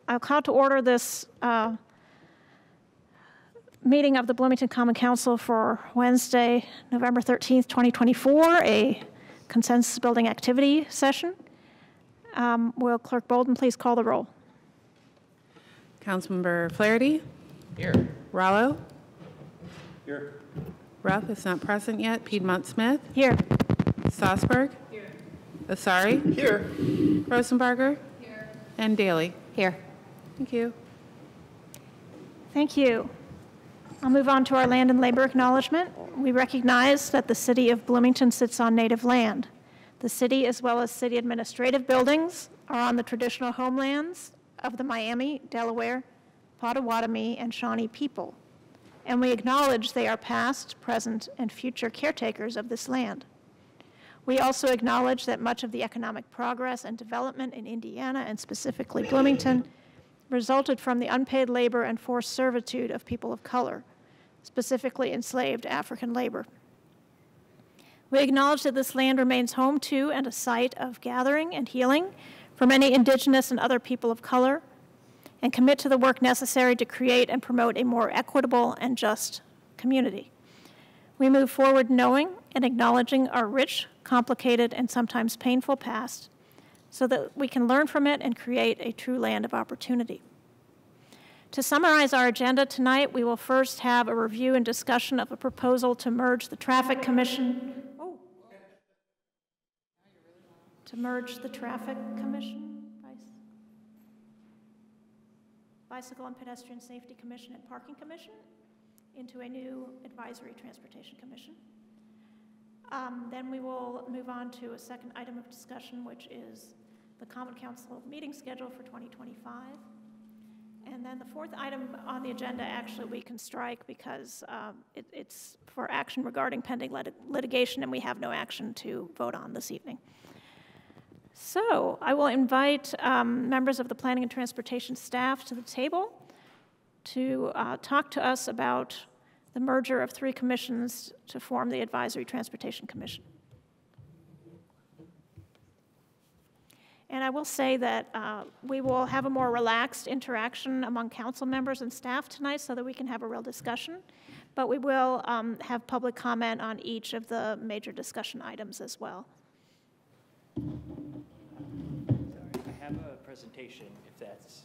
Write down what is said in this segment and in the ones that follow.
I'll call to order this meeting of the Bloomington Common Council for Wednesday, November 13th, 2024, a consensus building activity session. Will Clerk Bolden please call the roll? Councilmember Flaherty? Here. Rallo? Here. Ruff is not present yet. Piedmont Smith? Here. Strasburg? Here. Asari? Here. Rosenbarger? Here. And Daly? Here. Thank you. Thank you. I'll move on to our land and labor acknowledgement. We recognize that the city of Bloomington sits on native land. The city, as well as city administrative buildings, are on the traditional homelands of the Miami, Delaware, Potawatomi, and Shawnee people. And we acknowledge they are past, present, and future caretakers of this land. We also acknowledge that much of the economic progress and development in Indiana, and specifically Bloomington, resulted from the unpaid labor and forced servitude of people of color, specifically enslaved African labor. We acknowledge that this land remains home to and a site of gathering and healing for many indigenous and other people of color, and commit to the work necessary to create and promote a more equitable and just community. We move forward knowing and acknowledging our rich, complicated, and sometimes painful past so that we can learn from it and create a true land of opportunity. To summarize our agenda tonight, we will first have a review and discussion of a proposal to merge the Traffic Commission. Bicycle and Pedestrian Safety Commission and Parking Commission into a new Advisory Transportation Commission. Then we will move on to a second item of discussion, which is the Common Council meeting schedule for 2025. And then the fourth item on the agenda, actually, we can strike because it's for action regarding pending litigation, and we have no action to vote on this evening. So I will invite members of the Planning and Transportation staff to the table to talk to us about the merger of three commissions to form the Advisory Transportation Commission. And I will say that we will have a more relaxed interaction among council members and staff tonight so that we can have a real discussion, but we will have public comment on each of the major discussion items as well. Sorry, I have a presentation, if that's...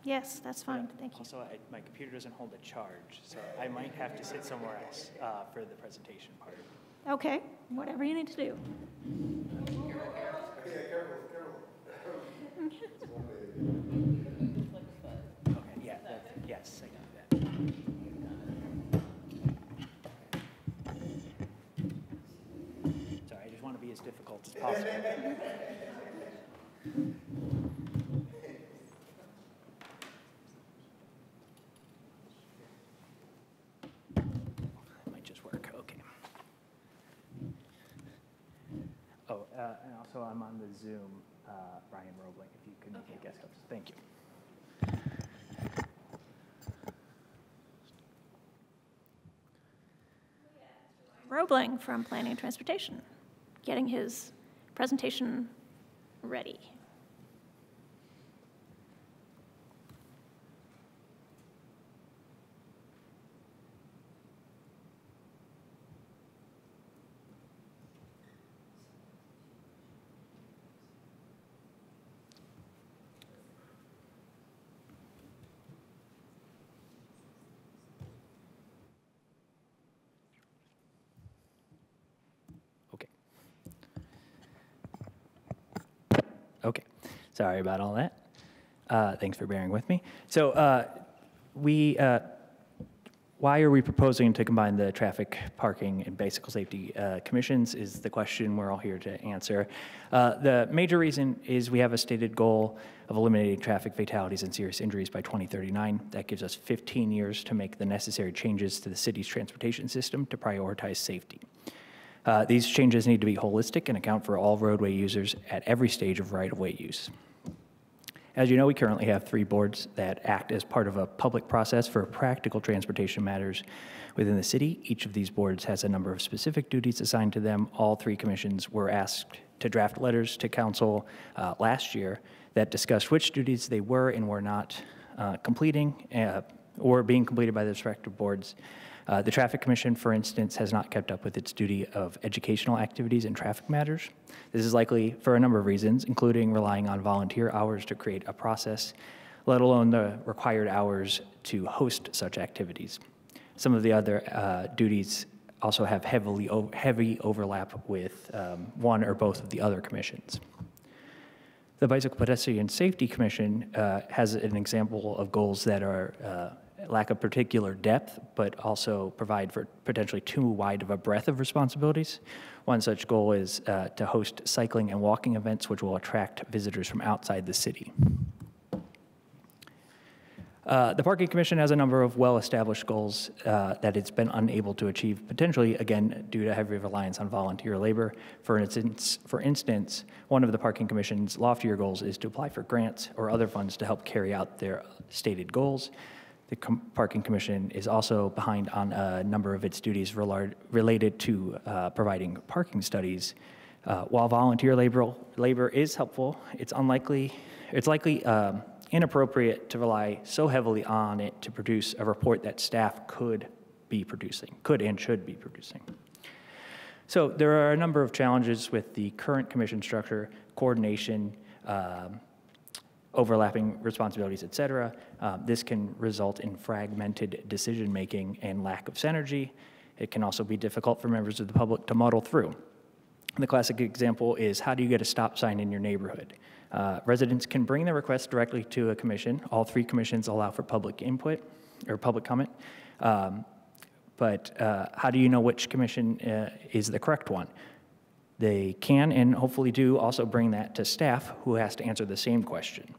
Yes, that's fine. Thank you. Also, my computer doesn't hold a charge, so I might have to sit somewhere else for the presentation part. Okay, whatever you need to do. Okay, yeah, yes, I got that. Sorry, I just want to be as difficult as possible. That might just work, okay. Oh, and also I'm on the Zoom, Ryan Roebling, if you can make a guest host. Thank you. Roebling from Planning and Transportation, getting his presentation ready. Okay, sorry about all that. Thanks for bearing with me. So why are we proposing to combine the traffic, parking, and bicycle safety commissions is the question we're all here to answer. The major reason is we have a stated goal of eliminating traffic fatalities and serious injuries by 2039. That gives us 15 years to make the necessary changes to the city's transportation system to prioritize safety. These changes need to be holistic and account for all roadway users at every stage of right-of-way use. As you know, we currently have 3 boards that act as part of a public process for practical transportation matters within the city. Each of these boards has a number of specific duties assigned to them. All 3 commissions were asked to draft letters to council last year that discussed which duties they were and were not completing or being completed by the respective boards. The Traffic Commission, for instance, has not kept up with its duty of educational activities in traffic matters. This is likely for a number of reasons, including relying on volunteer hours to create a process, let alone the required hours to host such activities. Some of the other duties also have heavy overlap with one or both of the other commissions. The Bicycle Pedestrian Safety Commission has an example of goals that are lack of particular depth, but also provide for potentially too wide of a breadth of responsibilities. One such goal is to host cycling and walking events which will attract visitors from outside the city. The Parking Commission has a number of well-established goals that it's been unable to achieve, potentially, again, due to heavy reliance on volunteer labor. For instance, one of the Parking Commission's loftier goals is to apply for grants or other funds to help carry out their stated goals. The Parking Commission is also behind on a number of its duties related to providing parking studies. While volunteer labor is helpful, it's likely inappropriate to rely so heavily on it to produce a report that staff could and should be producing. So there are a number of challenges with the current commission structure: coordination, overlapping responsibilities, et cetera. This can result in fragmented decision-making and lack of synergy. It can also be difficult for members of the public to muddle through. The classic example is, how do you get a stop sign in your neighborhood? Residents can bring their request directly to a commission. All three commissions allow for public input or public comment. But how do you know which commission is the correct one? They can and hopefully do also bring that to staff, who has to answer the same question.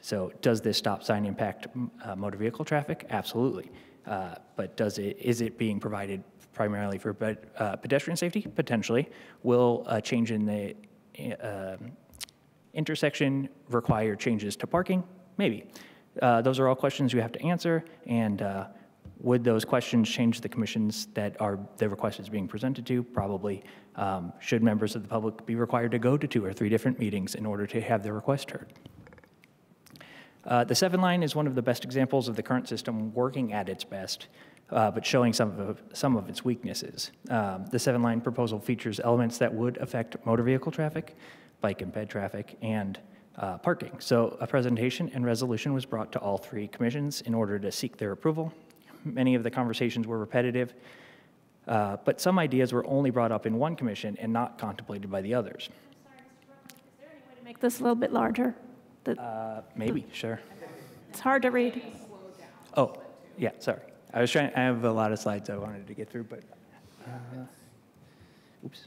So does this stop sign impact motor vehicle traffic? Absolutely. But is it being provided primarily for pedestrian safety? Potentially. Will a change in the intersection require changes to parking? Maybe. Those are all questions you have to answer, and would those questions change the commissions that the request is being presented to? Probably. Should members of the public be required to go to 2 or 3 different meetings in order to have their request heard? The 7 line is one of the best examples of the current system working at its best, but showing some of its weaknesses. The 7 line proposal features elements that would affect motor vehicle traffic, bike and ped traffic, and parking. So a presentation and resolution was brought to all 3 commissions in order to seek their approval. Many of the conversations were repetitive, but some ideas were only brought up in one commission and not contemplated by the others. I'm sorry, Mr. Brown, is there any way to make this a little bit larger? Maybe, sure. It's hard to read. Oh, yeah, sorry. I have a lot of slides I wanted to get through, but, oops.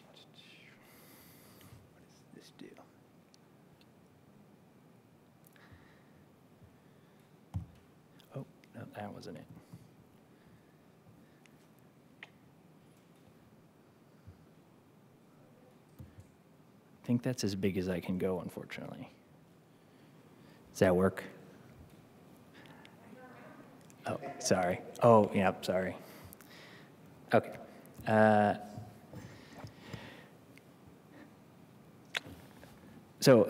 What does this do? Oh, no, that wasn't it. I think that's as big as I can go, unfortunately. Does that work? Oh, sorry. Oh, yeah, sorry. Okay. So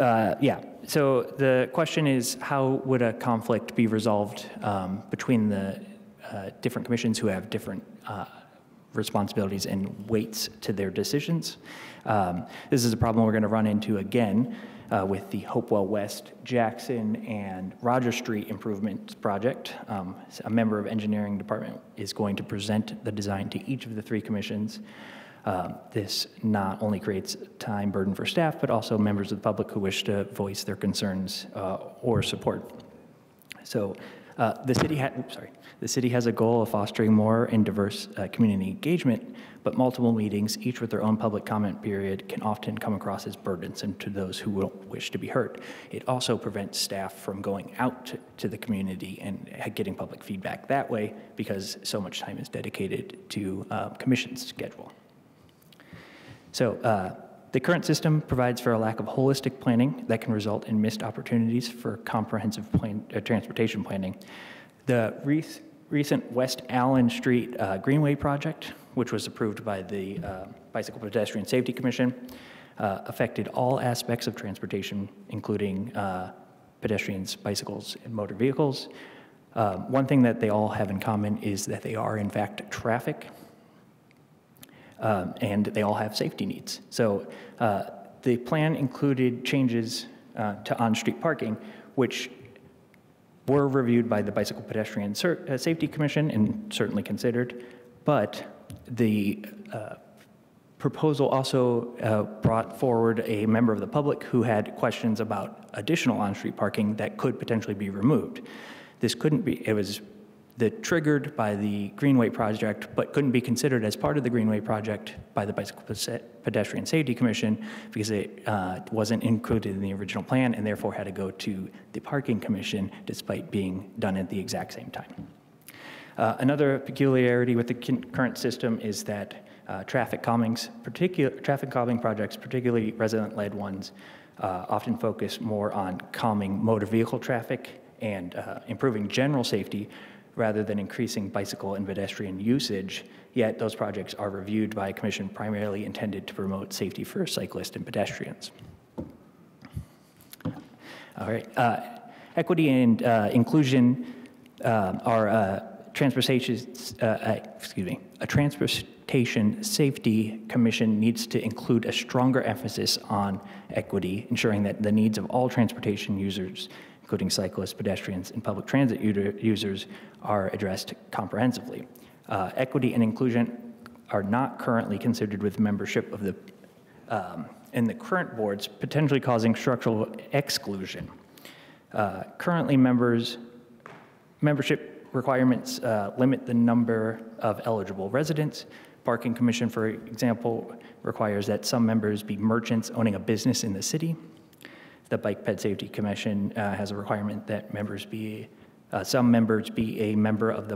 the question is, how would a conflict be resolved between the different commissions who have different responsibilities and weights to their decisions? This is a problem we're going to run into again with the Hopewell West, Jackson, and Roger Street improvement project. A member of engineering department is going to present the design to each of the 3 commissions. This not only creates time burden for staff, but also members of the public who wish to voice their concerns or support. So the city has a goal of fostering more and diverse community engagement, but multiple meetings, each with their own public comment period, can often come across as burdensome to those who don't wish to be heard. It also prevents staff from going out to the community and getting public feedback that way, because so much time is dedicated to commission's schedule. So the current system provides for a lack of holistic planning that can result in missed opportunities for comprehensive transportation planning. The recent West Allen Street Greenway project, which was approved by the Bicycle Pedestrian Safety Commission, affected all aspects of transportation, including pedestrians, bicycles, and motor vehicles. One thing that they all have in common is that they are, in fact, traffic, and they all have safety needs. So the plan included changes to on-street parking, which were reviewed by the Bicycle Pedestrian Safety Commission and certainly considered, but the proposal also brought forward a member of the public who had questions about additional on-street parking that could potentially be removed. This couldn't be, it was triggered by the Greenway project, but couldn't be considered as part of the Greenway project by the Bicycle Pedestrian Safety Commission because it wasn't included in the original plan and therefore had to go to the Parking Commission despite being done at the exact same time. Another peculiarity with the current system is that traffic calming projects, particularly resident-led ones, often focus more on calming motor vehicle traffic and improving general safety rather than increasing bicycle and pedestrian usage, yet those projects are reviewed by a commission primarily intended to promote safety for cyclists and pedestrians. All right, equity and inclusion are a transportation safety commission needs to include a stronger emphasis on equity, ensuring that the needs of all transportation users, including cyclists, pedestrians, and public transit users, are addressed comprehensively. Equity and inclusion are not currently considered with membership of the in the current boards, potentially causing structural exclusion. Currently, membership requirements limit the number of eligible residents. Parking Commission, for example, requires that some members be merchants owning a business in the city. The Bike Ped Safety Commission has a requirement that some members be a member of the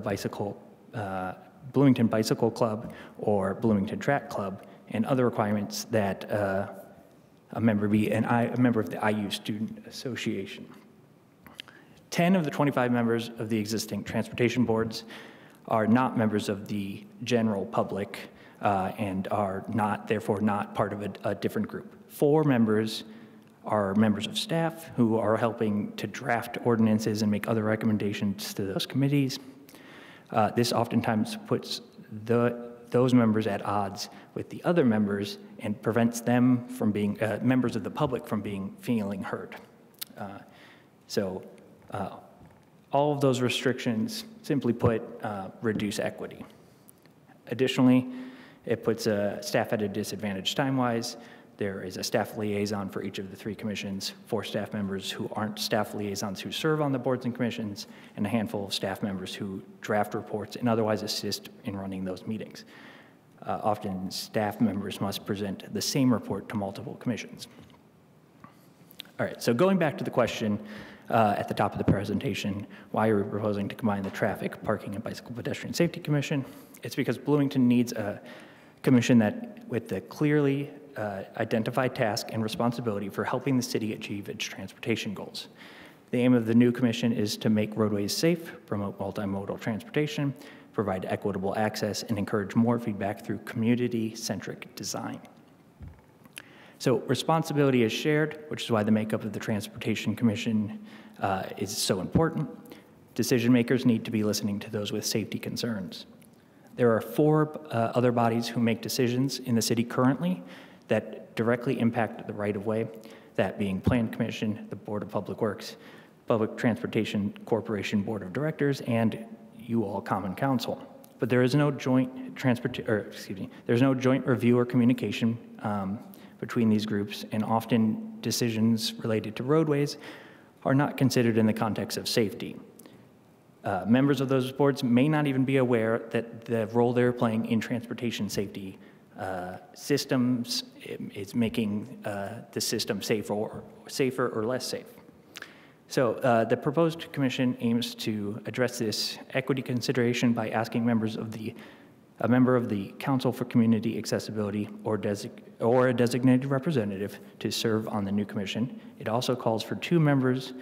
Bloomington Bicycle Club or Bloomington Track Club, and other requirements that a member be a member of the IU Student Association. 10 of the 25 members of the existing transportation boards are not members of the general public and are therefore not part of a different group. 4 members are members of staff who are helping to draft ordinances and make other recommendations to those committees. This oftentimes puts those members at odds with the other members and prevents them from being members of the public from feeling heard. All of those restrictions, simply put, reduce equity. Additionally, it puts staff at a disadvantage time-wise. There is a staff liaison for each of the 3 commissions, 4 staff members who aren't staff liaisons who serve on the boards and commissions, and a handful of staff members who draft reports and otherwise assist in running those meetings. Often, staff members must present the same report to multiple commissions. All right, so going back to the question at the top of the presentation, why are we proposing to combine the Traffic, Parking, and Bicycle Pedestrian Safety Commission? It's because Bloomington needs a commission that, with the clearly identified task and responsibility for helping the city achieve its transportation goals. The aim of the new commission is to make roadways safe, promote multimodal transportation, provide equitable access, and encourage more feedback through community-centric design. So responsibility is shared, which is why the makeup of the Transportation Commission is so important. Decision makers need to be listening to those with safety concerns. There are 4 other bodies who make decisions in the city currently that directly impact the right-of-way, that being Plan Commission, the Board of Public Works, Public Transportation Corporation Board of Directors, and you all Common Council. But there is no joint there's no joint review or communication between these groups, and often decisions related to roadways are not considered in the context of safety. Members of those boards may not even be aware that the role they're playing in transportation safety systems is making the system safer or less safe. So the proposed commission aims to address this equity consideration by asking a member of the Council for Community Accessibility or a designated representative to serve on the new commission. It also calls for 2 members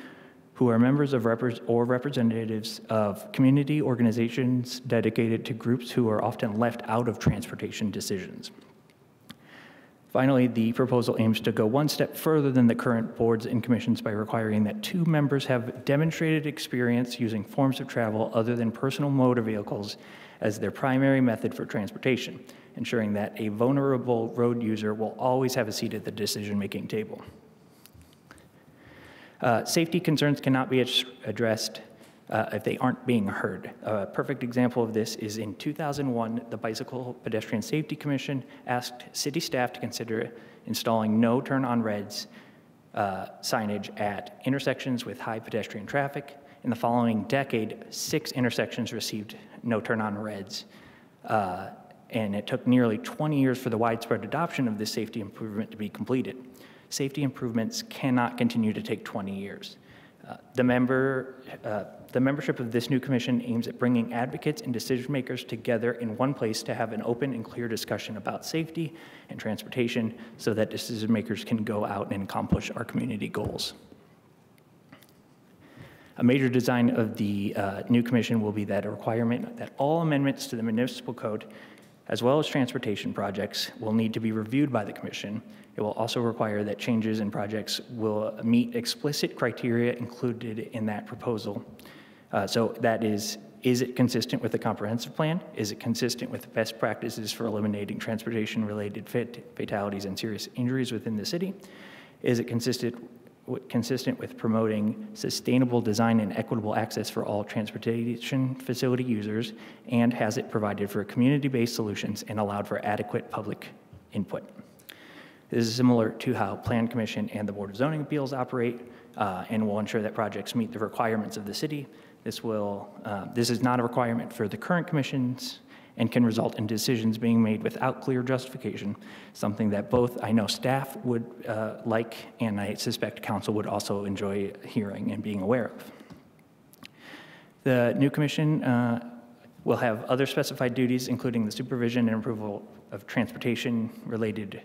who are members of or representatives of community organizations dedicated to groups who are often left out of transportation decisions. Finally, the proposal aims to go one step further than the current boards and commissions by requiring that 2 members have demonstrated experience using forms of travel other than personal motor vehicles as their primary method for transportation, ensuring that a vulnerable road user will always have a seat at the decision-making table. Safety concerns cannot be addressed if they aren't being heard. A perfect example of this is in 2001, the Bicycle Pedestrian Safety Commission asked city staff to consider installing no turn on reds signage at intersections with high pedestrian traffic. In the following decade, 6 intersections received no turn on reds. And it took nearly 20 years for the widespread adoption of this safety improvement to be completed. Safety improvements cannot continue to take 20 years. The membership of this new commission aims at bringing advocates and decision makers together in one place to have an open and clear discussion about safety and transportation so that decision makers can go out and accomplish our community goals. A major design of the new commission will be that a requirement that all amendments to the municipal code, as well as transportation projects, will need to be reviewed by the commission. It will also require that changes in projects will meet explicit criteria included in that proposal. So that is it consistent with the comprehensive plan? Is it consistent with best practices for eliminating transportation-related fatalities and serious injuries within the city? Is it consistent with promoting sustainable design and equitable access for all transportation facility users? And has it provided for community-based solutions and allowed for adequate public input? This is similar to how Plan Commission and the Board of Zoning Appeals operate and will ensure that projects meet the requirements of the city. This is not a requirement for the current commissions and can result in decisions being made without clear justification, something that both I know staff would like and I suspect council would also enjoy hearing and being aware of. The new commission will have other specified duties, including the supervision and approval of transportation-related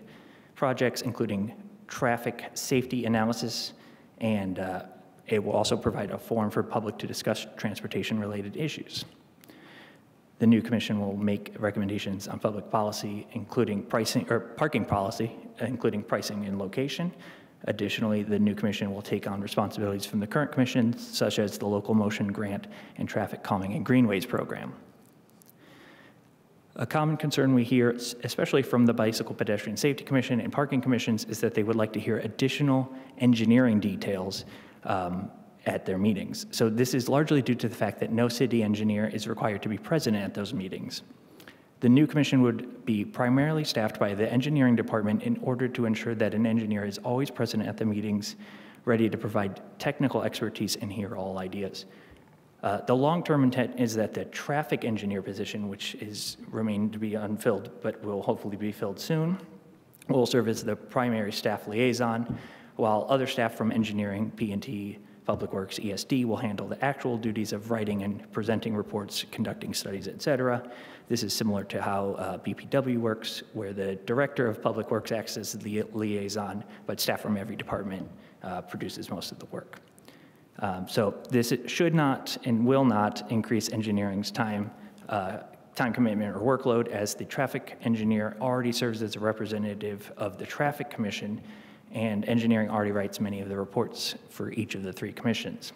projects, including traffic safety analysis, and it will also provide a forum for public to discuss transportation-related issues. The new commission will make recommendations on public policy, including pricing or parking policy, including pricing and location. Additionally, the new commission will take on responsibilities from the current commission, such as the local motion grant and traffic calming and greenways program. A common concern we hear, especially from the Bicycle Pedestrian Safety Commission and parking commissions, is that they would like to hear additional engineering details at their meetings. So this is largely due to the fact that no city engineer is required to be present at those meetings. The new commission would be primarily staffed by the engineering department in order to ensure that an engineer is always present at the meetings, ready to provide technical expertise and hear all ideas. The long-term intent is that the traffic engineer position, which is remained to be unfilled but will hopefully be filled soon, will serve as the primary staff liaison, while other staff from engineering, P&T, Public Works, ESD will handle the actual duties of writing and presenting reports, conducting studies, et cetera. This is similar to how BPW works, where the director of Public Works acts as the liaison, but staff from every department produces most of the work. So this should not and will not increase engineering's time commitment or workload, as the traffic engineer already serves as a representative of the Traffic Commission, and engineering already writes many of the reports for each of the 3 commissions.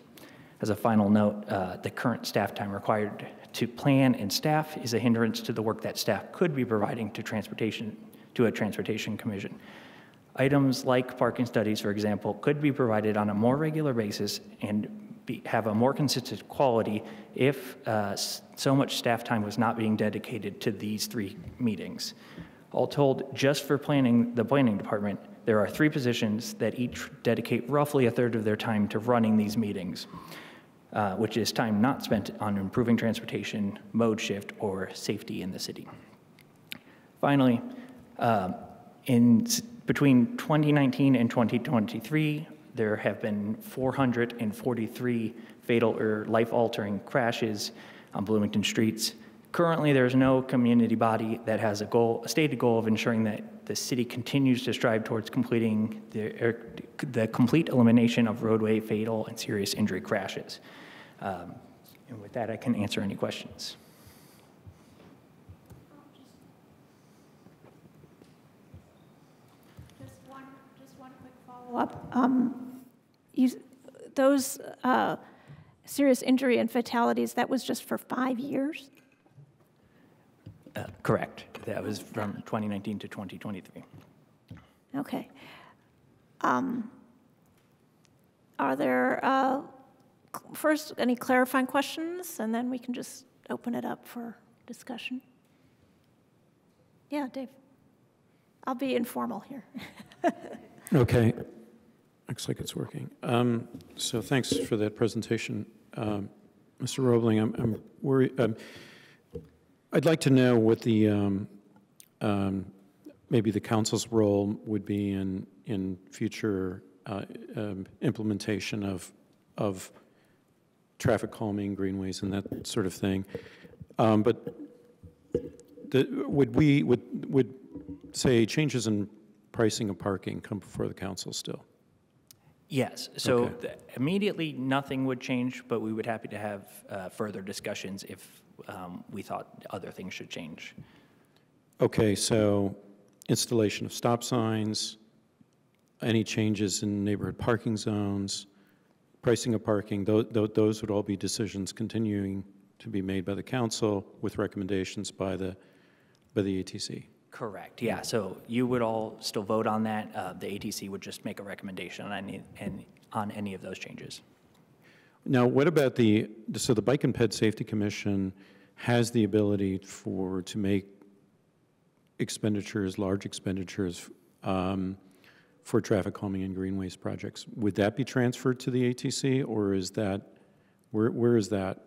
As a final note, the current staff time required to plan and staff is a hindrance to the work that staff could be providing to a transportation commission. Items like parking studies, for example, could be provided on a more regular basis and have a more consistent quality if so much staff time was not being dedicated to these 3 meetings. All told, just for the planning department, there are 3 positions that each dedicate roughly a third of their time to running these meetings, which is time not spent on improving transportation, mode shift, or safety in the city. Finally, between 2019 and 2023, there have been 443 fatal or life-altering crashes on Bloomington streets. Currently, there's no community body that has a stated goal of ensuring that the city continues to strive towards completing the complete elimination of roadway fatal and serious injury crashes. And with that, I can answer any questions. follow-up. Those serious injury and fatalities, that was just for 5 years? Correct. That was from 2019 to 2023. Okay. Are there, first, any clarifying questions? And then we can just open it up for discussion. Yeah, Dave. I'll be informal here. Okay. Looks like it's working. So thanks for that presentation. Mr. Roebling, I'm worried. I'd like to know what the maybe the council's role would be in future implementation of traffic calming, greenways, and that sort of thing. But would say changes in pricing of parking come before the council still? Yes. So Okay. Immediately, nothing would change, but we would be happy to have further discussions if we thought other things should change. Okay, so installation of stop signs, any changes in neighborhood parking zones, pricing of parking, those would all be decisions continuing to be made by the council with recommendations by the ATC. Correct. Yeah. So you would all still vote on that. The ATC would just make a recommendation on any of those changes. Now, what about the Bike and Ped Safety Commission has the ability to make expenditures, large expenditures for traffic calming and greenways projects. Would that be transferred to the ATC, or is that, where is that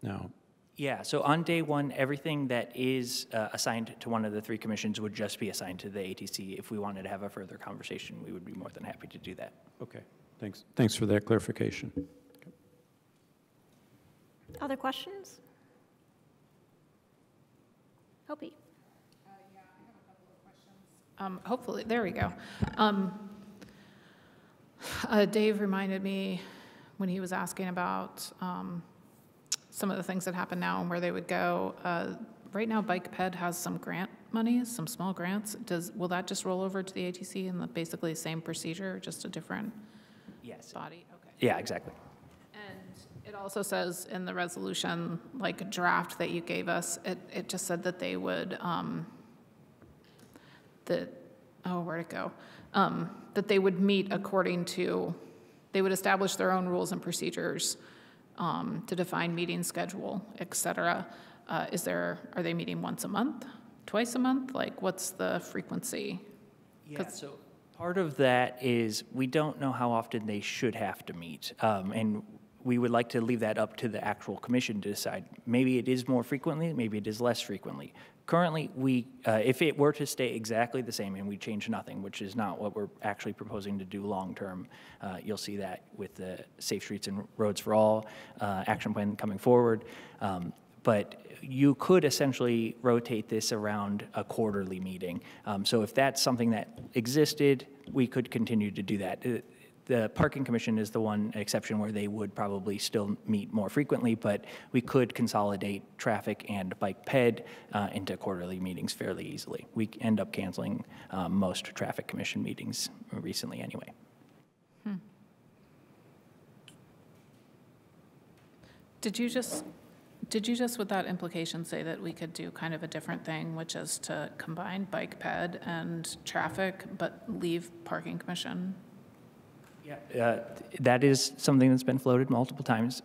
now? Yeah, so on day one, everything that is assigned to one of the three commissions would just be assigned to the ATC. If we wanted to have a further conversation, we would be more than happy to do that. Okay, thanks. Thanks for that clarification. Other questions? Hopi. Hopefully, there we go. Dave reminded me when he was asking about some of the things that happen now and where they would go. Right now, Bike Ped has some grant money, some small grants. Will that just roll over to the ATC and basically the same procedure, just a different body? Okay. Yeah, exactly. And it also says in the resolution, like draft that you gave us, it just said that they would, where'd it go? That they would meet according to, they would establish their own rules and procedures to define meeting schedule, et cetera. Are they meeting once a month, twice a month? Like, what's the frequency? Yeah, so part of that is we don't know how often they should have to meet. And we would like to leave that up to the actual commission to decide. Maybe it is more frequently, maybe it is less frequently. Currently, if it were to stay exactly the same and we change nothing, which is not what we're actually proposing to do long-term, you'll see that with the Safe Streets and Roads for All action plan coming forward. But you could essentially rotate this around a quarterly meeting. So if that's something that existed, we could continue to do that. The Parking Commission is the one exception where they would probably still meet more frequently, but we could consolidate traffic and Bike Ped into quarterly meetings fairly easily. We end up canceling most Traffic Commission meetings recently anyway. Did you just with that implication say that we could do kind of a different thing, which is to combine Bike Ped and traffic, but leave Parking Commission? Yeah, that is something that's been floated multiple times.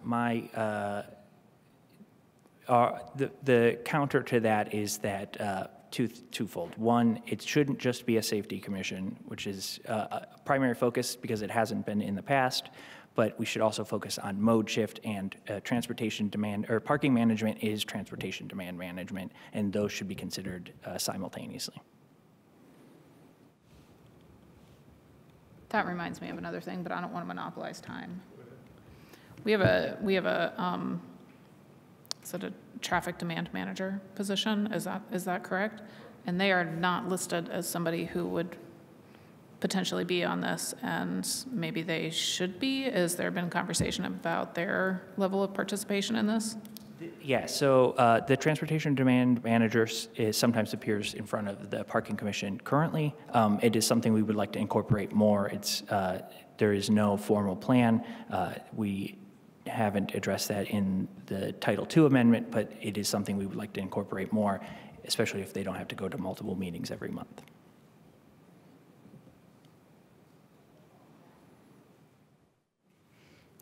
The counter to that is that twofold. One, it shouldn't just be a safety commission, which is a primary focus because it hasn't been in the past, but we should also focus on mode shift and transportation demand, or parking management is transportation demand management, and those should be considered simultaneously. That reminds me of another thing, but I don't want to monopolize time. We have a sort of traffic demand manager position. Is that correct? And they are not listed as somebody who would potentially be on this, and maybe they should be. Has there been conversation about their level of participation in this? Yeah, so the transportation demand manager sometimes appears in front of the parking commission. Currently, it is something we would like to incorporate more. There is no formal plan. We haven't addressed that in the Title II amendment, but it is something we would like to incorporate more, especially if they don't have to go to multiple meetings every month.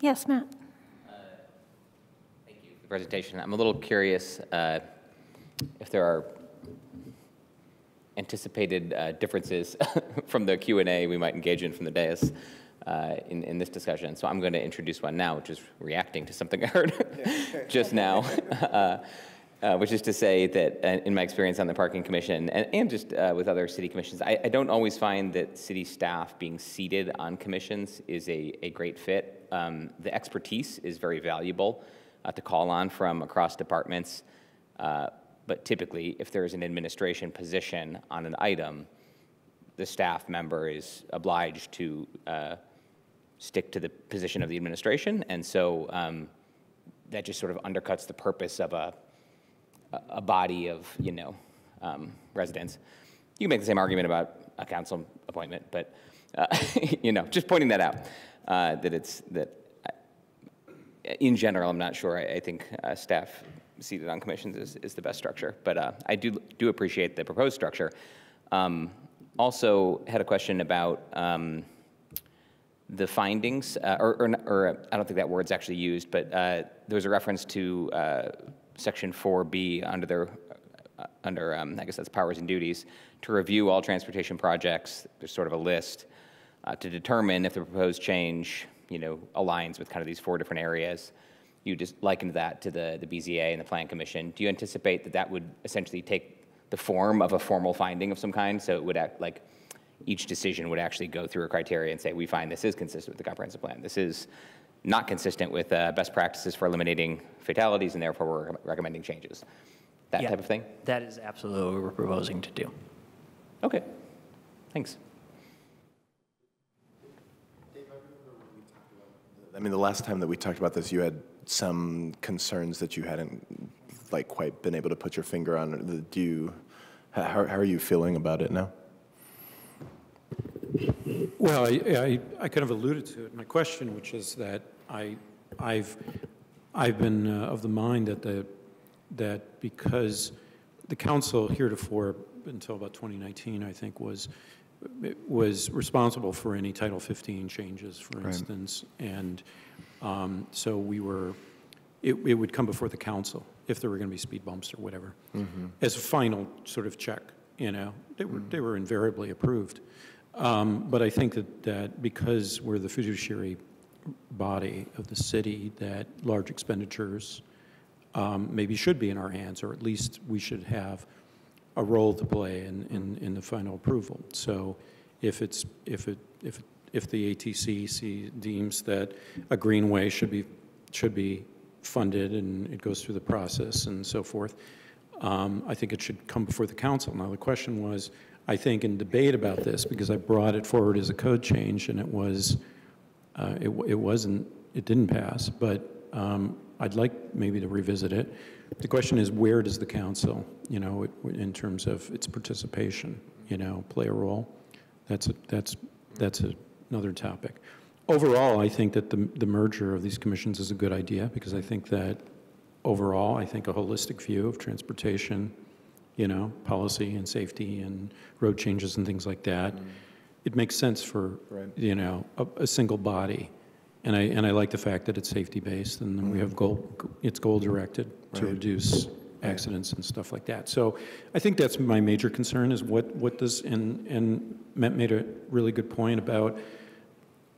Yes, Matt. Thank you for the presentation. I'm a little curious if there are anticipated differences from the Q&A we might engage in from the dais in this discussion. So I'm going to introduce one now, which is reacting to something I heard just now, which is to say that in my experience on the Parking Commission and just with other city commissions, I don't always find that city staff being seated on commissions is a great fit. The expertise is very valuable to call on from across departments, but typically if there is an administration position on an item, the staff member is obliged to stick to the position of the administration, and so that just sort of undercuts the purpose of a body of, residents. You can make the same argument about a council appointment, but, just pointing that out, that in general, I'm not sure. I think staff seated on commissions is the best structure, but I do appreciate the proposed structure. Also had a question about the findings, or I don't think that word's actually used, but there was a reference to Section 4B under I guess that's powers and duties, to review all transportation projects. There's sort of a list to determine if the proposed change, aligns with kind of these 4 different areas. You just likened that to the BZA and the Plan Commission. Do you anticipate that would essentially take the form of a formal finding of some kind? So it would act like each decision would actually go through a criteria and say, we find this is consistent with the comprehensive plan. This is not consistent with best practices for eliminating fatalities, and therefore we're recommending changes. That type of thing? That is absolutely what we're proposing to do. Okay, thanks. I mean, the last time that we talked about this, you had some concerns that you hadn't quite been able to put your finger on. How are you feeling about it now? Well, I kind of alluded to it in my question, which is that I've been of the mind that because the council heretofore until about 2019, I think, was responsible for any Title 15 changes, for instance, and so it would come before the council if there were going to be speed bumps or whatever, as a final sort of check. They were invariably approved. But I think that because we're the fiduciary body of the city, that large expenditures maybe should be in our hands, or at least we should have a role to play in the final approval. So if the ATC deems that a greenway should be funded and it goes through the process and so forth, I think it should come before the council. Now the question was, I think in debate about this, because I brought it forward as a code change and it didn't pass, but I'd like maybe to revisit it. The question is, where does the council, in terms of its participation, play a role? That's another topic. Overall, I think that the merger of these commissions is a good idea, because I think that overall, I think a holistic view of transportation, policy and safety and road changes and things like that, it makes sense for, a single body. And I like the fact that it's safety-based and we have it's goal-directed to reduce accidents and stuff like that. So I think that's my major concern is what does, and Matt made a really good point about,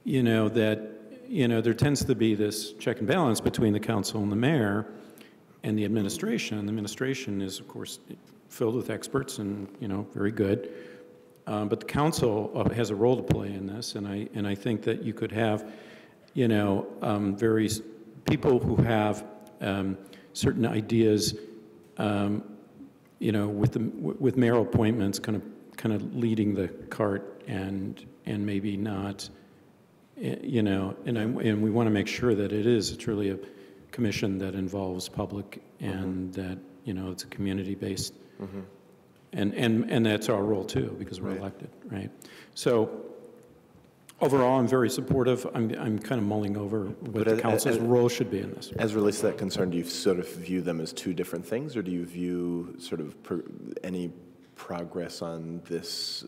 that, there tends to be this check and balance between the council and the mayor and the administration. And the administration is, of course, filled with experts and, very good. But the council has a role to play in this, and I think that you could have, various people who have certain ideas, with mayoral appointments, kind of leading the cart, and maybe not, and we want to make sure that it is truly commission that involves public and that, you know, it's a community-based. And that's our role too, because we're elected, right? So overall, I'm very supportive. I'm kind of mulling over what the council's role should be in this. As relates to that concern, do you sort of view them as two different things, or do you view sort of any progress on this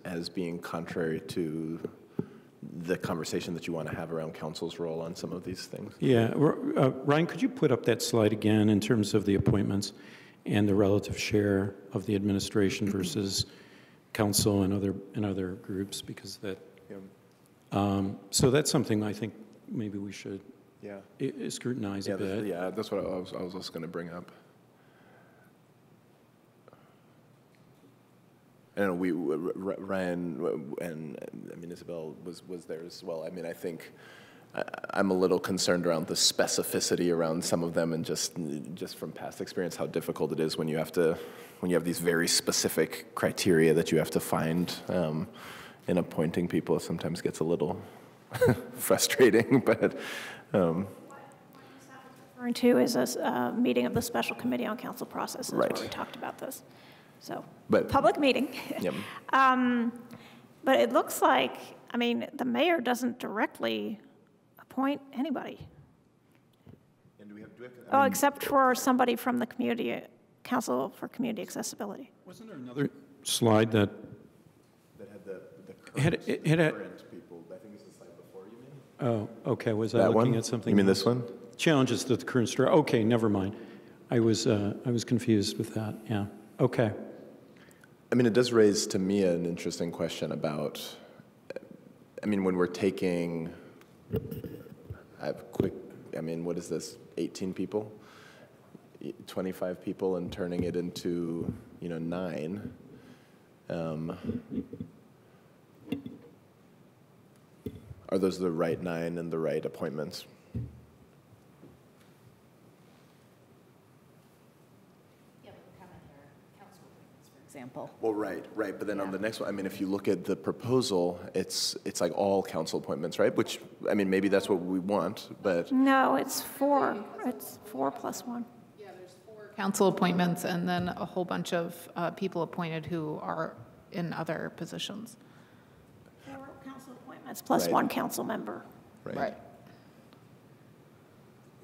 as being contrary to the conversation that you want to have around council's role on some of these things? Yeah, Ryan, could you put up that slide again in terms of the appointments and the relative share of the administration versus council and other groups, because that. So that's something I think maybe we should scrutinize a bit. That's what I was also going to bring up. And Ryan and I mean Isabel was there as well. I mean, I think I'm a little concerned around the specificity around some of them, and just from past experience, how difficult it is when you have these very specific criteria that you have to find in appointing people. It sometimes gets a little frustrating, but. Referring to is a meeting of the special committee on council processes where we talked about this. So, public meeting. Yep. But it looks like, I mean, the mayor doesn't directly appoint anybody. And do we have except for somebody from the Community Council for Community Accessibility. Wasn't there another slide that had the current people? I think it's the slide before you mean? Oh, okay. Was I looking at something? You mean this one? Challenges to the current structure. Okay, never mind. I was confused with that. Yeah. Okay. I mean, it does raise to me an interesting question about, I mean, when we're taking, what is this, 18 people? 25 people and turning it into, 9. Are those the right 9 and the right appointments? Example. Well, right, but then on the next one, I mean, if you look at the proposal, it's like all council appointments, right? Which, I mean, maybe that's what we want, but. No, it's 4. It's 4 plus 1. Yeah, there's 4 council appointments and then a whole bunch of people appointed who are in other positions. 4 council appointments plus 1 council member. Right.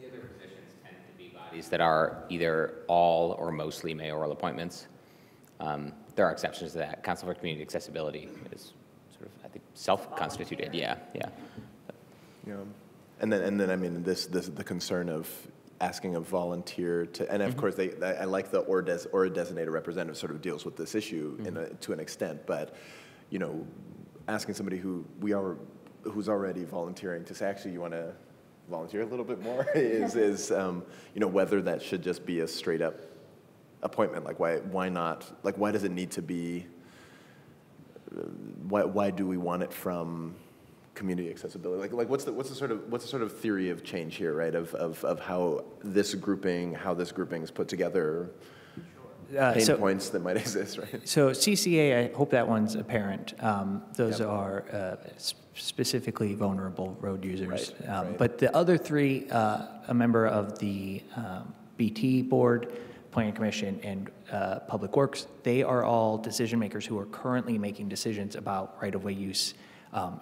The other positions tend to be bodies that are either all or mostly mayoral appointments. There are exceptions to that. Council for Community Accessibility is sort of, I think, self-constituted. Yeah. And then I mean, the concern of asking a volunteer to, and of course, I like the or a designated representative sort of deals with this issue to an extent, but asking somebody who's already volunteering to say, actually, you want to volunteer a little bit more is whether that should just be a straight up appointment. Like why not? Like why does it need to be? Why do we want it from community accessibility? Like what's the sort of theory of change here, right? Of how this grouping is put together. Pain points that might exist, right? So CCA, I hope that one's apparent. Those are specifically vulnerable road users. Right. But the other 3, a member of the BT board, Planning Commission, and Public Works, they are all decision makers who are currently making decisions about right-of-way use,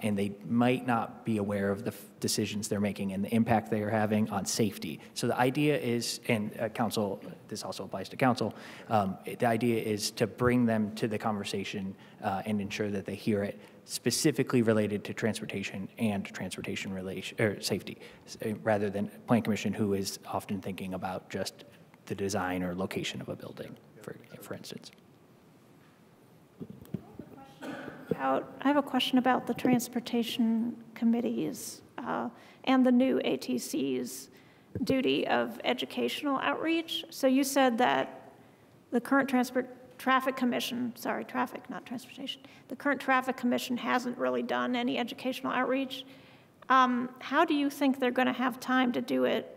and they might not be aware of the decisions they're making and the impact they are having on safety. So the idea is, and council, this also applies to council, the idea is to bring them to the conversation and ensure that they hear it, specifically related to transportation and transportation safety, rather than Planning Commission, who is often thinking about just the design or location of a building, for instance. I have a question about the transportation committees and the new ATC's duty of educational outreach. So you said that the current traffic commission, not transportation, the current traffic commission hasn't really done any educational outreach. How do you think they're going to have time to do it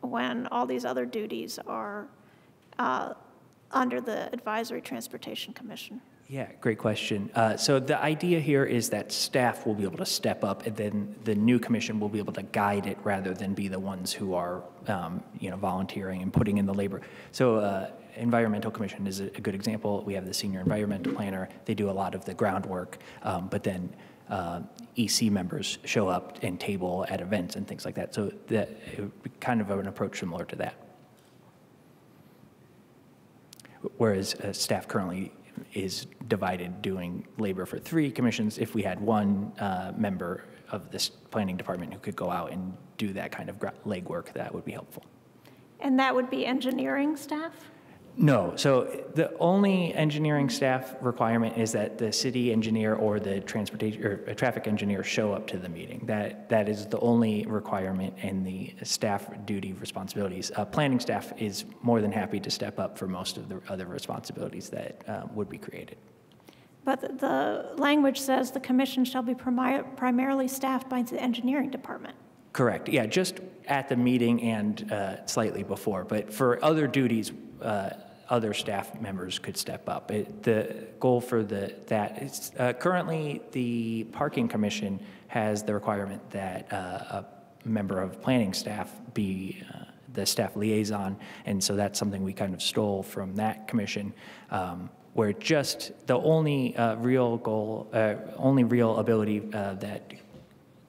when all these other duties are under the Advisory Transportation Commission? Yeah, great question. So the idea here is that staff will be able to step up, and then the new commission will be able to guide it rather than be the ones who are, volunteering and putting in the labor. So environmental commission is a good example. We have the senior environmental planner. They do a lot of the groundwork, but then EC members show up and table at events and things like that. So that it would be kind of an approach similar to that. Whereas staff currently is divided doing labor for 3 commissions. If we had one member of this planning department who could go out and do that kind of legwork, that would be helpful. And that would be engineering staff? No, so the only engineering staff requirement is that the city engineer or the transportation or a traffic engineer show up to the meeting. That is the only requirement in the staff duty responsibilities. Planning staff is more than happy to step up for most of the other responsibilities that would be created. But the language says the commission shall be primarily staffed by the engineering department. Correct, yeah, just at the meeting and slightly before. But for other duties, other staff members could step up. The goal for that is currently the parking commission has the requirement that a member of planning staff be the staff liaison, and so that's something we kind of stole from that commission, where just the only real goal, only real ability that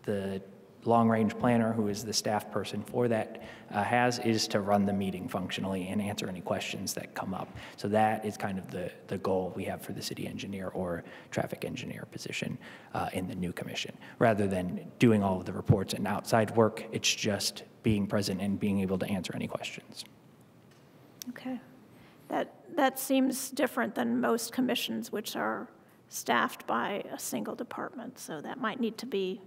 the long-range planner, who is the staff person for that, has is to run the meeting functionally and answer any questions that come up. So that is kind of the goal we have for the city engineer or traffic engineer position in the new commission. Rather than doing all of the reports and outside work, it's just being present and being able to answer any questions. Okay. That seems different than most commissions, which are staffed by a single department. So that might need to be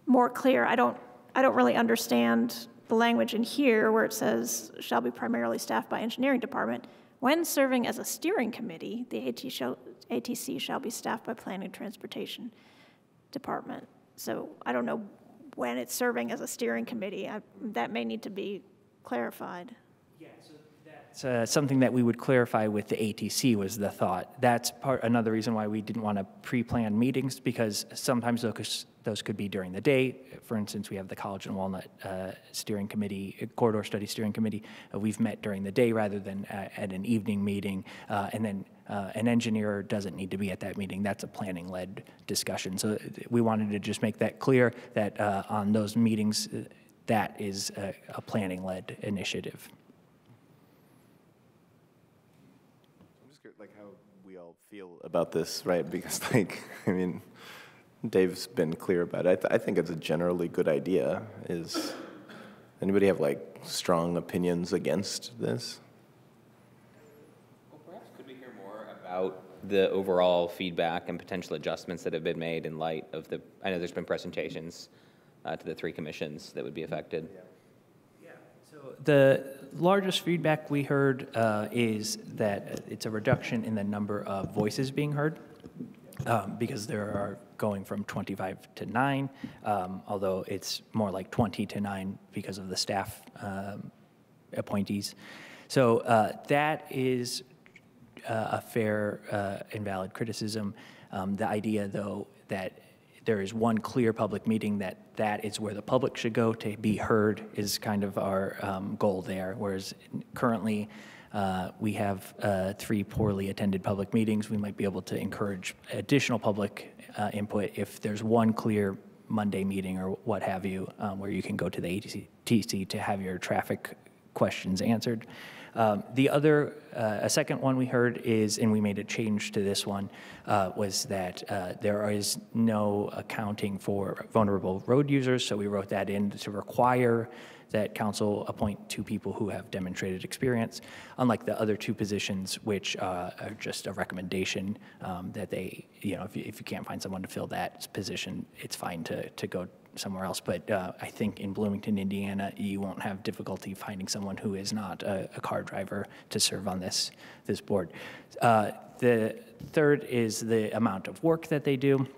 more clear. I don't really understand the language in here where it says shall be primarily staffed by engineering department. When serving as a steering committee, the ATC shall be staffed by planning and transportation department. So I don't know when it's serving as a steering committee. That may need to be clarified. Yeah, so that's something that we would clarify with the ATC was the thought. That's another reason why we didn't want to pre-plan meetings, because sometimes those could be during the day. For instance, we have the College and Walnut Steering Committee, Corridor Study Steering Committee. We've met during the day rather than at an evening meeting. And then an engineer doesn't need to be at that meeting. That's a planning-led discussion. So we wanted to just make that clear that on those meetings, that is a planning-led initiative. I'm just curious, like, how we all feel about this, right? Because, like, I mean, Dave's been clear about it. I think it's a generally good idea. Is anybody have like strong opinions against this? Well, perhaps could we hear more about the overall feedback and potential adjustments that have been made in light of the, I know there's been presentations to the 3 commissions that would be affected. Yeah. So the largest feedback we heard is that it's a reduction in the number of voices being heard. Because there are going from 25 to 9, although it's more like 20 to 9 because of the staff appointees. So that is a fair and valid criticism. The idea, though, that there is one clear public meeting that is where the public should go to be heard is kind of our goal there, whereas currently we have 3 poorly attended public meetings. We might be able to encourage additional public input if there's one clear Monday meeting or what have you, where you can go to the ATC to have your traffic questions answered. A second one we heard is, and we made a change to this one, was that there is no accounting for vulnerable road users, so we wrote that in to require that council appoint 2 people who have demonstrated experience, unlike the other 2 positions, which are just a recommendation that they, if you can't find someone to fill that position, it's fine to go somewhere else. But I think in Bloomington, Indiana, you won't have difficulty finding someone who is not a car driver to serve on this board. The third is the amount of work that they do,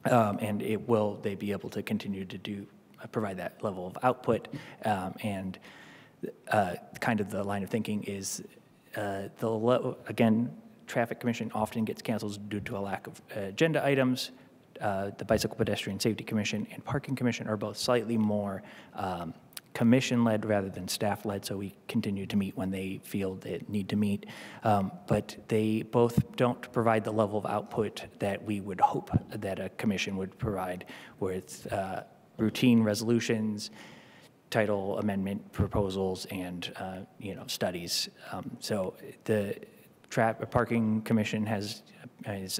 and will they be able to continue to provide that level of output, and kind of the line of thinking is again, Traffic Commission often gets canceled due to a lack of agenda items. The Bicycle Pedestrian Safety Commission and Parking Commission are both slightly more commission-led rather than staff-led, so we continue to meet when they feel they need to meet. But they both don't provide the level of output that we would hope that a commission would provide, where it's routine resolutions, title amendment proposals, and studies. So the Parking Commission is,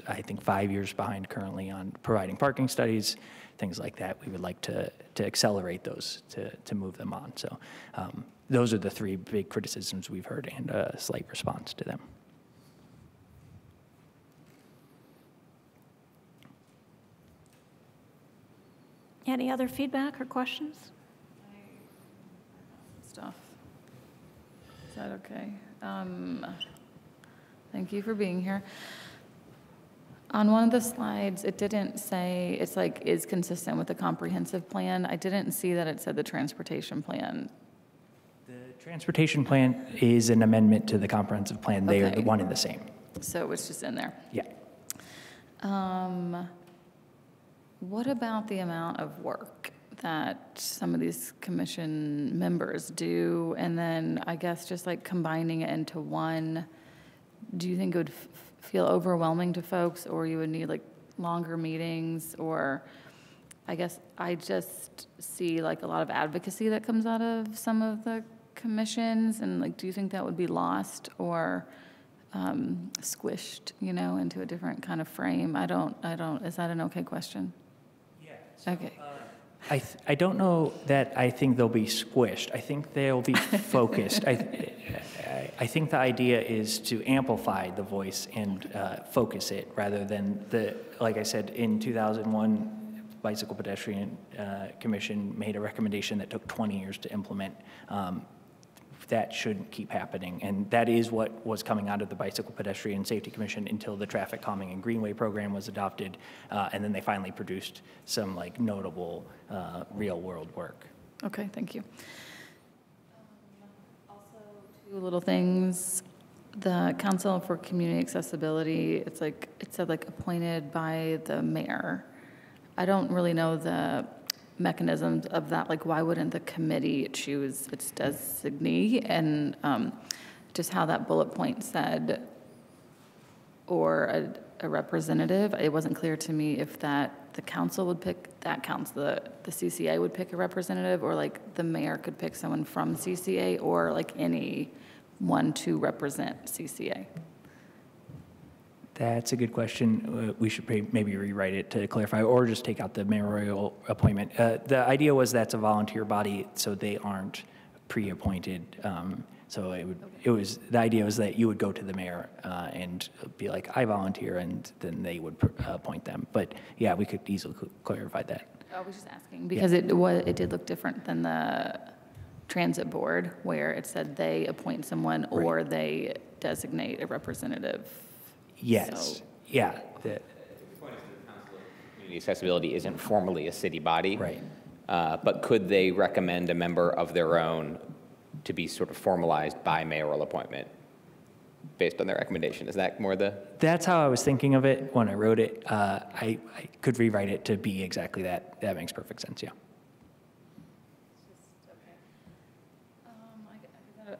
I think, 5 years behind currently on providing parking studies, things like that. We would like to accelerate those to move them on. So those are the three big criticisms we've heard and a slight response to them. Any other feedback or questions? Stuff. Is that okay? Thank you for being here. On one of the slides, it didn't say, it's like, is consistent with the comprehensive plan. I didn't see that it said the transportation plan. The transportation plan is an amendment to the comprehensive plan. They are the Okay. one and the same. So it's just in there. Yeah. What about the amount of work that some of these commission members do? And then I guess just like combining it into one, do you think it would feel overwhelming to folks, or you would need like longer meetings? Or I guess I just see like a lot of advocacy that comes out of some of the commissions, and like, do you think that would be lost or squished, into a different kind of frame? I don't, is that an okay question? Yeah. Okay. I don't know that I think they'll be squished. I think they'll be focused. I think the idea is to amplify the voice and focus it rather than like I said, in 2001, Bicycle Pedestrian Commission made a recommendation that took 20 years to implement. That shouldn't keep happening. And that is what was coming out of the Bicycle Pedestrian Safety Commission until the Traffic Calming and Greenway program was adopted. And then they finally produced some like notable real world work. Okay, thank you. Also, two little things. The Council for Community Accessibility, it said like appointed by the mayor. I don't really know the mechanisms of that, like why wouldn't the committee choose its designee? And just how that bullet point said, or a representative, it wasn't clear to me if that the council would pick, that council, the CCA would pick a representative, or like the mayor could pick someone from CCA, or like anyone to represent CCA. That's a good question. We should maybe rewrite it to clarify, or just take out the mayoral appointment. The idea was that's a volunteer body, so they aren't pre-appointed. So the idea was that you would go to the mayor and be like, I volunteer, and then they would appoint them. But yeah, we could easily clarify that. I was just asking because it did look different than the transit board, where it said they appoint someone or they designate a representative. Yes. So, yeah. The point is the Council of Community Accessibility isn't formally a city body. Right. But could they recommend a member of their own to be sort of formalized by mayoral appointment based on their recommendation? Is that more the? That's how I was thinking of it when I wrote it. I could rewrite it to be exactly that. That makes perfect sense, yeah.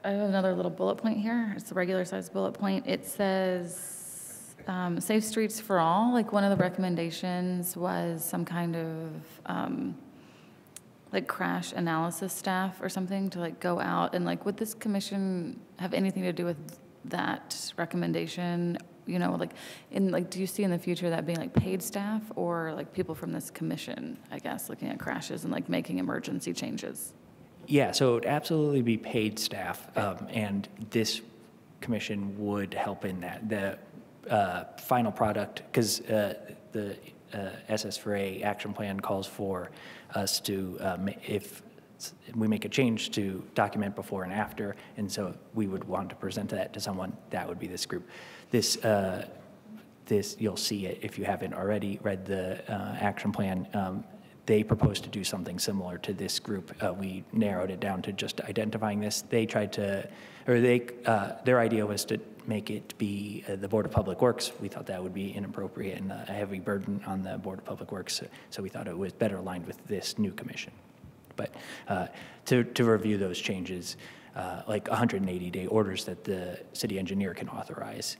I have another little bullet point here. It's a regular sized bullet point. It says safe streets for all. Like one of the recommendations was some kind of like crash analysis staff or something to like go out and like, would this commission have anything to do with that recommendation? Like do you see in the future that being like paid staff or like people from this commission, I guess, looking at crashes and like making emergency changes? Yeah, so it would absolutely be paid staff, and this commission would help in that. The final product, because the SS4A action plan calls for us to, if we make a change, to document before and after, and so we would want to present that to someone, that would be this group. This you'll see it if you haven't already read the action plan. They proposed to do something similar to this group. We narrowed it down to just identifying this. They tried to, or their idea was to make it be the Board of Public Works. We thought that would be inappropriate and a heavy burden on the Board of Public Works, so we thought it was better aligned with this new commission. But to review those changes, like 180-day orders that the city engineer can authorize.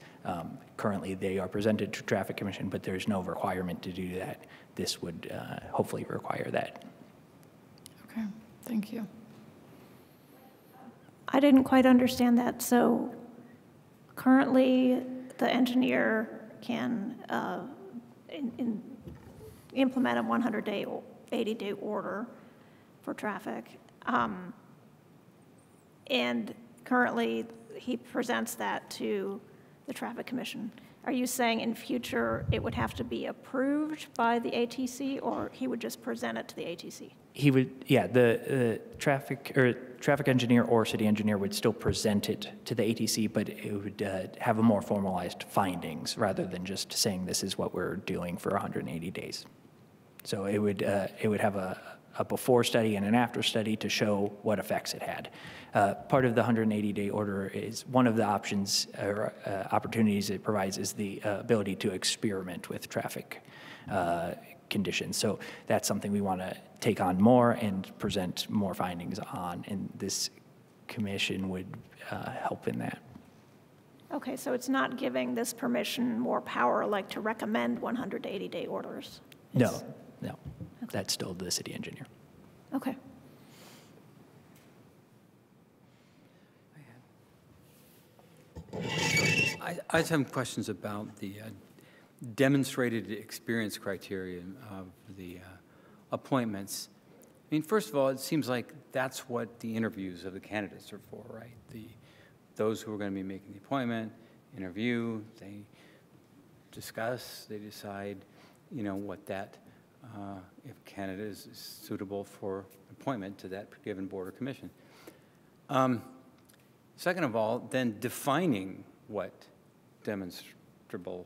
Currently, they are presented to Traffic Commission, but there's no requirement to do that. This would hopefully require that. Okay, thank you. I didn't quite understand that. So currently, the engineer can implement a 100-day, 80-day order for traffic. And currently, he presents that to the Traffic Commission. Are you saying in future it would have to be approved by the ATC, or he would just present it to the ATC? He would, yeah, the traffic engineer or city engineer would still present it to the ATC, but it would have a more formalized findings rather than just saying this is what we're doing for 180 days. So it would have a before study and an after study to show what effects it had. Part of the 180-day order is one of the options or opportunities it provides is the ability to experiment with traffic conditions. So that's something we want to take on more and present more findings on, and this commission would help in that. Okay, so it's not giving this permission more power, like to recommend 180-day orders? No, that's still the city engineer. Okay. I just have some questions about the demonstrated experience criterion of the appointments. I mean, first of all, it seems like that's what the interviews of the candidates are for, right? Those who are going to be making the appointment, interview, they discuss, they decide, what that, if candidate is suitable for appointment to that given board or commission. Second of all, then defining what demonstrable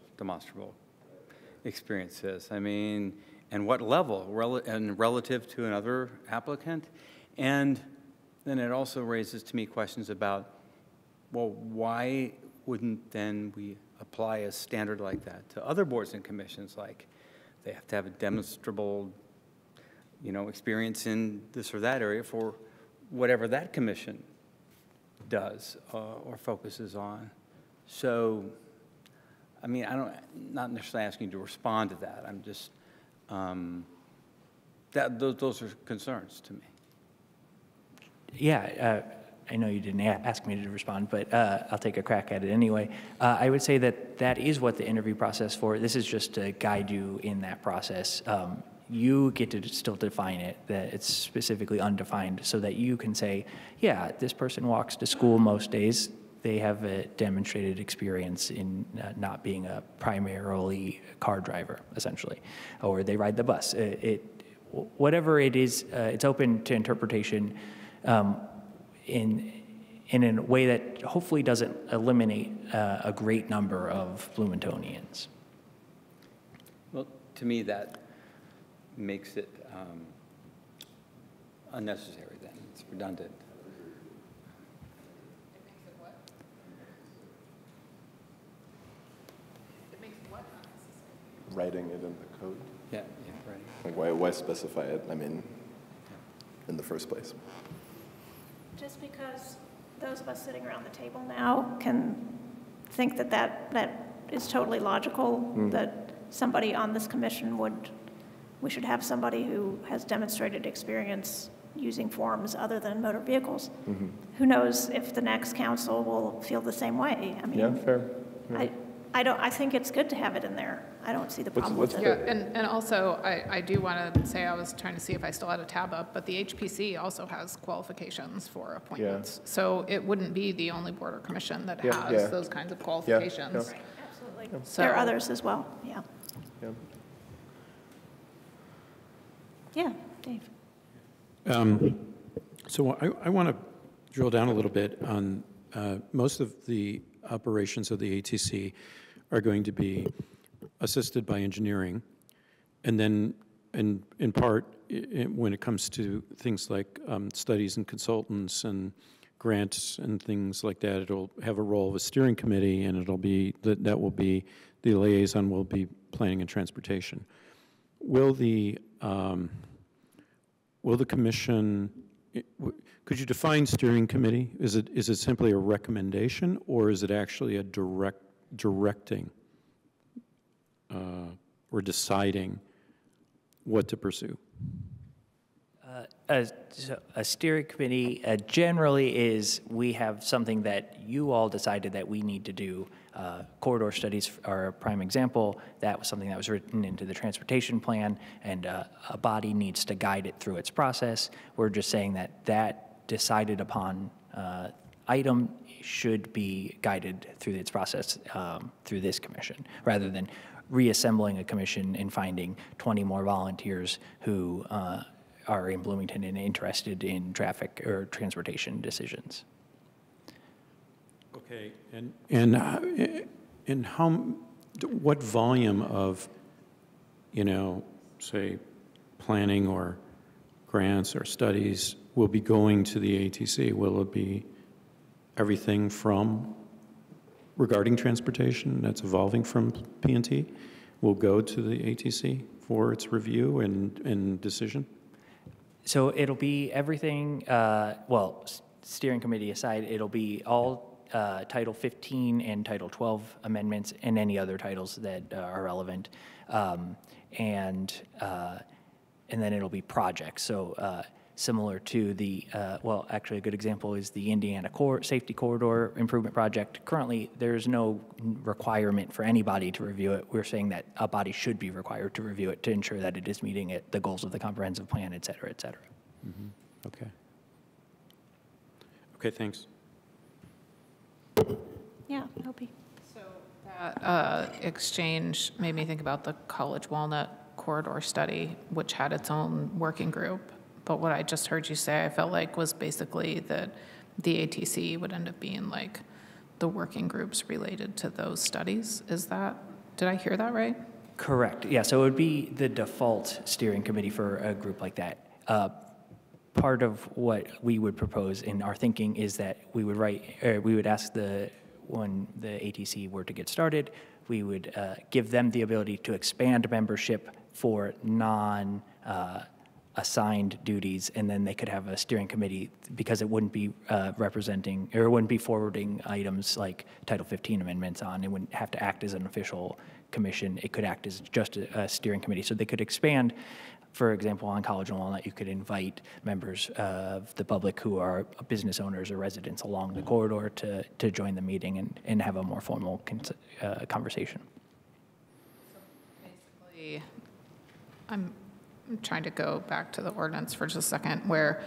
experience is. I mean, and what level, and relative to another applicant. And then it also raises to me questions about, well, why wouldn't then we apply a standard like that to other boards and commissions, like they have to have a demonstrable, experience in this or that area for whatever that commission does or focuses on. So, I mean, not necessarily asking you to respond to that. I'm just, those are concerns to me. Yeah, I know you didn't ask me to respond, but I'll take a crack at it anyway. I would say that is what the interview process for. This is just to guide you in that process. You get to still define it, that it's specifically undefined, so that you can say, yeah, this person walks to school most days. They have a demonstrated experience in not being a primarily car driver, essentially, or they ride the bus. Whatever it is, it's open to interpretation in a way that hopefully doesn't eliminate a great number of Bloomingtonians. Well, to me, that makes it unnecessary then. It's redundant. Writing it in the code? Yeah, right. Like why specify it, I mean, in the first place? Just because those of us sitting around the table now can think that is totally logical, that somebody on this commission we should have somebody who has demonstrated experience using forms other than motor vehicles. Mm-hmm. Who knows if the next council will feel the same way? I mean, yeah, fair. Yeah. I think it's good to have it in there. I don't see the problem with it. Yeah, and also, I do want to say, I was trying to see if I still had a tab up, but the HPC also has qualifications for appointments. Yeah. So it wouldn't be the only board or commission that has those kinds of qualifications. Yeah. Right, absolutely. Yeah. So, there are others as well, yeah. Yeah, Dave. So I want to drill down a little bit on most of the operations of the ATC are going to be assisted by engineering, and then in part when it comes to things like studies and consultants and grants and things like that, it'll have a role of a steering committee, and it'll be, that will be, the liaison will be planning and transportation. Will the commission, could you define steering committee? Is it simply a recommendation, or is it actually a directing or deciding what to pursue? So a steering committee generally is, we have something that you all decided that we need to do. Corridor studies are a prime example. That was something that was written into the transportation plan, and a body needs to guide it through its process. We're just saying that that decided upon item should be guided through its process through this commission, rather than reassembling a commission and finding 20 more volunteers who are in Bloomington and interested in traffic or transportation decisions. Okay, and how, what volume of, say, planning or grants or studies will be going to the ATC? Will it be everything from regarding transportation that's evolving from P&T will go to the ATC for its review and decision? So it'll be everything, well, steering committee aside, it'll be all Title 15 and Title 12 amendments and any other titles that are relevant. And then it'll be projects. So similar to the, well, actually a good example is the Indiana Safety Corridor Improvement Project. Currently, there's no requirement for anybody to review it. We're saying that a body should be required to review it to ensure that it is meeting the goals of the comprehensive plan, et cetera, et cetera. Mm-hmm. Okay. Okay, thanks. Yeah, Opie. So that exchange made me think about the College Walnut Corridor study, which had its own working group. But what I just heard you say, I felt like was basically that the ATC would end up being like the working groups related to those studies. Is that, did I hear that right? Correct. Yeah, so it would be the default steering committee for a group like that. Part of what we would propose in our thinking is that we would ask when the ATC were to get started, we would give them the ability to expand membership for assigned duties, and then they could have a steering committee, because it wouldn't be representing, or it wouldn't be forwarding items like Title 15 amendments on. It wouldn't have to act as an official commission. It could act as just a steering committee. So they could expand. For example, on College and Walnut, you could invite members of the public who are business owners or residents along the corridor to join the meeting and have a more formal conversation. So basically, I'm trying to go back to the ordinance for just a second, where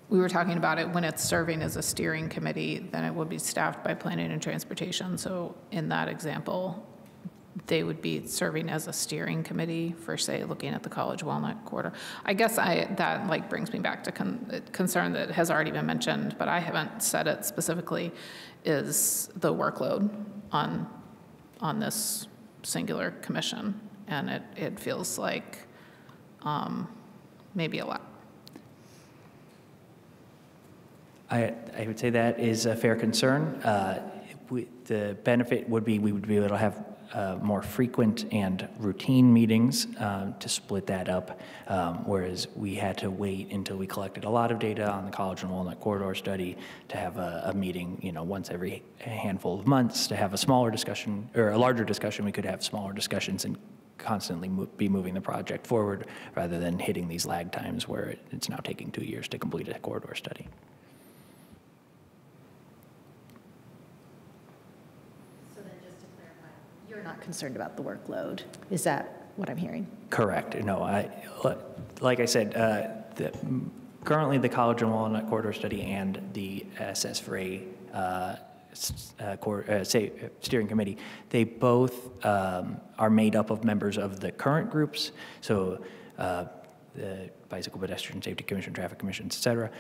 we were talking about it when it's serving as a steering committee, then it would be staffed by planning and transportation. So in that example, they would be serving as a steering committee for, say, looking at the College Walnut Corridor. I guess that like brings me back to concern that has already been mentioned, but I haven't said it specifically, is the workload on this singular commission. And it feels like maybe a lot. I would say that is a fair concern. The benefit would be we would be able to have more frequent and routine meetings to split that up, whereas we had to wait until we collected a lot of data on the College and Walnut Corridor study to have a meeting, once every handful of months, to have a smaller discussion, or a larger discussion. We could have smaller discussions and constantly be moving the project forward, rather than hitting these lag times where it's now taking 2 years to complete a corridor study. So then just to clarify, you're not concerned about the workload. Is that what I'm hearing? Correct. No, like I said, currently the College and Walnut Corridor study and the SS for A steering committee, they both are made up of members of the current groups, so the Bicycle Pedestrian Safety Commission, Traffic Commission, et cetera,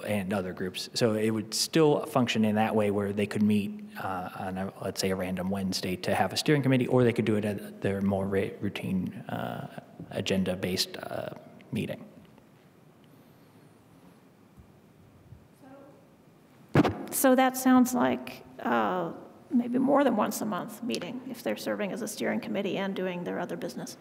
and other groups. So it would still function in that way, where they could meet on, let's say, a random Wednesday to have a steering committee, or they could do it at their more routine agenda-based meeting. So that sounds like maybe more than once a month meeting if they're serving as a steering committee and doing their other business.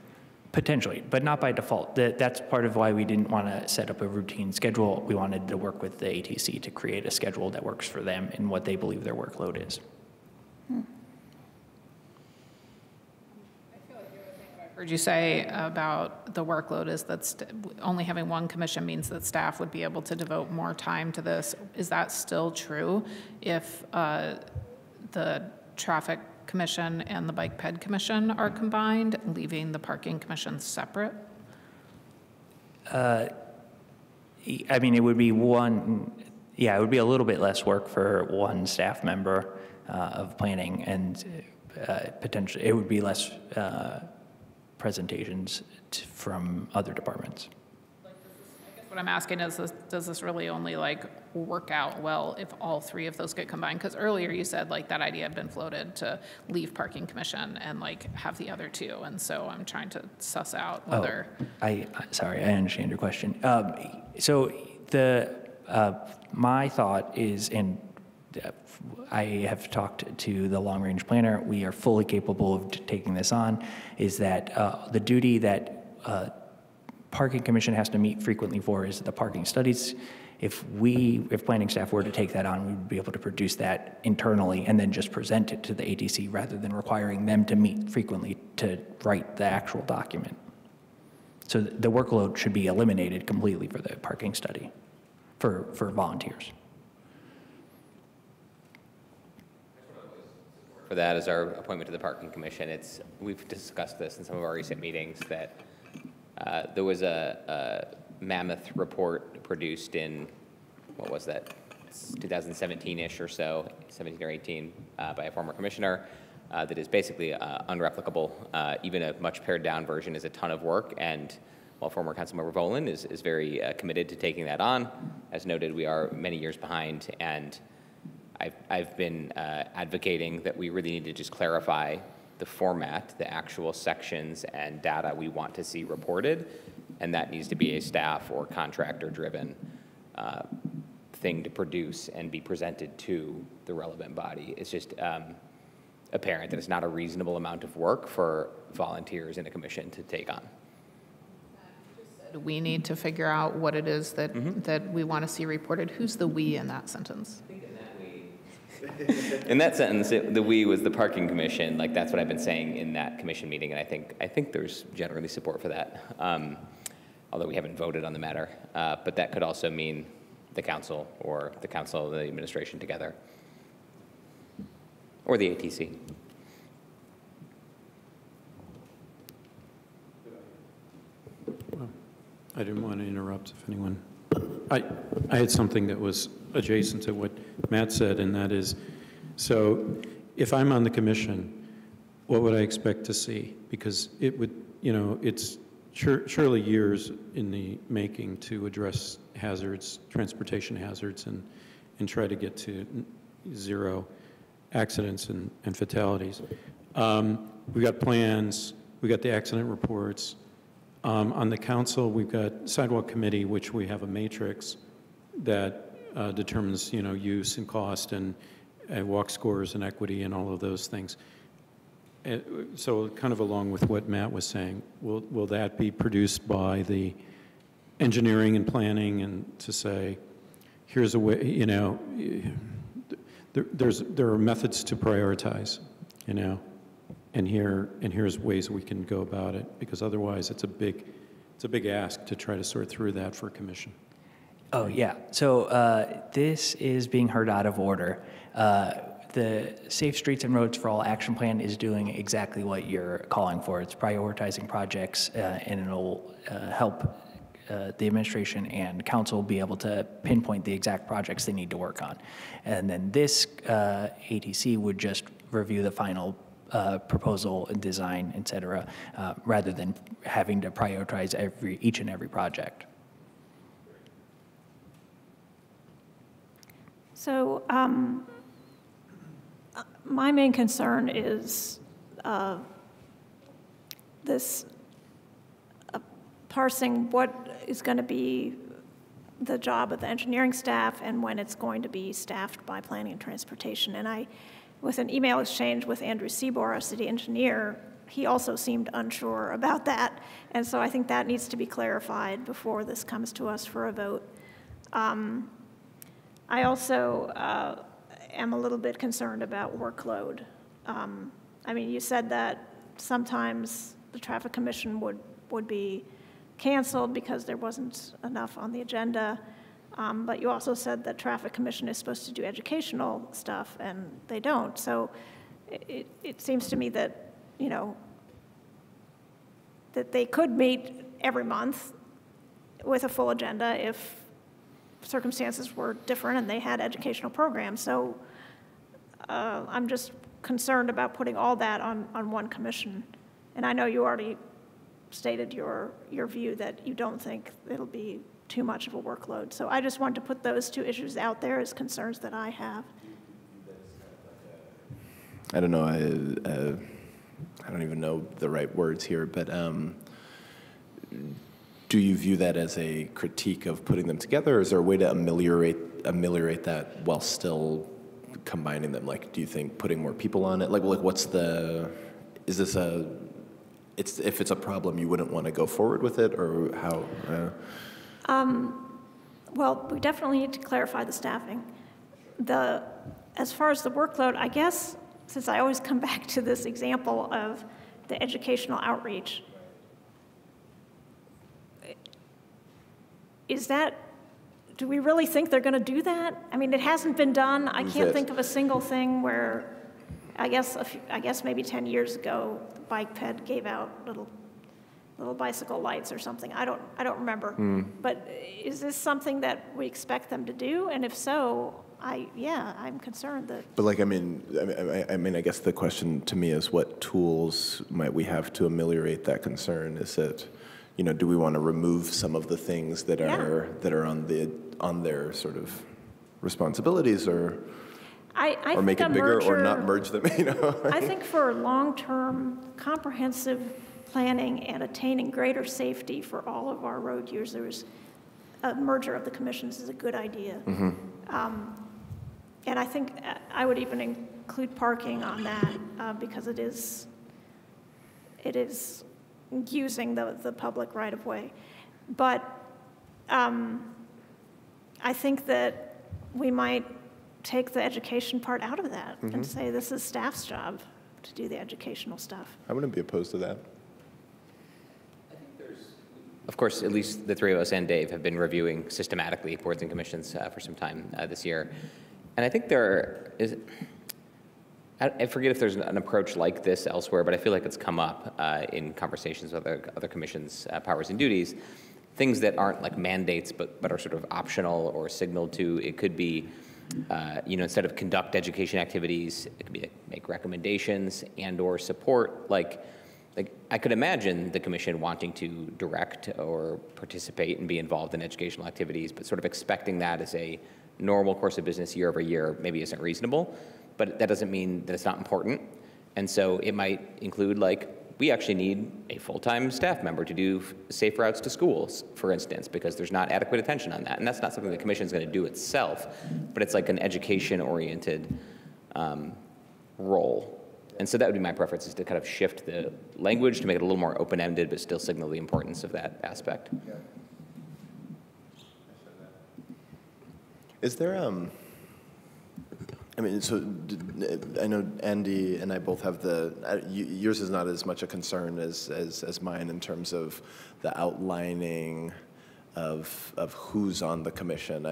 Potentially, but not by default. That's part of why we didn't want to set up a routine schedule. We wanted to work with the ATC to create a schedule that works for them and what they believe their workload is. Heard you say about the workload is that only having one commission means that staff would be able to devote more time to this. Is that still true if the traffic commission and the bike ped commission are combined, leaving the parking commission separate? I mean, it would be it would be a little bit less work for one staff member of planning, and potentially it would be less presentations from other departments. I guess what I'm asking is, does this really only like work out well if all three of those get combined? Because earlier you said like that idea had been floated to leave parking commission and like have the other two, and so I'm trying to suss out whether. Sorry, I understand your question. So my thought is, and I have talked to the long-range planner, we are fully capable of taking this on, is that the duty that parking commission has to meet frequently for is the parking studies. If planning staff were to take that on, we would be able to produce that internally and then just present it to the ATC rather than requiring them to meet frequently to write the actual document. So the workload should be eliminated completely for the parking study for volunteers. For that is our appointment to the Parking Commission. We've discussed this in some of our recent meetings that there was a mammoth report produced in, what was that, 2017-ish or so, 17 or 18, by a former commissioner that is basically unreplicable. Even a much pared down version is a ton of work, and while former Councilmember Volan is very committed to taking that on, as noted, we are many years behind, and I've been advocating that we really need to just clarify the format, the actual sections and data we want to see reported, and that needs to be a staff or contractor-driven thing to produce and be presented to the relevant body. It's just apparent that it's not a reasonable amount of work for volunteers in a commission to take on. We need to figure out what it is that, that we want to see reported. Who's the we in that sentence? In that sentence, the we was the parking commission. Like that's what I've been saying in that commission meeting, and I think there's generally support for that, although we haven't voted on the matter. But that could also mean the council or the council and the administration together, or the ATC. I didn't want to interrupt if anyone. I had something that was adjacent to what Matt said, and that is, so if I'm on the commission, what would I expect to see? Because it would, it's surely years in the making to address hazards, transportation hazards, and try to get to zero accidents and fatalities. We've got plans, we got the accident reports. On the council, we've got sidewalk committee, which we have a matrix that determines, use and cost and walk scores and equity and all of those things. So kind of along with what Matt was saying, will that be produced by the engineering and planning, and to say, here's a way, there are methods to prioritize, and here's ways we can go about it, because otherwise it's a big ask to try to sort through that for a commission. Oh, yeah. So this is being heard out of order. The Safe Streets and Roads for All action plan is doing exactly what you're calling for. It's prioritizing projects, and it'll help the administration and council be able to pinpoint the exact projects they need to work on. And then this ATC would just review the final proposal and design, et cetera, rather than having to prioritize each and every project. So my main concern is this parsing what is going to be the job of the engineering staff and when it's going to be staffed by planning and transportation. And with an email exchange with Andrew Seabor, our city engineer, he also seemed unsure about that. And so I think that needs to be clarified before this comes to us for a vote. I also am a little bit concerned about workload. I mean, you said that sometimes the Traffic Commission would be canceled because there wasn't enough on the agenda. But you also said that Traffic Commission is supposed to do educational stuff, and they don't. So it seems to me that, you know, that they could meet every month with a full agenda if circumstances were different and they had educational programs. So I'm just concerned about putting all that on one commission. And I know you already stated your view that you don't think it'll be too much of a workload. So I just wanted to put those two issues out there as concerns that I have. I don't know, I don't even know the right words here, but do you view that as a critique of putting them together, or is there a way to ameliorate that while still combining them? Like, do you think putting more people on it, like what's the, is this if it's a problem, you wouldn't want to go forward with it, or how? Well, we definitely need to clarify the staffing. As far as the workload, I guess, since I always come back to this example of the educational outreach, do we really think they're going to do that? I mean, it hasn't been done. I can't think of a single thing where, I guess maybe 10 years ago, Bike Ped gave out little bicycle lights or something. I don't remember. But is this something that we expect them to do? And if so, I'm concerned that. But like, I mean, I guess the question to me is, what tools might we have to ameliorate that concern? Is it, you know, do we want to remove some of the things that are on their sort of responsibilities, or make it bigger, or not merge them? You know, I think for long-term, comprehensive planning and attaining greater safety for all of our road users, a merger of the commissions is a good idea. And I think I would even include parking on that because it is using the public right-of-way. But I think that we might take the education part out of that and say this is staff's job to do the educational stuff. I wouldn't be opposed to that. Of course, at least the three of us and Dave have been reviewing systematically boards and commissions for some time this year. And I think there is, I forget if there's an approach like this elsewhere, but I feel like it's come up in conversations with other commissions' powers and duties, things that aren't like mandates, but are sort of optional or signaled to. It could be, instead of conduct education activities, it could be like make recommendations and or support, like I could imagine the commission wanting to direct or participate and be involved in educational activities, but sort of expecting that as a normal course of business year over year maybe isn't reasonable, but that doesn't mean that it's not important. And so it might include, like, we actually need a full-time staff member to do safe routes to schools, for instance, because there's not adequate attention on that. And that's not something the commission is going to do itself, but it's like an education-oriented role. And so that would be my preference, is to kind of shift the language to make it a little more open-ended, but still signal the importance of that aspect. Yeah. Is there, I mean, so I know Andy and I both have yours is not as much a concern as mine in terms of the outlining of who's on the commission.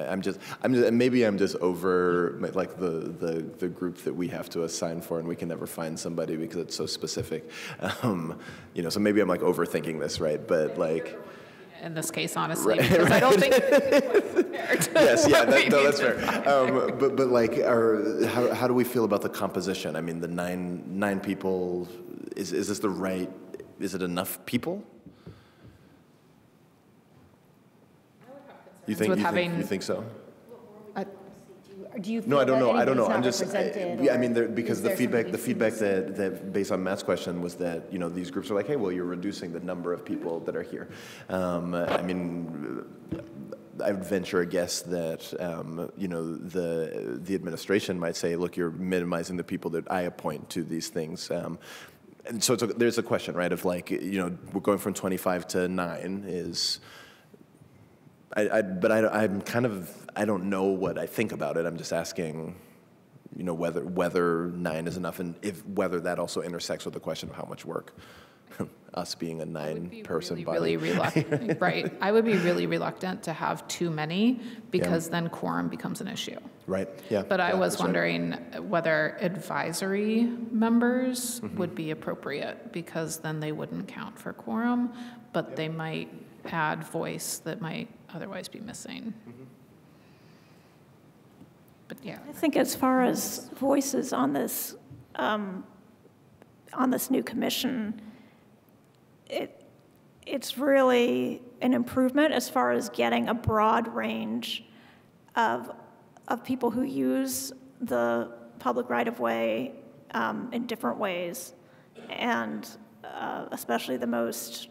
Maybe I'm just over like the group that we have to assign for, and we can never find somebody because it's so specific. So maybe I'm like overthinking this, right? But like, in this case, honestly, right, because I don't think yes, yeah, that's fair. But like, how do we feel about the composition? I mean, the nine people, is this the right? Is it enough people? You think so? Do you feel no, I don't know. I'm just. Because the feedback that based on Matt's question was that these groups are like, hey, well, you're reducing the number of people that are here. I would venture a guess that, you know, the administration might say, look, you're minimizing the people that I appoint to these things. And so there's a question, right, of like, you know, we're going from 25 to 9 is, I'm kind of, I don't know what I think about it. I'm just asking, you know, whether 9 is enough, and whether that also intersects with the question of how much work. Us being a 9-person body. Really reluctant, right. I would be really reluctant to have too many, because then quorum becomes an issue. Right, yeah. But I was that's right. wondering whether advisory members would be appropriate, because then they wouldn't count for quorum, but they might add voice that might otherwise be missing. But yeah. I think as far as voices on this new commission, it's really an improvement as far as getting a broad range of people who use the public right-of-way in different ways, and especially the most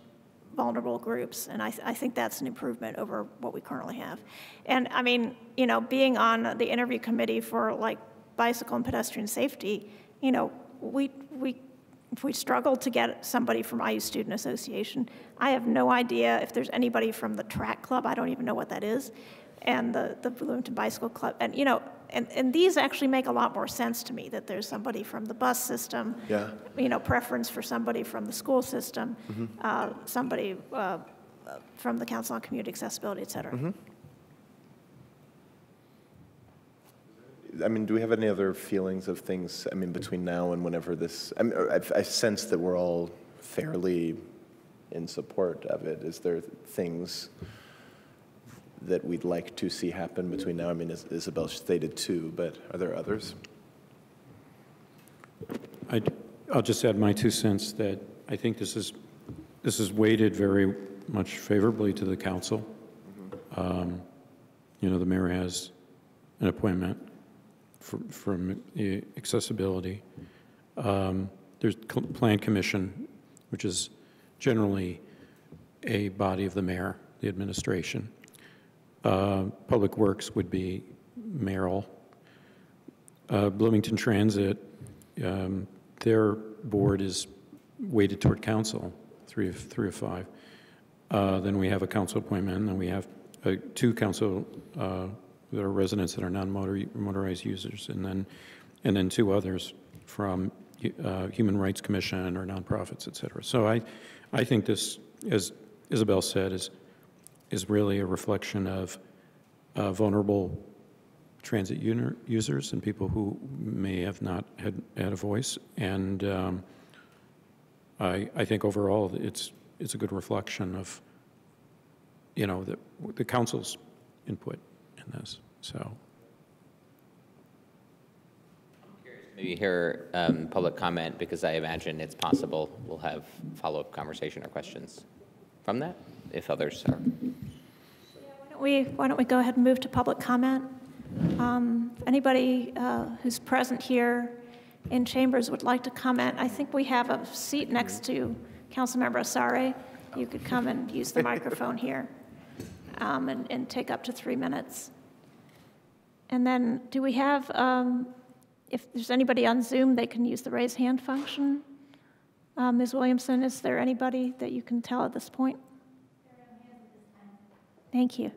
vulnerable groups. And I think that's an improvement over what we currently have. And I mean, you know, being on the interview committee for like bicycle and pedestrian safety, you know, if we struggle to get somebody from IU Student Association, I have no idea if there's anybody from the track club. I don't even know what that is, and the Bloomington Bicycle Club. And you know, and these actually make a lot more sense to me, that there's somebody from the bus system, you know, preference for somebody from the school system, somebody from the Council on Community Accessibility, et cetera. I mean, do we have any other feelings of things, I mean, between now and whenever this, I mean, I sense that we're all fairly in support of it. Is there things that we'd like to see happen between now? I mean, Isabel stated 2, but are there others? I'll just add my 2 cents that I think this is weighted very much favorably to the council. You know, the mayor has an appointment from accessibility. There's Plan Commission, which is generally a body of the mayor, the administration. Public Works would be mayoral. Bloomington Transit, their board is weighted toward council, 3 of 5. Then we have a council appointment, and then we have 2 council that are residents that are non-motorized users, and then 2 others from Human Rights Commission or nonprofits, et cetera. So I think this, as Isabel said, is really a reflection of vulnerable transit users and people who may have not had a voice. And I think overall it's a good reflection of, you know, the council's input in this. So maybe hear public comment, because I imagine it's possible we'll have follow-up conversation or questions from that, if others are. Why don't we go ahead and move to public comment? Anybody who's present here in chambers would like to comment? I think we have a seat next to Councilmember Asare. You could come and use the microphone here and take up to 3 minutes. And then do we have, if there's anybody on Zoom, they can use the raise hand function. Ms. Williamson, is there anybody that you can tell at this point? Thank you.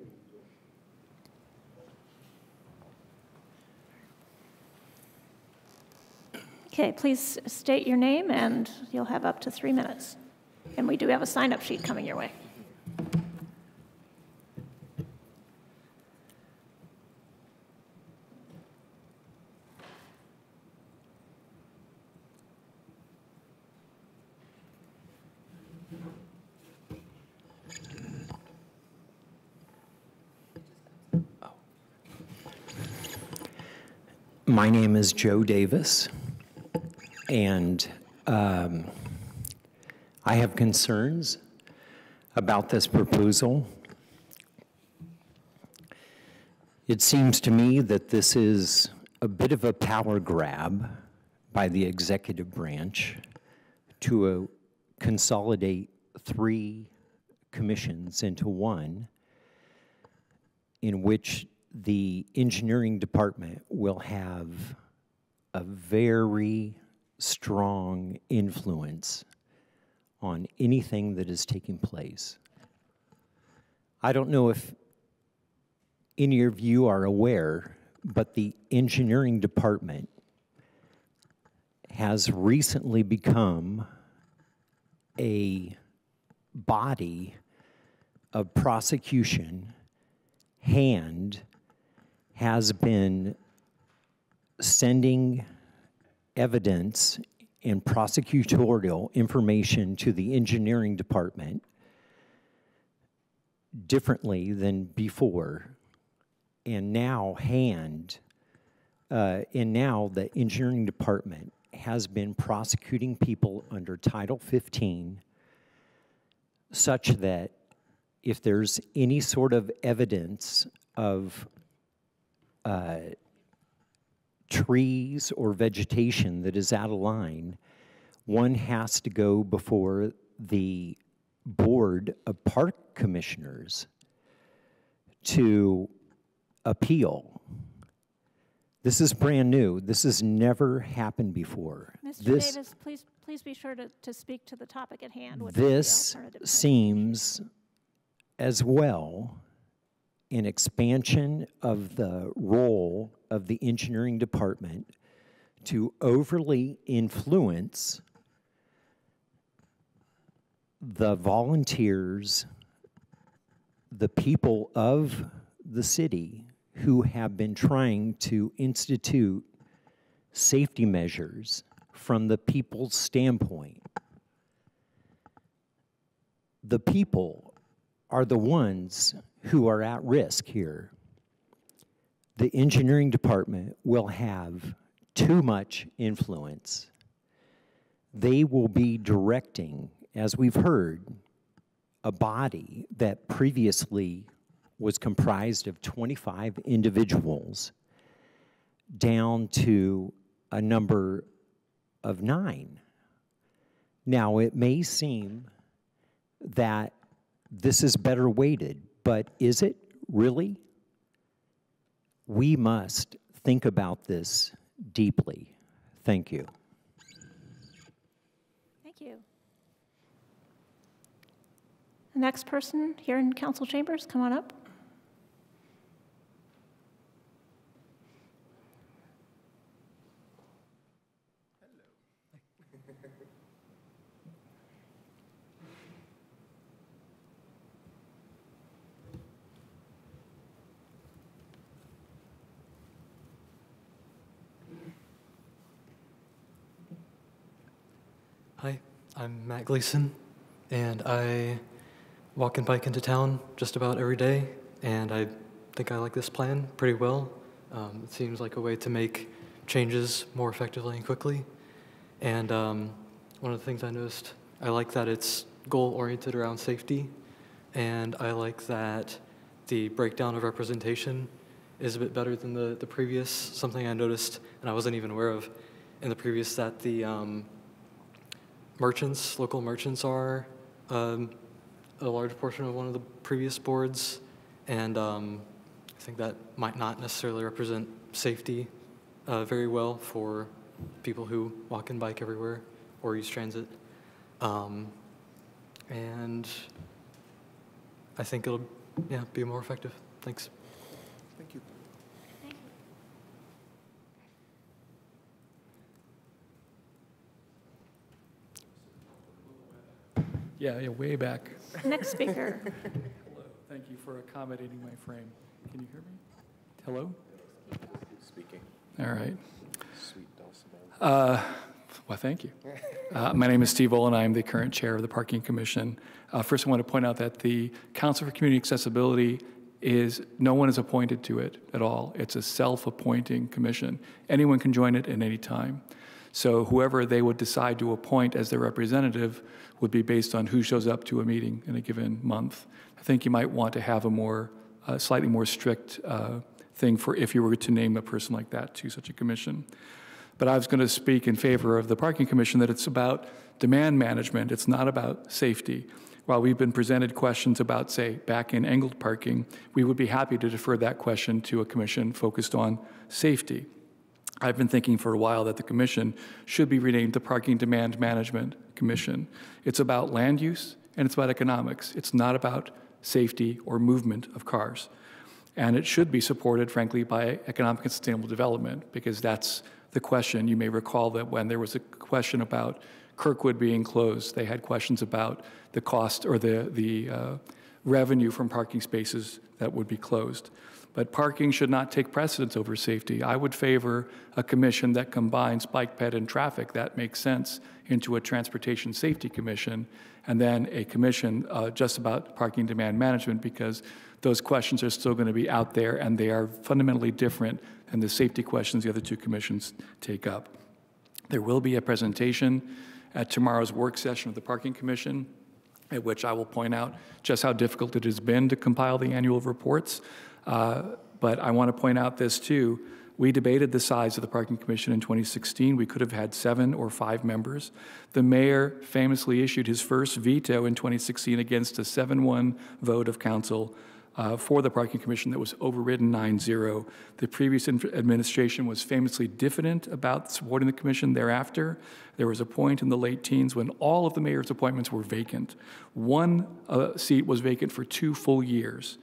Okay, please state your name, and you'll have up to 3 minutes. And we do have a sign-up sheet coming your way. My name is Joe Davis, and I have concerns about this proposal. It seems to me that this is a bit of a power grab by the executive branch to consolidate 3 commissions into one, in which the engineering department will have a very strong influence on anything that is taking place. I don't know if any of you are aware, but the engineering department has recently become a body of prosecution and has been sending evidence and prosecutorial information to the engineering department differently than before. And now the engineering department has been prosecuting people under Title 15 such that if there's any sort of evidence of trees or vegetation that is out of line, one has to go before the Board of Park Commissioners to appeal. This is brand new. This has never happened before. Mr. Davis, please be sure to speak to the topic at hand. Which This seems as well an expansion of the role of the engineering department to overly influence the volunteers, the people of the city who have been trying to institute safety measures from the people's standpoint. The people are the ones who are at risk here. The engineering department will have too much influence. They will be directing, as we've heard, a body that previously was comprised of 25 individuals down to a number of 9. Now, it may seem that this is better weighted, but is it really? We must think about this deeply. Thank you. Thank you. The next person here in council chambers, come on up. Hi, I'm Matt Gleason, and I walk and bike into town just about every day, and I think I like this plan pretty well. It seems like a way to make changes more effectively and quickly. And one of the things I noticed, I like that it's goal-oriented around safety, and I like that the breakdown of representation is a bit better than the previous, something I noticed, and I wasn't even aware of in the previous, that the local merchants are a large portion of one of the previous boards, and I think that might not necessarily represent safety very well for people who walk and bike everywhere or use transit. And I think it'll, be more effective. Thanks. Thank you. Yeah, way back. Next speaker. Hello. Thank you for accommodating my frame. Can you hear me? Hello? Speaking. All right. Sweet dulcimer. Well, thank you. My name is Steve Olin. I am the current chair of the Parking Commission. First, I want to point out that the Council for Community Accessibility no one is appointed to it at all. It's a self-appointing commission. Anyone can join it at any time. So whoever they would decide to appoint as their representative would be based on who shows up to a meeting in a given month. I think you might want to have a slightly more strict thing for if you were to name a person like that to such a commission. But I was going to speak in favor of the Parking Commission, that it's about demand management. It's not about safety. While we've been presented questions about, say, back-in angled parking, we would be happy to defer that question to a commission focused on safety. I've been thinking for a while that the commission should be renamed the Parking Demand Management Commission. It's about land use and it's about economics. It's not about safety or movement of cars. And it should be supported, frankly, by economic and sustainable development, because that's the question. You may recall that when there was a question about Kirkwood being closed, they had questions about the cost or the revenue from parking spaces that would be closed. But parking should not take precedence over safety. I would favor a commission that combines bike ped and traffic. That makes sense into a transportation safety commission, and then a commission just about parking demand management, because those questions are still going to be out there and they are fundamentally different than the safety questions the other two commissions take up. There will be a presentation at tomorrow's work session of the Parking Commission, at which I will point out just how difficult it has been to compile the annual reports. But I want to point out this too. We debated the size of the Parking Commission in 2016. We could have had 7 or 5 members. The mayor famously issued his first veto in 2016 against a 7-1 vote of council for the Parking Commission that was overridden 9-0. The previous administration was famously diffident about supporting the commission thereafter. There was a point in the late teens when all of the mayor's appointments were vacant. One seat was vacant for 2 full years.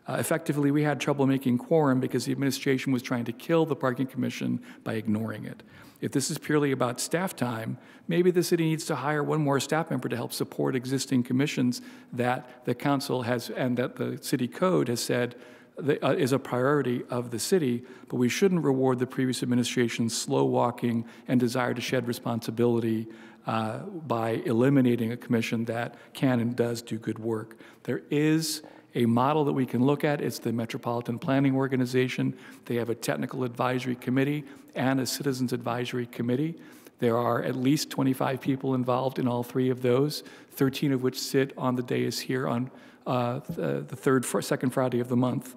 Effectively, we had trouble making quorum because the administration was trying to kill the Parking Commission by ignoring it. If this is purely about staff time, maybe the city needs to hire 1 more staff member to help support existing commissions that the council has and that the city code has said is a priority of the city, but we shouldn't reward the previous administration's slow walking and desire to shed responsibility by eliminating a commission that can and does do good work. There is a model that we can look at. It's the Metropolitan Planning Organization. They have a technical advisory committee and a citizens advisory committee. There are at least 25 people involved in all 3 of those, 13 of which sit on the dais here on the second Friday of the month.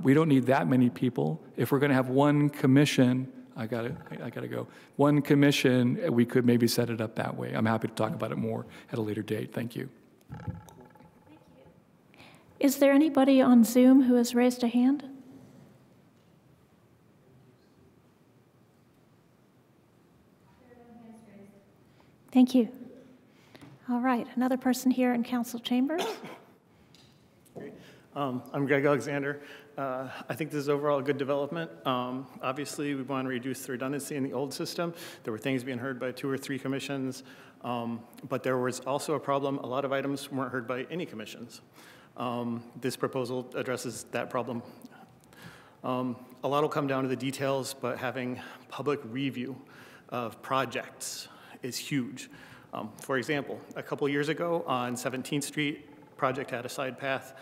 We don't need that many people. If we're going to have one commission, I gotta go. One commission, we could maybe set it up that way. I'm happy to talk about it more at a later date. Thank you. Is there anybody on Zoom who has raised a hand? Thank you. All right, another person here in council chambers. Great. I'm Greg Alexander. I think this is overall a good development. Obviously, we want to reduce the redundancy in the old system. There were things being heard by 2 or 3 commissions, but there was also a problem. A lot of items weren't heard by any commissions. This proposal addresses that problem. A lot will come down to the details, but having public review of projects is huge. For example, a couple years ago on 17th Street, project had a side path.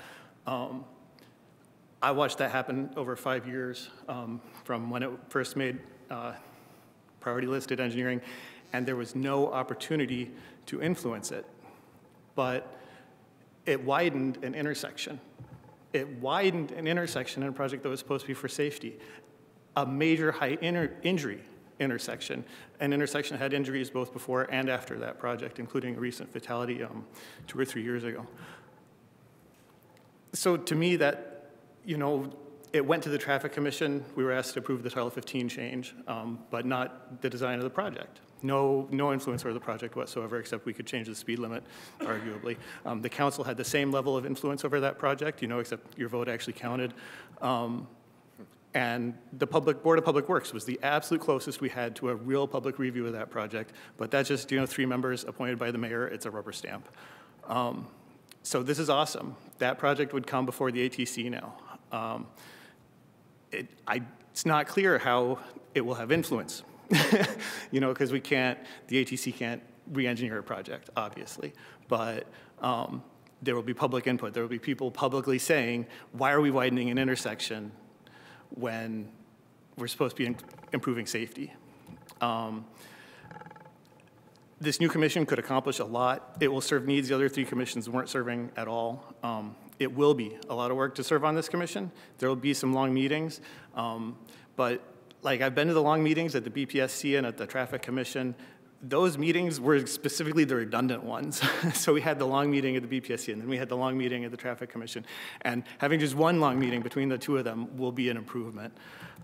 I watched that happen over 5 years from when it first made priority listed engineering, and there was no opportunity to influence it. But it widened an intersection. It widened an intersection in a project that was supposed to be for safety. A major high injury intersection. An intersection that had injuries both before and after that project, including a recent fatality 2 or 3 years ago. So to me that, it went to the Traffic Commission. We were asked to approve the Title 15 change, but not the design of the project. No influence over the project whatsoever, except we could change the speed limit, arguably. The council had the same level of influence over that project, except your vote actually counted. And the Board of Public Works was the absolute closest we had to a real public review of that project, but that's just 3 members appointed by the mayor. It's a rubber stamp. So this is awesome. That project would come before the ATC now. It's not clear how it will have influence. Because the ATC can't re-engineer a project, obviously. But there will be public input. There will be people publicly saying, why are we widening an intersection when we're supposed to be improving safety? This new commission could accomplish a lot. It will serve needs the other 3 commissions weren't serving at all. It will be a lot of work to serve on this commission. There will be some long meetings, but I've been to the long meetings at the BPSC and at the Traffic Commission. those meetings were specifically the redundant ones. So we had the long meeting at the BPSC, and then we had the long meeting at the Traffic Commission. And having just one long meeting between the two of them will be an improvement.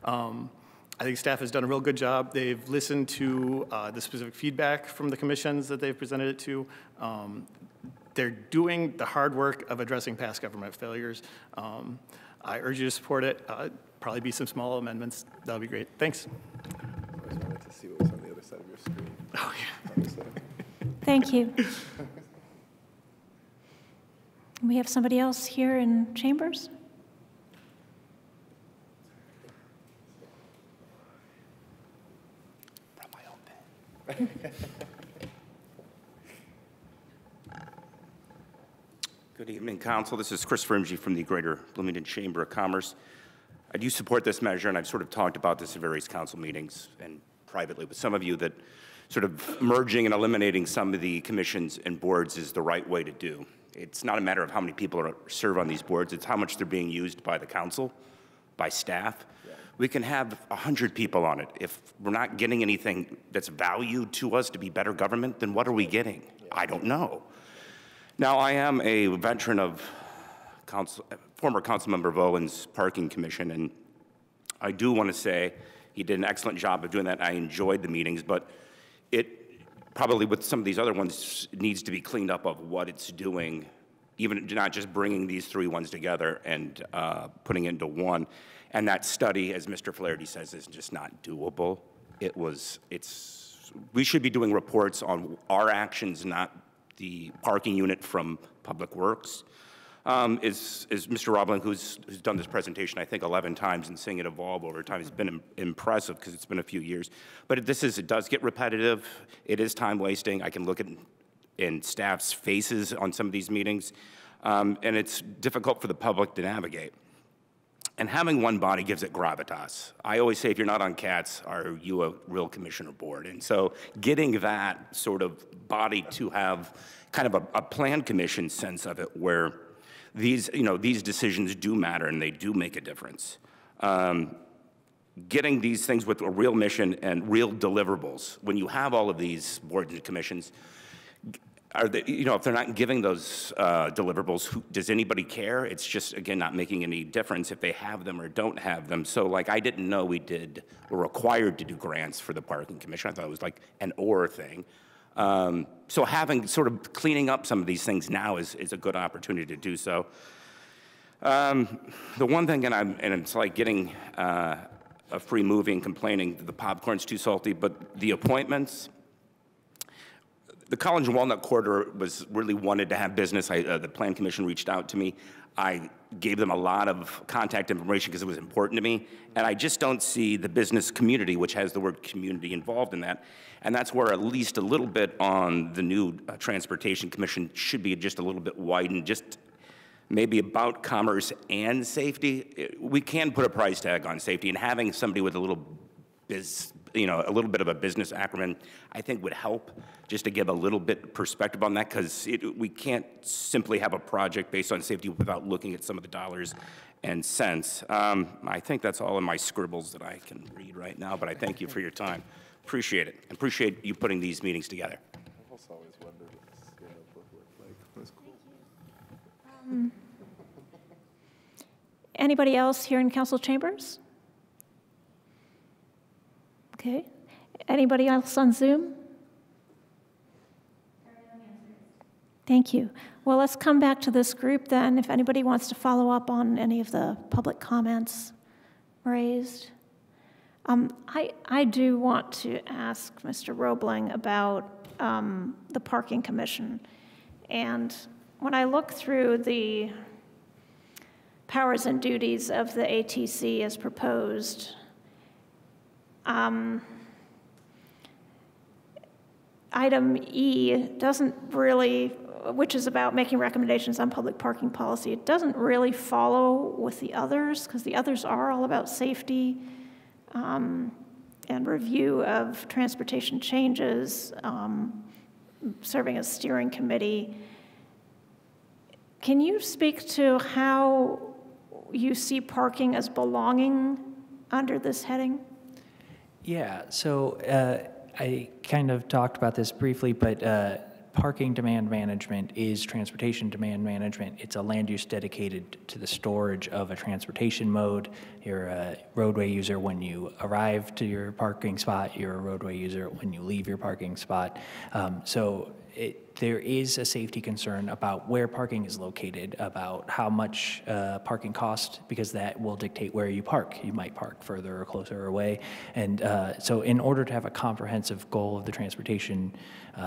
I think staff has done a real good job. They've listened to the specific feedback from the commissions that they've presented it to. They're doing the hard work of addressing past government failures. I urge you to support it. Probably be some small amendments. That'll be great. Thanks. I always wanted to see what was on the other side of your screen. Oh, yeah. Thank you. We have somebody else here in chambers. Brought my own pen. Good evening, Council. This is Chris Frimsey from the Greater Bloomington Chamber of Commerce. I do support this measure, and I've sort of talked about this at various council meetings and privately with some of you, that sort of merging and eliminating some of the commissions and boards is the right way to do. It's not a matter of how many people serve on these boards, it's how much they're being used by the council, by staff. Yeah. We can have 100 people on it. If we're not getting anything that's valued to us to be better government, then what are we getting? Yeah. I don't know. Now, I am a veteran of former Councilmember Volan's Parking Commission, and I do want to say he did an excellent job of doing that. I enjoyed the meetings, but it probably with some of these other ones needs to be cleaned up of what it's doing, even not just bringing these three ones together and putting it into one. And that study, as Mr. Flaherty says, is just not doable. We should be doing reports on our actions, not the parking unit from Public Works. Is Mr. Roblin, who's done this presentation, I think, 11 times, and seeing it evolve over time has been impressive because it's been a few years. But it does get repetitive. It is time wasting. I can look in staff's faces on some of these meetings, and it's difficult for the public to navigate. And having one body gives it gravitas. I always say, if you're not on CATS, are you a real commissioner board? And so getting that sort of body to have kind of a plan commission sense of it, where these decisions do matter and they do make a difference. Getting these things with a real mission and real deliverables. When you have all of these boards and commissions, if they're not giving those deliverables, does anybody care? It's just, again, not making any difference if they have them or don't have them. So, like, I didn't know we're required to do grants for the Parking Commission. I thought it was like an or thing. So having sort of cleaning up some of these things now is a good opportunity to do so. The one thing, and it's like getting a free movie and complaining that the popcorn's too salty, but the appointments, the College and Walnut Corridor really wanted to have business. The Plan Commission reached out to me. I gave them a lot of contact information because it was important to me, and I just don't see the business community, which has the word community involved in that, and that's where at least a little bit on the new Transportation Commission should be just a little bit widened, just maybe about commerce and safety. We can put a price tag on safety, and having somebody with a little bit of a business acumen, I think would help, just to give a little bit perspective on that, because we can't simply have a project based on safety without looking at some of the dollars and cents. I think that's all in my scribbles that I can read right now, but I thank you for your time. Appreciate it. Appreciate you putting these meetings together. I've also always wondered what your notebook looked like. It was cool. Anybody else here in council chambers? Okay. Anybody else on Zoom? Thank you. Well, let's come back to this group then, if anybody wants to follow up on any of the public comments raised. I do want to ask Mr. Roebling about the Parking Commission. And when I look through the powers and duties of the ATC as proposed, item E doesn't really, which is about making recommendations on public parking policy, it doesn't really follow with the others, because the others are all about safety and review of transportation changes, serving as steering committee. Can you speak to how you see parking as belonging under this heading? Yeah, so I kind of talked about this briefly, but parking demand management is transportation demand management. It's a land use dedicated to the storage of a transportation mode. You're a roadway user when you arrive to your parking spot. You're a roadway user when you leave your parking spot. There is a safety concern about where parking is located, about how much parking costs, because that will dictate where you park. You might park further or closer away. And so in order to have a comprehensive goal of the transportation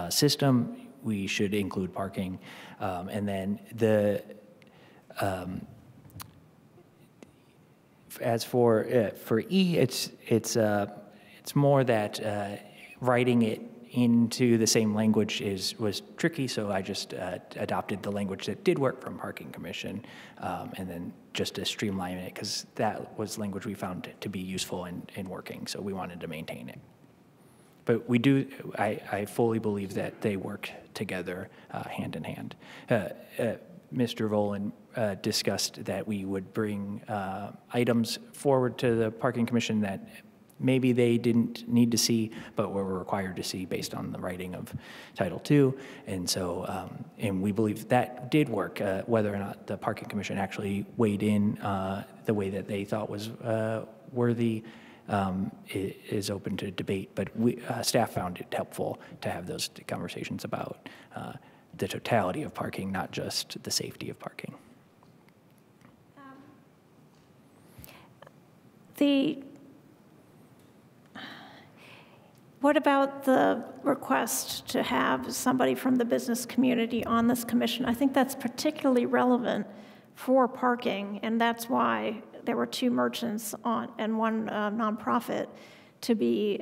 system, we should include parking. And then as for E, it's more that writing it into the same language was tricky, so I just adopted the language that did work from Parking Commission, and then just to streamline it, because that was language we found to be useful and working, so we wanted to maintain it. But we do, I fully believe that they work together hand in hand. Mr. Volan discussed that we would bring items forward to the Parking Commission that maybe they didn't need to see, but were required to see based on the writing of Title II. And so, and we believe that did work. Whether or not the Parking Commission actually weighed in the way that they thought was worthy is open to debate, but staff found it helpful to have those conversations about the totality of parking, not just the safety of parking. What about the request to have somebody from the business community on this commission? I think that's particularly relevant for parking, and that's why there were 2 merchants on and 1 nonprofit to be,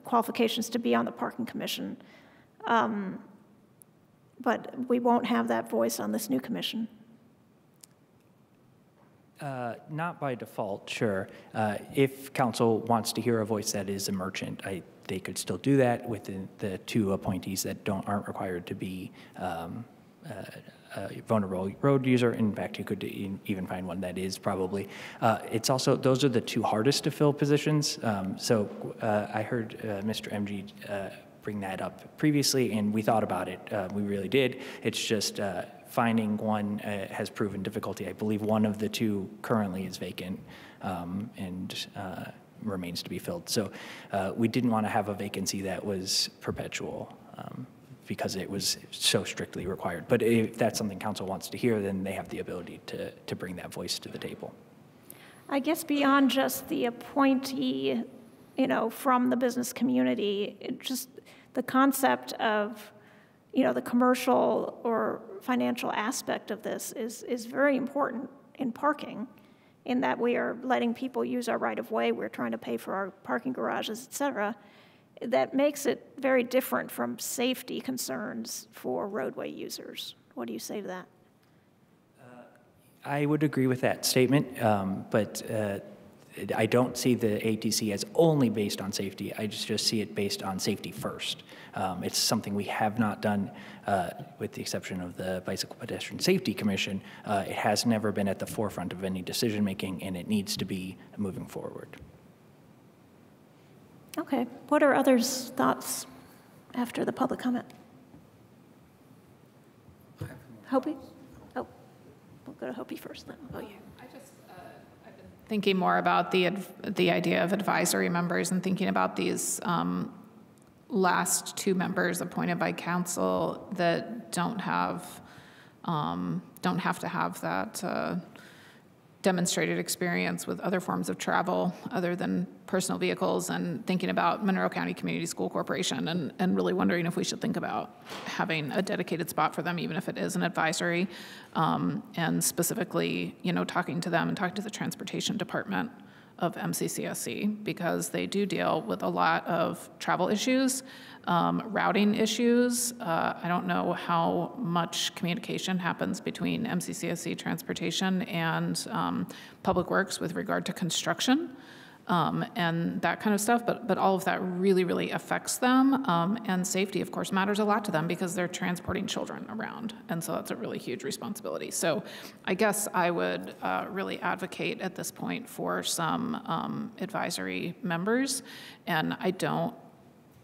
qualifications to be on the Parking Commission. But we won't have that voice on this new commission. Not by default, sure. If council wants to hear a voice that is a merchant, they could still do that with the 2 appointees that aren't required to be a vulnerable road user. In fact, you could even find one that is probably. It's also, those are the 2 hardest to fill positions. I heard Mr. MG bring that up previously, and we thought about it. We really did. It's just finding one has proven difficulty. I believe one of the 2 currently is vacant and remains to be filled. So we didn't want to have a vacancy that was perpetual because it was so strictly required. But if that's something council wants to hear, then they have the ability to bring that voice to the table. I guess beyond just the appointee, from the business community, just the concept of, the commercial or financial aspect of this is very important in parking, in that we are letting people use our right-of-way, we're trying to pay for our parking garages, et cetera. That makes it very different from safety concerns for roadway users. What do you say to that? I would agree with that statement, but I don't see the ATC as only based on safety. I just see it based on safety first. It's something we have not done, with the exception of the Bicycle Pedestrian Safety Commission. It has never been at the forefront of any decision-making, and it needs to be moving forward. Okay. What are others' thoughts after the public comment? Hopi? Oh, we'll go to Hopi first, then we'll go you. Thinking more about the idea of advisory members and thinking about these last 2 members appointed by council that don't have to have that demonstrated experience with other forms of travel other than personal vehicles, and thinking about Monroe County Community School Corporation and really wondering if we should think about having a dedicated spot for them, even if it is an advisory, and specifically, talking to them and talking to the transportation department of MCCSC, because they do deal with a lot of travel issues, routing issues. I don't know how much communication happens between MCCSC Transportation and Public Works with regard to construction. and that kind of stuff, but all of that really, really affects them. And safety, of course, matters a lot to them because they're transporting children around. And so that's a really huge responsibility. So I guess I would really advocate at this point for some advisory members. And I don't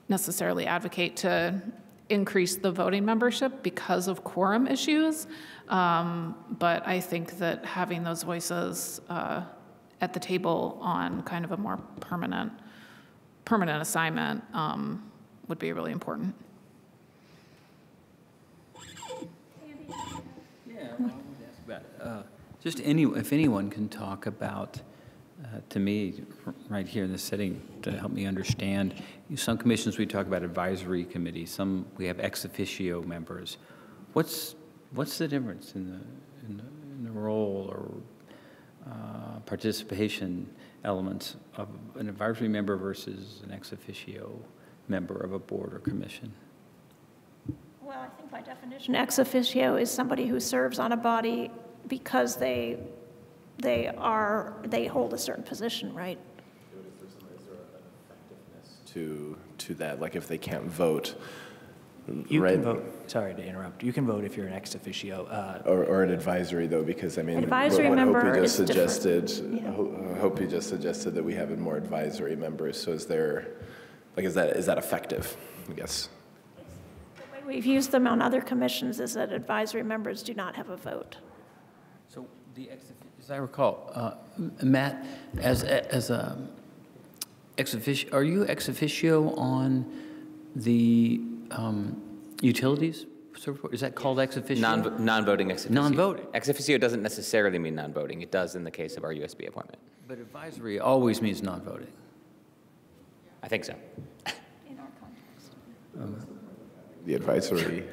necessarily advocate to increase the voting membership because of quorum issues. But I think that having those voices at the table on kind of a more permanent assignment would be really important. Yeah, I wanted to ask about just if anyone can talk about, to me, right here in this setting, to help me understand. Some commissions we talk about advisory committees. Some we have ex officio members. What's the difference in the role or participation elements of an advisory member versus an ex officio member of a board or commission? Well, I think by definition, ex officio is somebody who serves on a body because they hold a certain position, right? Is there an effectiveness to that? Like if they can't vote, You right? can vote. Sorry to interrupt. You can vote if you're an ex officio. Or an advisory, though, because I mean, advisory what member Hopi just is different. suggested. Yeah. Hopi just suggested that we have more advisory members. So is that effective? I guess. The way we've used them on other commissions is that advisory members do not have a vote. So as I recall, Matt, as a ex officio, are you ex officio on the utilities? Is that called ex officio? Non-voting ex officio. Non-voting. Ex officio doesn't necessarily mean non-voting. It does in the case of our USB appointment. But advisory always means non-voting. I think so. In our context. The advisory.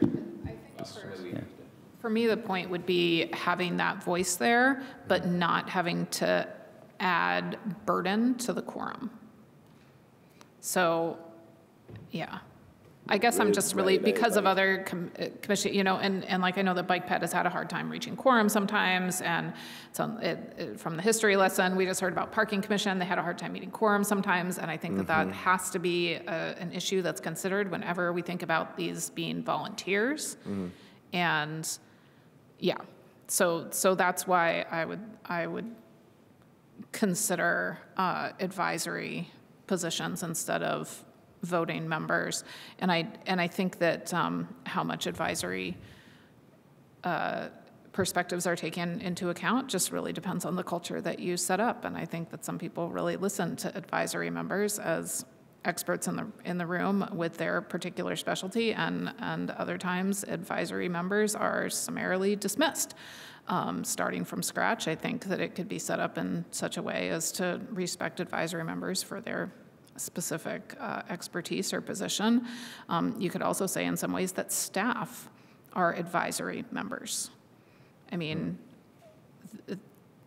For me, the point would be having that voice there, but not having to add burden to the quorum. So, yeah. I guess I'm just really, because of other commission, and like I know that Bike Ped has had a hard time reaching quorum sometimes, and from the history lesson, we just heard about Parking Commission, they had a hard time meeting quorum sometimes, and I think that has to be an issue that's considered whenever we think about these being volunteers. And yeah, so that's why I would consider advisory positions instead of voting members, and I think that how much advisory perspectives are taken into account just really depends on the culture that you set up. And I think that some people really listen to advisory members as experts in the room with their particular specialty, and other times advisory members are summarily dismissed. Starting from scratch, I think that it could be set up in such a way as to respect advisory members for their specific expertise or position. You could also say in some ways that staff are advisory members. I mean,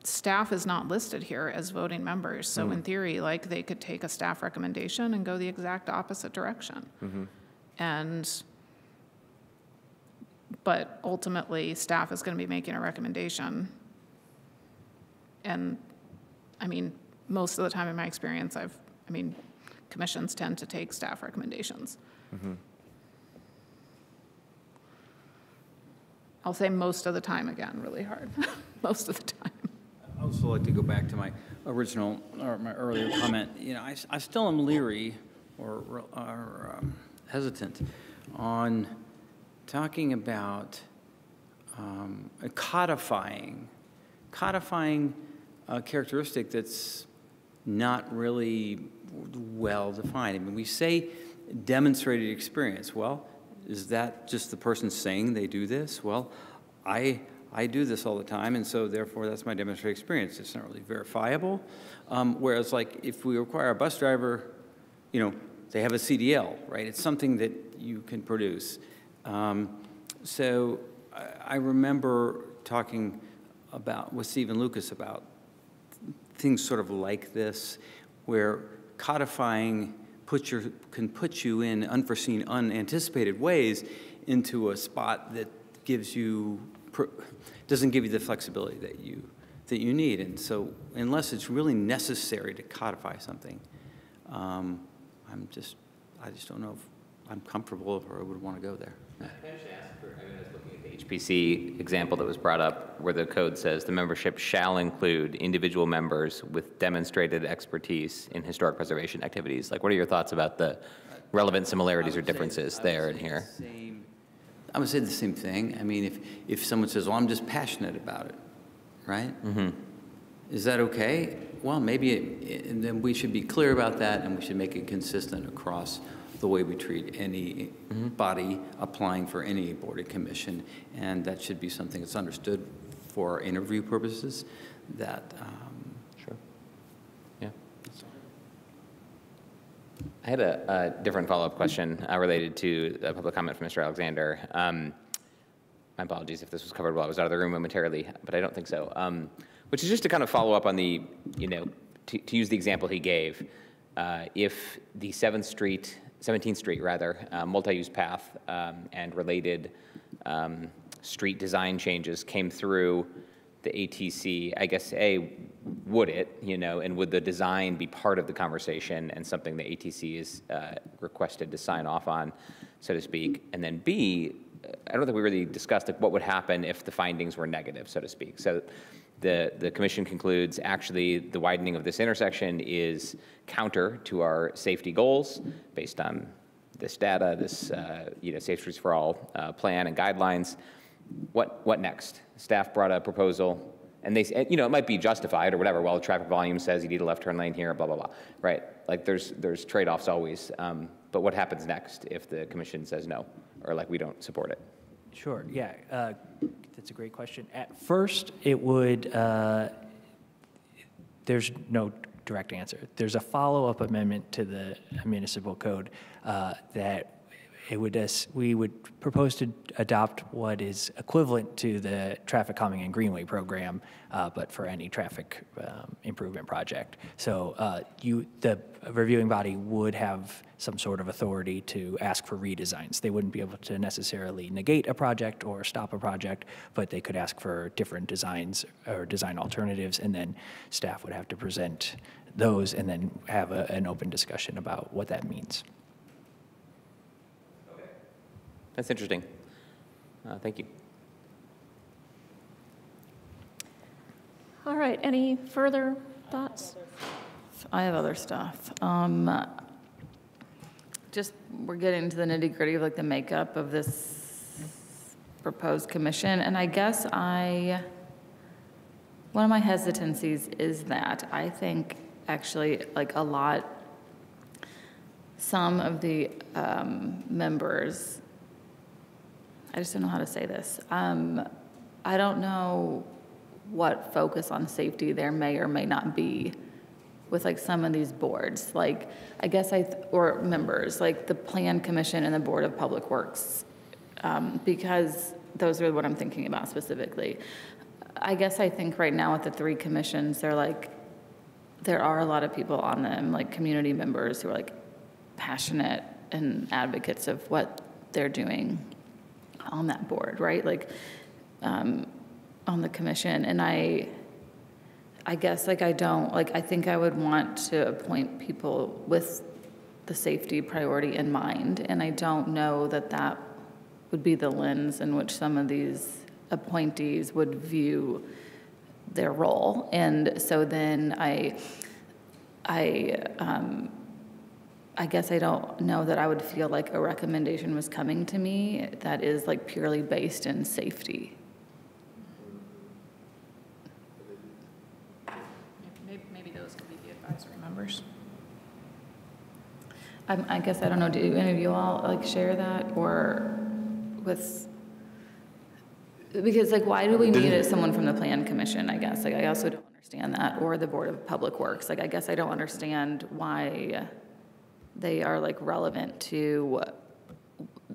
staff is not listed here as voting members, so in theory, like, they could take a staff recommendation and go the exact opposite direction. But ultimately, staff is going to be making a recommendation. And I mean, most of the time in my experience, commissions tend to take staff recommendations. I'll say most of the time again, really hard. Most of the time. I also like to go back to my original, or my earlier comment. I still am leery or hesitant on talking about codifying a characteristic that's not really well defined. I mean, we say demonstrated experience. Well, is that just the person saying they do this? Well, I do this all the time, and so therefore that's my demonstrated experience. It's not really verifiable. Whereas, like, if we require a bus driver, they have a CDL, right? It's something that you can produce. So I remember talking with Stephen Lucas about things sort of like this, where codifying can put you in unforeseen, unanticipated ways into a spot that doesn't give you the flexibility that you need. And so unless it's really necessary to codify something, I just don't know if I'm comfortable or I would want to go there. Can I just ask for, I was looking at the HPC example that was brought up where the code says the membership shall include individual members with demonstrated expertise in historic preservation activities. Like, what are your thoughts about the relevant similarities or differences there and here? I would say the same thing. I mean, if someone says, well, I'm just passionate about it, right? Is that okay? Well, maybe and then we should be clear about that, and we should make it consistent across the way we treat any body applying for any board or commission, and that should be something that's understood for interview purposes. That sure, yeah. I had a different follow-up question related to a public comment from Mr. Alexander. My apologies if this was covered while I was out of the room momentarily, but I don't think so. Which is just to kind of follow up on the, to use the example he gave, if the 17th Street multi-use path and related street design changes came through the ATC, I guess, A, would it, and would the design be part of the conversation and something the ATC is requested to sign off on, so to speak? And then B, I don't think we really discussed what would happen if the findings were negative, so to speak. So the commission concludes, actually, the widening of this intersection is counter to our safety goals based on this data, this Safe Streets for All plan and guidelines. What next? Staff brought a proposal, and they, it might be justified or whatever. Well, the traffic volume says you need a left turn lane here, blah blah blah. Right? Like there's trade-offs always. But what happens next if the commission says no, or we don't support it? Sure. Yeah. That's a great question. At first, it would. There's no direct answer. There's a follow-up amendment to the municipal code that we would propose to adopt what is equivalent to the traffic calming and greenway program, but for any traffic improvement project. So the reviewing body would have some sort of authority to ask for redesigns. They wouldn't be able to necessarily negate a project or stop a project, but they could ask for different designs or design alternatives, and then staff would have to present those and then have an open discussion about what that means. That's interesting. Thank you. All right, any further thoughts? I have other stuff. Just we're getting into the nitty-gritty of the makeup of this proposed commission, and I guess one of my hesitancies is that I think actually some of the members, I just don't know how to say this. I don't know what focus on safety there may or may not be with some of these boards. I guess or members, the Plan Commission and the Board of Public Works, because those are what I'm thinking about specifically. I guess I think right now with the three commissions, there are a lot of people on them, community members who are passionate and advocates of what they're doing on that board, right? On the commission. And I guess I don't, I think I would want to appoint people with the safety priority in mind. And I don't know that would be the lens in which some of these appointees would view their role. And so then I guess I don't know that I would feel like a recommendation was coming to me that is purely based in safety. Maybe those could be the advisory members. I guess I don't know, do any of you all share that or with, because why do we need someone from the Plan Commission, I guess? I also don't understand that, or the Board of Public Works. I guess I don't understand why they are relevant to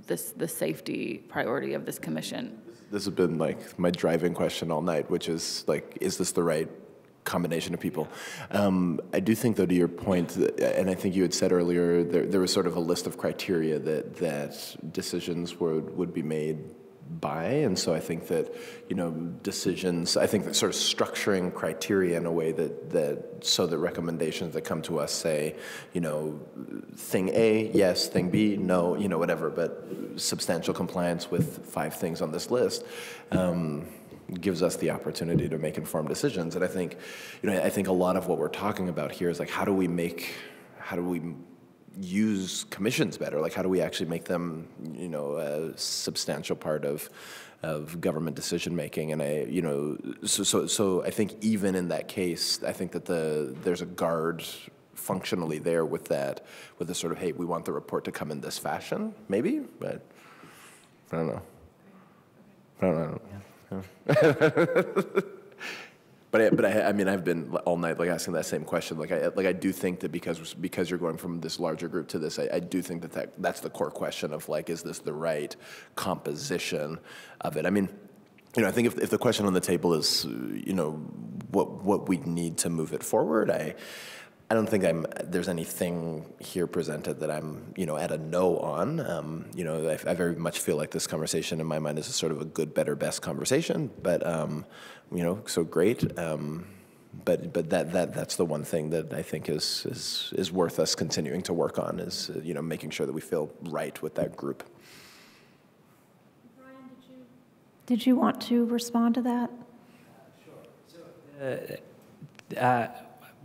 the safety priority of this commission. This has been my driving question all night, which is is this the right combination of people? I do think, though, to your point, and I think you had said earlier, there was sort of a list of criteria that decisions would be made by. And so I think that, decisions, I think that sort of structuring criteria in a way so that recommendations that come to us say, thing A, yes, thing B, no, whatever, but substantial compliance with 5 things on this list, gives us the opportunity to make informed decisions. And I think, I think a lot of what we're talking about here is like, how do we use commissions better? Like, how do we actually make them, a substantial part of government decision making? And so I think even in that case, I think that there's a guard functionally there with the sort of, hey, we want the report to come in this fashion, maybe, but I don't know. But I mean, I've been all night like asking that same question. I do think that because you're going from this larger group to this, I do think that's the core question of like, is this the right composition of it? I mean, I think if the question on the table is, what we need to move it forward, I don't think there's anything here presented that I'm, at a no on. I very much feel like this conversation in my mind is a sort of a good, better, best conversation, but, so great. But that's the one thing that I think is worth us continuing to work on is, making sure that we feel right with that group. Brian, did you want to respond to that? Sure.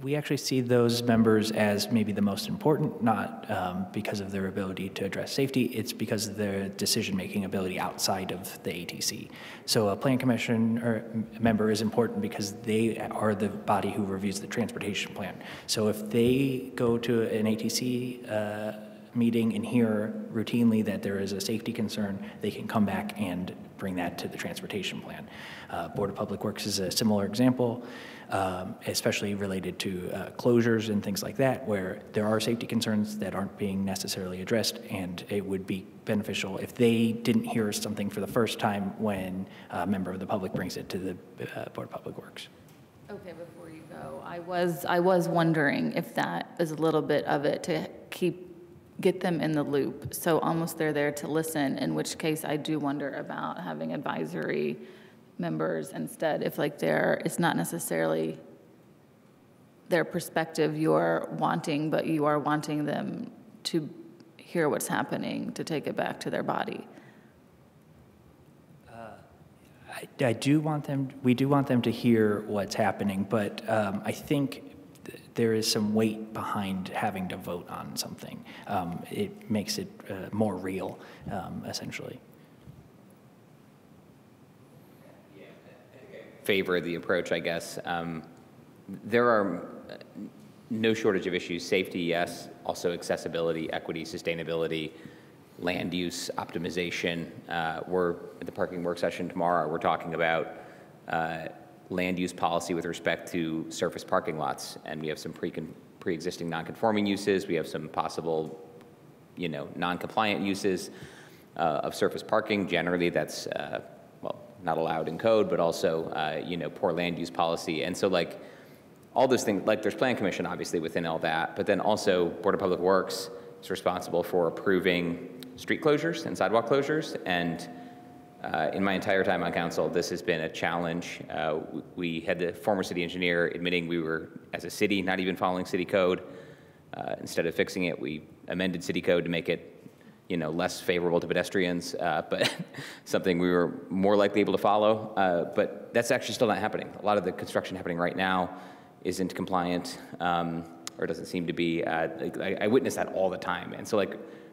We actually see those members as maybe the most important, not because of their ability to address safety, it's because of their decision-making ability outside of the ATC. So a plan commission member is important because they are the body who reviews the transportation plan. So if they go to an ATC meeting and hear routinely that there is a safety concern, they can come back and bring that to the transportation plan. Board of Public Works is a similar example, especially related to closures and things like that, where there are safety concerns that aren't being necessarily addressed, and it would be beneficial if they didn't hear something for the first time when a member of the public brings it to the Board of Public Works. Okay, before you go, I was wondering if that is a little bit of it to get them in the loop. So almost they're there to listen, in which case I do wonder about having advisory members instead, if it's not necessarily their perspective you're wanting, but you are wanting them to hear what's happening, to take it back to their body. We do want them to hear what's happening, but I think there is some weight behind having to vote on something. It makes it more real, essentially. Favor the approach, I guess. There are no shortage of issues. Safety, yes. Also accessibility, equity, sustainability, land use optimization. We're at the parking work session tomorrow. We're talking about land use policy with respect to surface parking lots, and we have some pre-existing non-conforming uses. We have some possible, non-compliant uses of surface parking. Generally, that's not allowed in code, but also, poor land use policy. And so all those things, there's Plan Commission obviously within all that, but then also Board of Public Works is responsible for approving street closures and sidewalk closures. And in my entire time on council, this has been a challenge. We had the former city engineer admitting we were, as a city, not even following city code. Instead of fixing it, we amended city code to make it less favorable to pedestrians, but something we were more likely able to follow. But that's actually still not happening. A lot of the construction happening right now isn't compliant, or doesn't seem to be. I witness that all the time. And so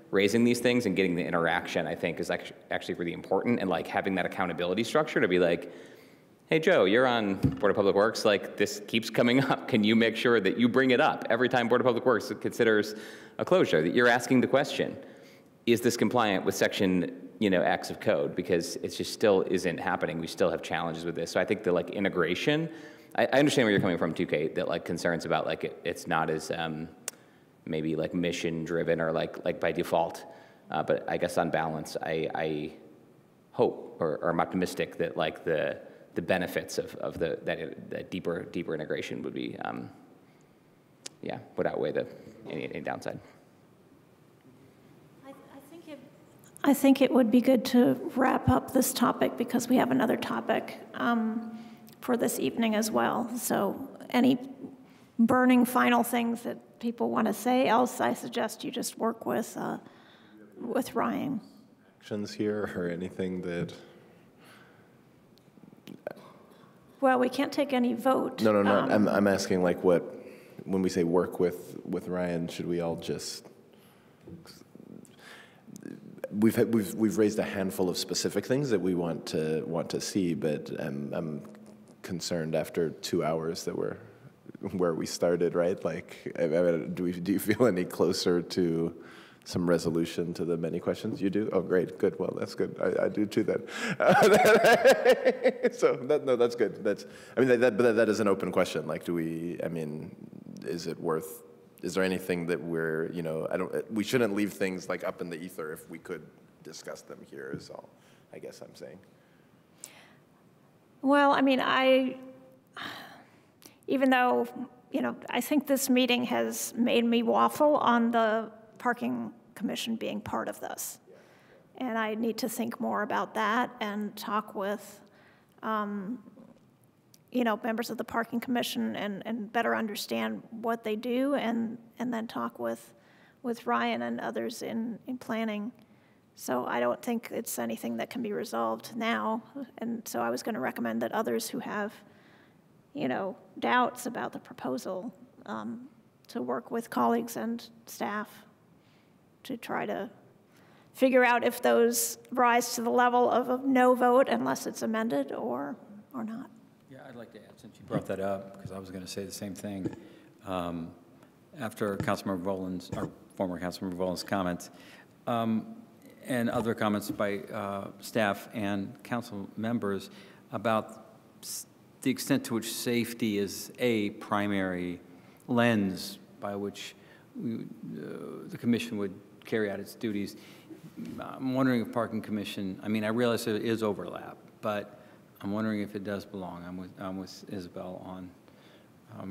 raising these things and getting the interaction, I think, is actually really important. And having that accountability structure to be hey, Joe, you're on Board of Public Works. This keeps coming up. Can you make sure that you bring it up every time Board of Public Works considers a closure, that you're asking the question? Is this compliant with section, X of code? Because it just still isn't happening. We still have challenges with this. So I think the integration, I understand where you're coming from too, Kate, that concerns about it's not as maybe mission driven or by default. But I guess on balance, I hope or I'm optimistic that the benefits of that deeper integration would be, would outweigh any downside. I think it would be good to wrap up this topic because we have another topic for this evening as well. So any burning final things that people want to say, else I suggest you just work with Ryan. Actions here or anything that... Well, we can't take any vote. No. I'm asking like what, when we say work with Ryan, should we all just... We've raised a handful of specific things that we want to see, but I'm concerned after 2 hours that we're where we started, right? Like, do you feel any closer to some resolution to the many questions? You do? Oh, great, good. Well, that's good. I do too then. So that's good. That is an open question. Like, is it worth? Is there anything that we're, we shouldn't leave things like up in the ether if we could discuss them here is all, I guess I'm saying. Well, even though, I think this meeting has made me waffle on the Parking Commission being part of this. And I need to think more about that and talk with, members of the Parking Commission and better understand what they do and then talk with Ryan and others in planning. So I don't think it's anything that can be resolved now. And so I was going to recommend that others who have, doubts about the proposal to work with colleagues and staff to try to figure out if those rise to the level of a no vote unless it's amended or not. Yeah, I'd like to add, since you brought that up, because I was going to say the same thing. After Councilmember Volan's, or former Councilmember Volan's comments, and other comments by staff and council members about the extent to which safety is a primary lens by which the commission would carry out its duties. I'm wondering if Parking Commission, I realize there is overlap, but I'm wondering if it does belong. I'm with Isabel on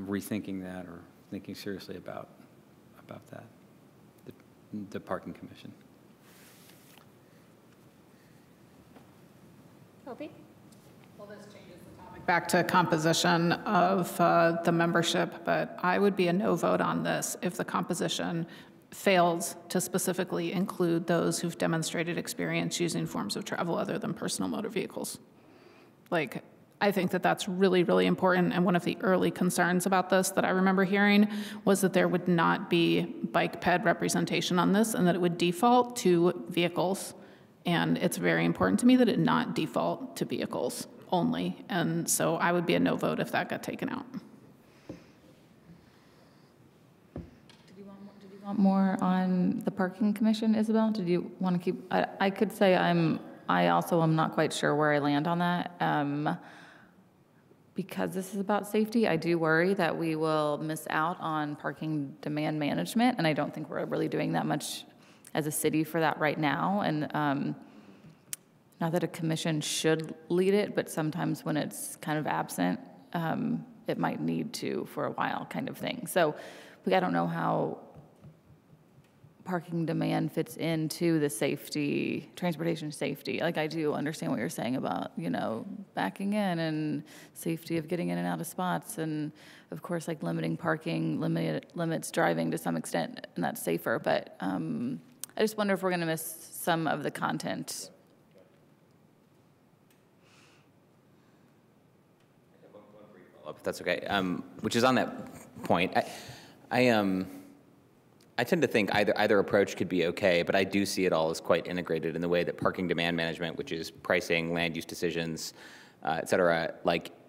rethinking that or thinking seriously about that, the Parking Commission. Toby? Well, this changes the topic back to composition of the membership, but I would be a no vote on this if the composition fails to specifically include those who've demonstrated experience using forms of travel other than personal motor vehicles. Like, I think that that's really, really important, and one of the early concerns about this that I remember hearing was that there would not be bike ped representation on this and that it would default to vehicles. And it's very important to me that it not default to vehicles only. And so I would be a no vote if that got taken out. Did you want more on the Parking Commission, Isabel? Did you want to keep, I could say I also am not quite sure where I land on that. Because this is about safety, I do worry that we will miss out on parking demand management, and I don't think we're really doing that much as a city for that right now. And not that a commission should lead it, but sometimes when it's kind of absent, it might need to for a while kind of thing. So I don't know how parking demand fits into the safety, transportation safety. Like, I do understand what you're saying about, backing in and safety of getting in and out of spots. And of course, like limiting parking limits driving to some extent, and that's safer. But I just wonder if we're going to miss some of the content. If that's okay, which is on that point. I tend to think either approach could be okay, but I do see it all as quite integrated in the way that parking demand management, which is pricing, land use decisions, et cetera,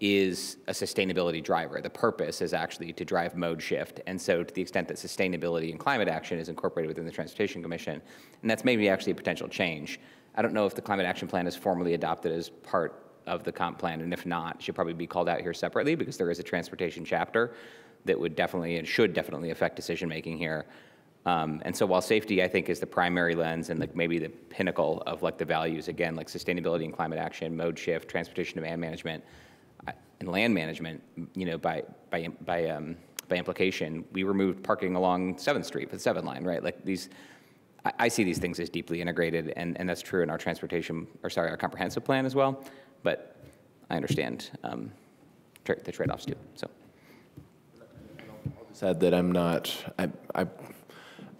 is a sustainability driver. The purpose is actually to drive mode shift. And so to the extent that sustainability and climate action is incorporated within the Transportation Commission, and that's maybe actually a potential change. I don't know if the climate action plan is formally adopted as part of the comp plan, and if not, it should probably be called out here separately because there is a transportation chapter that would definitely and should definitely affect decision-making here. And so while safety, I think, is the primary lens and maybe the pinnacle of the values, again, like sustainability and climate action, mode shift, transportation demand management, and land management, by implication, we removed parking along 7th Street for the 7 line, right? I see these things as deeply integrated, and that's true in our our comprehensive plan as well, but I understand the trade-offs too, so. Said that I'm not,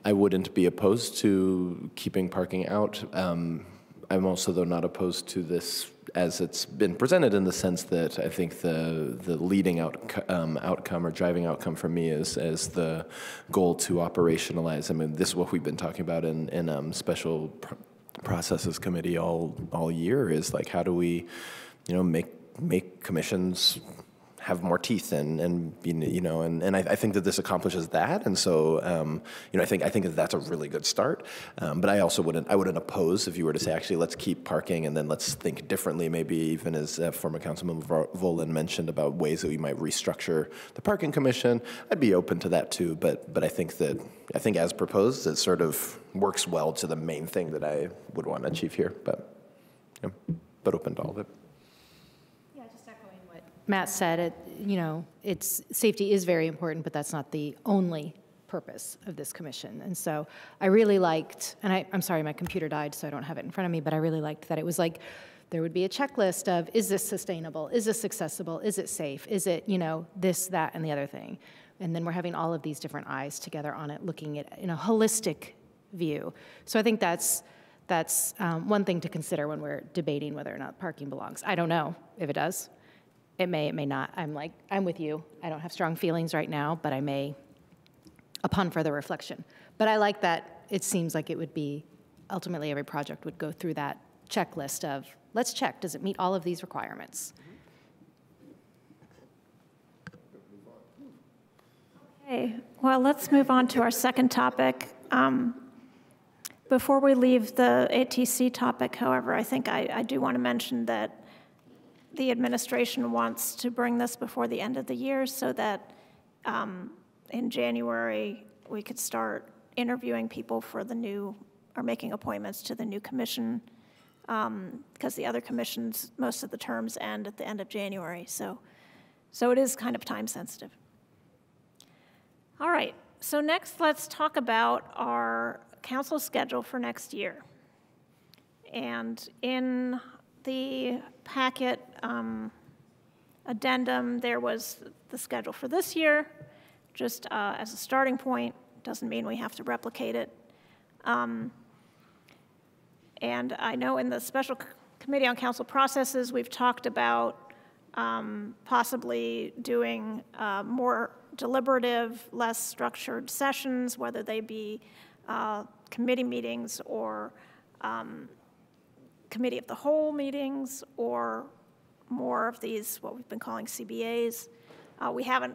I wouldn't be opposed to keeping parking out. I'm also, though, not opposed to this as it's been presented, in the sense that I think the leading outcome or driving outcome for me is the goal to operationalize. I mean, this is what we've been talking about in special processes committee all year, is like, how do we, make commissions have more teeth and I think that this accomplishes that, and so I think that that's a really good start. But I also wouldn't oppose if you were to say, actually, let's keep parking and then let's think differently, maybe even as former Councilmember Volin mentioned about ways that we might restructure the parking commission. I'd be open to that too, but I think as proposed, it sort of works well to the main thing that I would want to achieve here. But open to all of it. Matt said, safety is very important, but that's not the only purpose of this commission. And so I really liked, and I'm sorry, my computer died, so I don't have it in front of me, but I really liked that it was like, there would be a checklist of, is this sustainable? Is this accessible? Is it safe? Is it, this, that, and the other thing? And then we're having all of these different eyes together on it, looking at in a holistic view. So I think that's one thing to consider when we're debating whether or not parking belongs. I don't know if it does. It may not. I'm with you. I don't have strong feelings right now, but I may upon further reflection. But I like that it seems like it would be, ultimately every project would go through that checklist of, let's check, does it meet all of these requirements? Okay, well, let's move on to our second topic. Before we leave the ATC topic, however, I think I do want to mention that the administration wants to bring this before the end of the year so that in January we could start interviewing people for the new, or making appointments to the new commission, because the other commissions, most of the terms end at the end of January. So it is kind of time sensitive. All right, so next let's talk about our council schedule for next year. And in the packet addendum, there was the schedule for this year, just as a starting point. Doesn't mean we have to replicate it. And I know in the special committee on council processes, we've talked about possibly doing more deliberative, less structured sessions, whether they be committee meetings or committee of the whole meetings, or more of these, what we've been calling CBAs. We haven't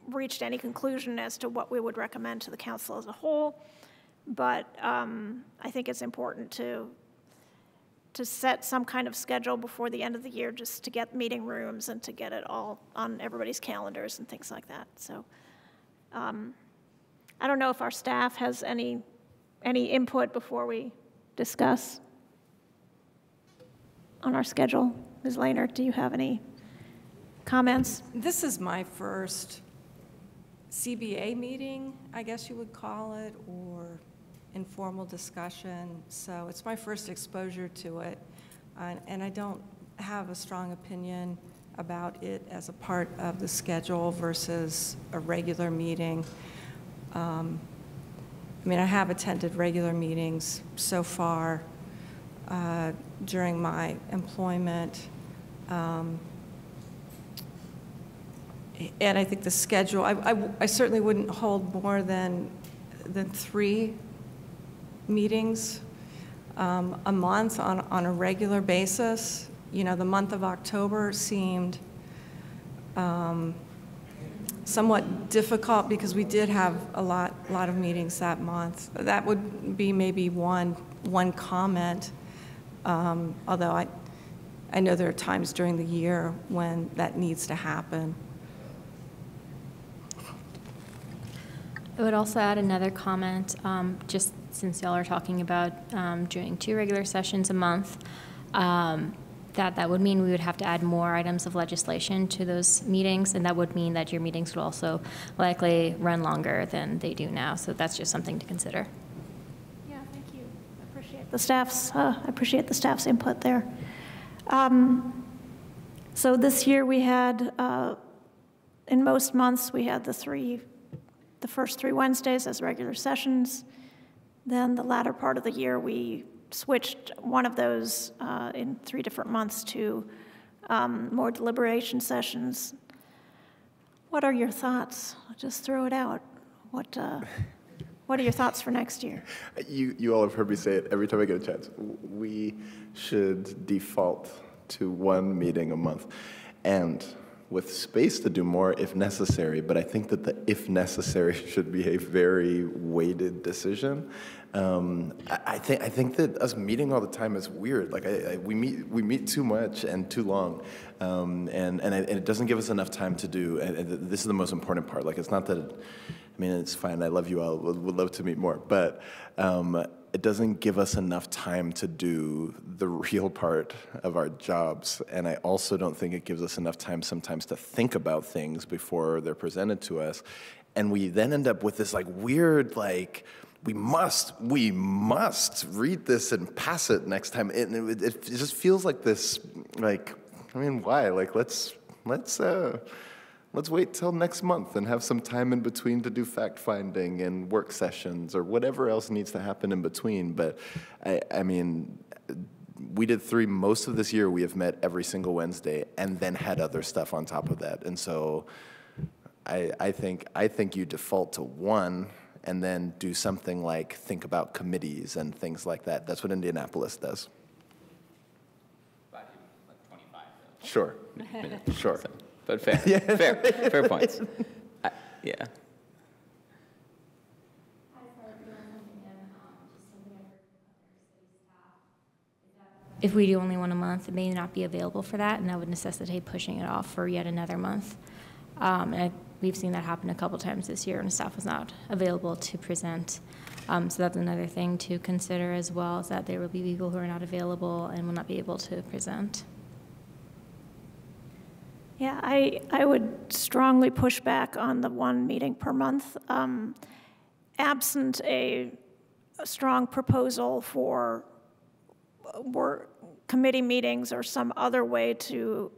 reached any conclusion as to what we would recommend to the council as a whole, but I think it's important to set some kind of schedule before the end of the year, just to get meeting rooms and to get it all on everybody's calendars and things like that. So I don't know if our staff has any input before we discuss on our schedule. Ms. Lehner, do you have any comments? This is my first CBA meeting, I guess you would call it, or informal discussion. So it's my first exposure to it. And I don't have a strong opinion about it as a part of the schedule versus a regular meeting. I mean, I have attended regular meetings so far during my employment. And I think the schedule, I certainly wouldn't hold more than 3 meetings a month on a regular basis. You know, the month of October seemed somewhat difficult because we did have a lot of meetings that month. That would be maybe one comment, although I know there are times during the year when that needs to happen. I would also add another comment, just since y'all are talking about doing 2 regular sessions a month, that would mean we would have to add more items of legislation to those meetings, and that would mean that your meetings would also likely run longer than they do now. So that's just something to consider. Yeah, thank the staff's, I appreciate the staff's input there. So this year we had, in most months, we had the first 3 Wednesdays as regular sessions. Then the latter part of the year, we switched one of those in 3 different months to more deliberation sessions. What are your thoughts? Just throw it out. What are your thoughts for next year? You all have heard me say it every time I get a chance. We should default to 1 meeting a month, and with space to do more if necessary, but I think that the if necessary should be a very weighted decision. I think that us meeting all the time is weird. Like we meet too much and too long, and it doesn't give us enough time to do. And this is the most important part. Like it's not that. I mean, it's fine. I love you all. Would love to meet more, but it doesn't give us enough time to do the real part of our jobs. And I also don't think it gives us enough time sometimes to think about things before they're presented to us. And we then end up with this like weird, like, we must read this and pass it next time. And it just feels like this, like, I mean, why? Like, let's wait till next month and have some time in between to do fact-finding and work sessions or whatever else needs to happen in between. But I mean, we did 3 most of this year. We have met every single Wednesday and then had other stuff on top of that. And so I think you default to 1 and then do something like think about committees and things like that. That's what Indianapolis does. Like 25. Sure. Sure. So, but fair, yeah. fair points. Yeah. If we do only 1 a month, it may not be available for that, and that would necessitate pushing it off for yet another month. We've seen that happen a couple times this year, and staff was not available to present. So that's another thing to consider as well, is that there will be people who are not available and will not be able to present. Yeah, I would strongly push back on the 1 meeting per month. Absent a strong proposal for committee meetings or some other way to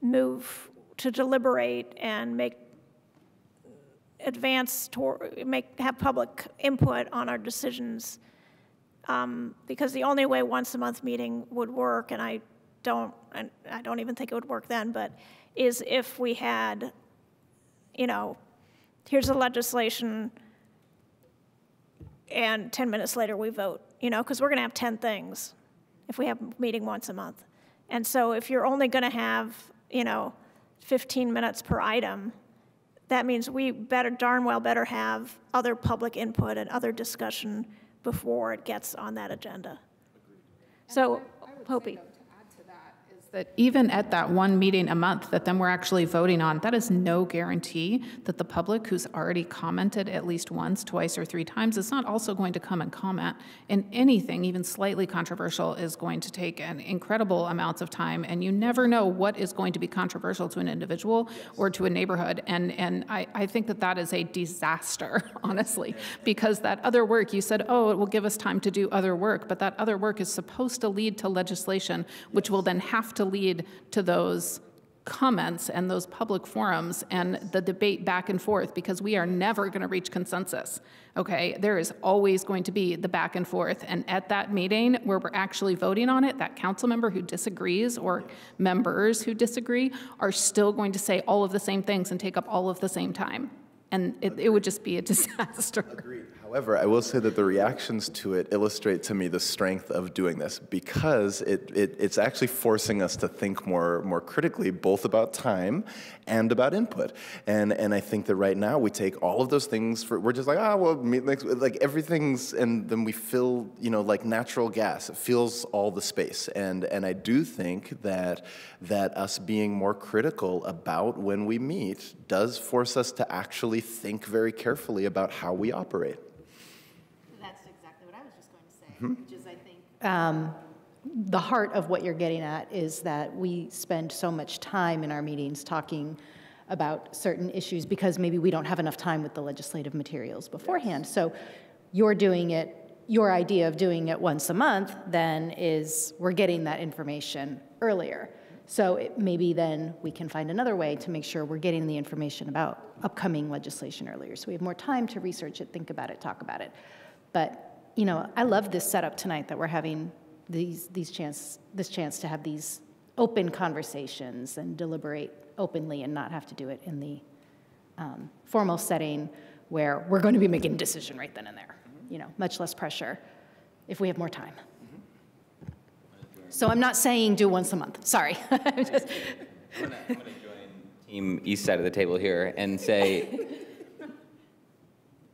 move to deliberate and have public input on our decisions, because the only way once a month meeting would work, and I don't even think it would work then, but is if we had, here's the legislation and 10 minutes later we vote, because we're going to have 10 things if we have a meeting once a month. And so if you're only going to have, 15 minutes per item, that means we darn well better have other public input and other discussion before it gets on that agenda. So, Hopi. That even at that 1 meeting a month that then we're actually voting on, that is no guarantee that the public who's already commented at least once, twice, or 3 times is not also going to come and comment. And anything, even slightly controversial, is going to take an incredible amounts of time, and you never know what is going to be controversial to an individual or to a neighborhood. And I think that is a disaster, honestly, because that other work, you said, oh, it will give us time to do other work, but that other work is supposed to lead to legislation, which will then have to lead to those comments and those public forums and the debate back and forth, because we are never going to reach consensus, okay? There is always going to be the back and forth, and at that meeting where we're actually voting on it, that council member who disagrees or members who disagree are still going to say all of the same things and take up all of the same time, and it would just be a disaster. Agreed. However, I will say that the reactions to it illustrate to me the strength of doing this, because it's actually forcing us to think more critically, both about time and about input. And I think that right now we take all of those things, we're just like, we'll meet next, like everything's, and then we fill, like natural gas. It fills all the space. And I do think that us being more critical about when we meet does force us to actually think very carefully about how we operate. That's exactly what I was just going to say, which is, I think, the heart of what you're getting at is that we spend so much time in our meetings talking about certain issues because maybe we don't have enough time with the legislative materials beforehand. So you're doing it your idea of doing it once a month then is we're getting that information earlier. So maybe then we can find another way to make sure we're getting the information about upcoming legislation earlier. So we have more time to research it, think about it, talk about it. But, you know, I love this setup tonight that we're having this chance to have these open conversations and deliberate openly and not have to do it in the formal setting where we're going to be making a decision right then and there. You know, much less pressure if we have more time. So I'm not saying do once a month. Sorry. I'm going to join Team East side of the table here and say,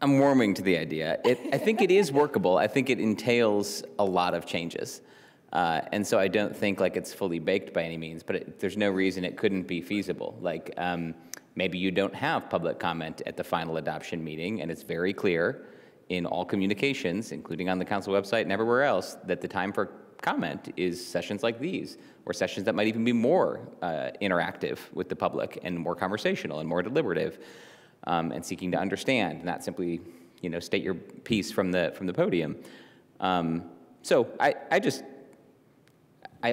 I'm warming to the idea. I think it is workable. I think it entails a lot of changes. And so I don't think like it's fully baked by any means, but there's no reason it couldn't be feasible. Like maybe you don't have public comment at the final adoption meeting, and it's very clear in all communications, including on the council website and everywhere else, that the time for comment is sessions like these, or sessions that might even be more interactive with the public and more conversational and more deliberative, and seeking to understand, not simply, you know, state your piece from the podium. So I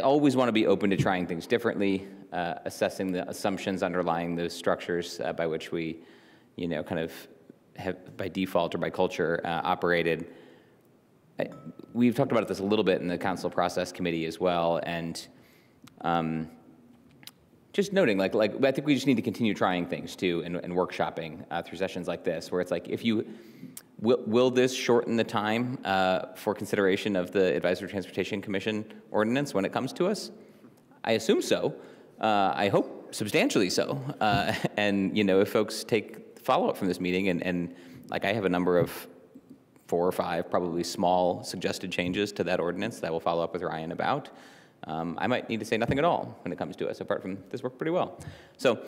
always want to be open to trying things differently, assessing the assumptions underlying those structures by which we, you know, kind of have by default or by culture operated. We've talked about this a little bit in the council process committee as well, and just noting, like I think we just need to continue trying things too, and workshopping through sessions like this, where it's like, if you will this shorten the time for consideration of the Advisory Transportation Commission ordinance when it comes to us? I assume so. I hope substantially so. And you know, if folks take follow-up from this meeting, and like I have a number of 4 or 5 probably small suggested changes to that ordinance that I will follow up with Ryan about. I might need to say nothing at all when it comes to us, apart from this worked pretty well. So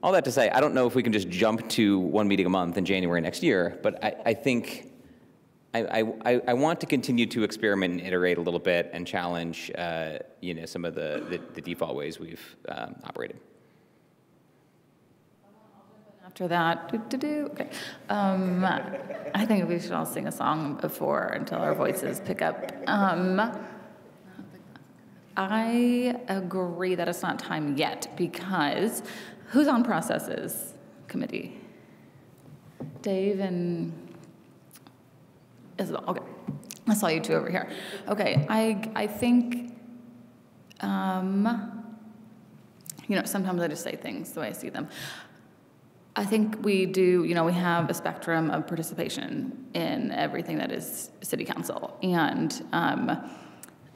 all that to say, I don't know if we can just jump to 1 meeting a month in January next year, but I think I want to continue to experiment and iterate a little bit and challenge you know, some of the default ways we've operated. After that, okay. I think we should all sing a song before until our voices pick up. I agree that it's not time yet, because who's on processes committee? Dave and Isabel. Okay, I saw you two over here. Okay, I think, you know, sometimes I just say things the way I see them. I think we do, you know, we have a spectrum of participation in everything that is city council. And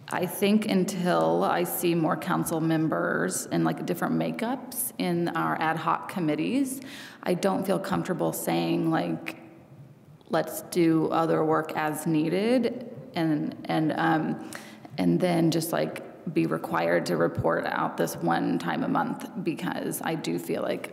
I think until I see more council members and like different makeups in our ad hoc committees, I don't feel comfortable saying like, let's do other work as needed and then just like be required to report out this one time a month, because I do feel like,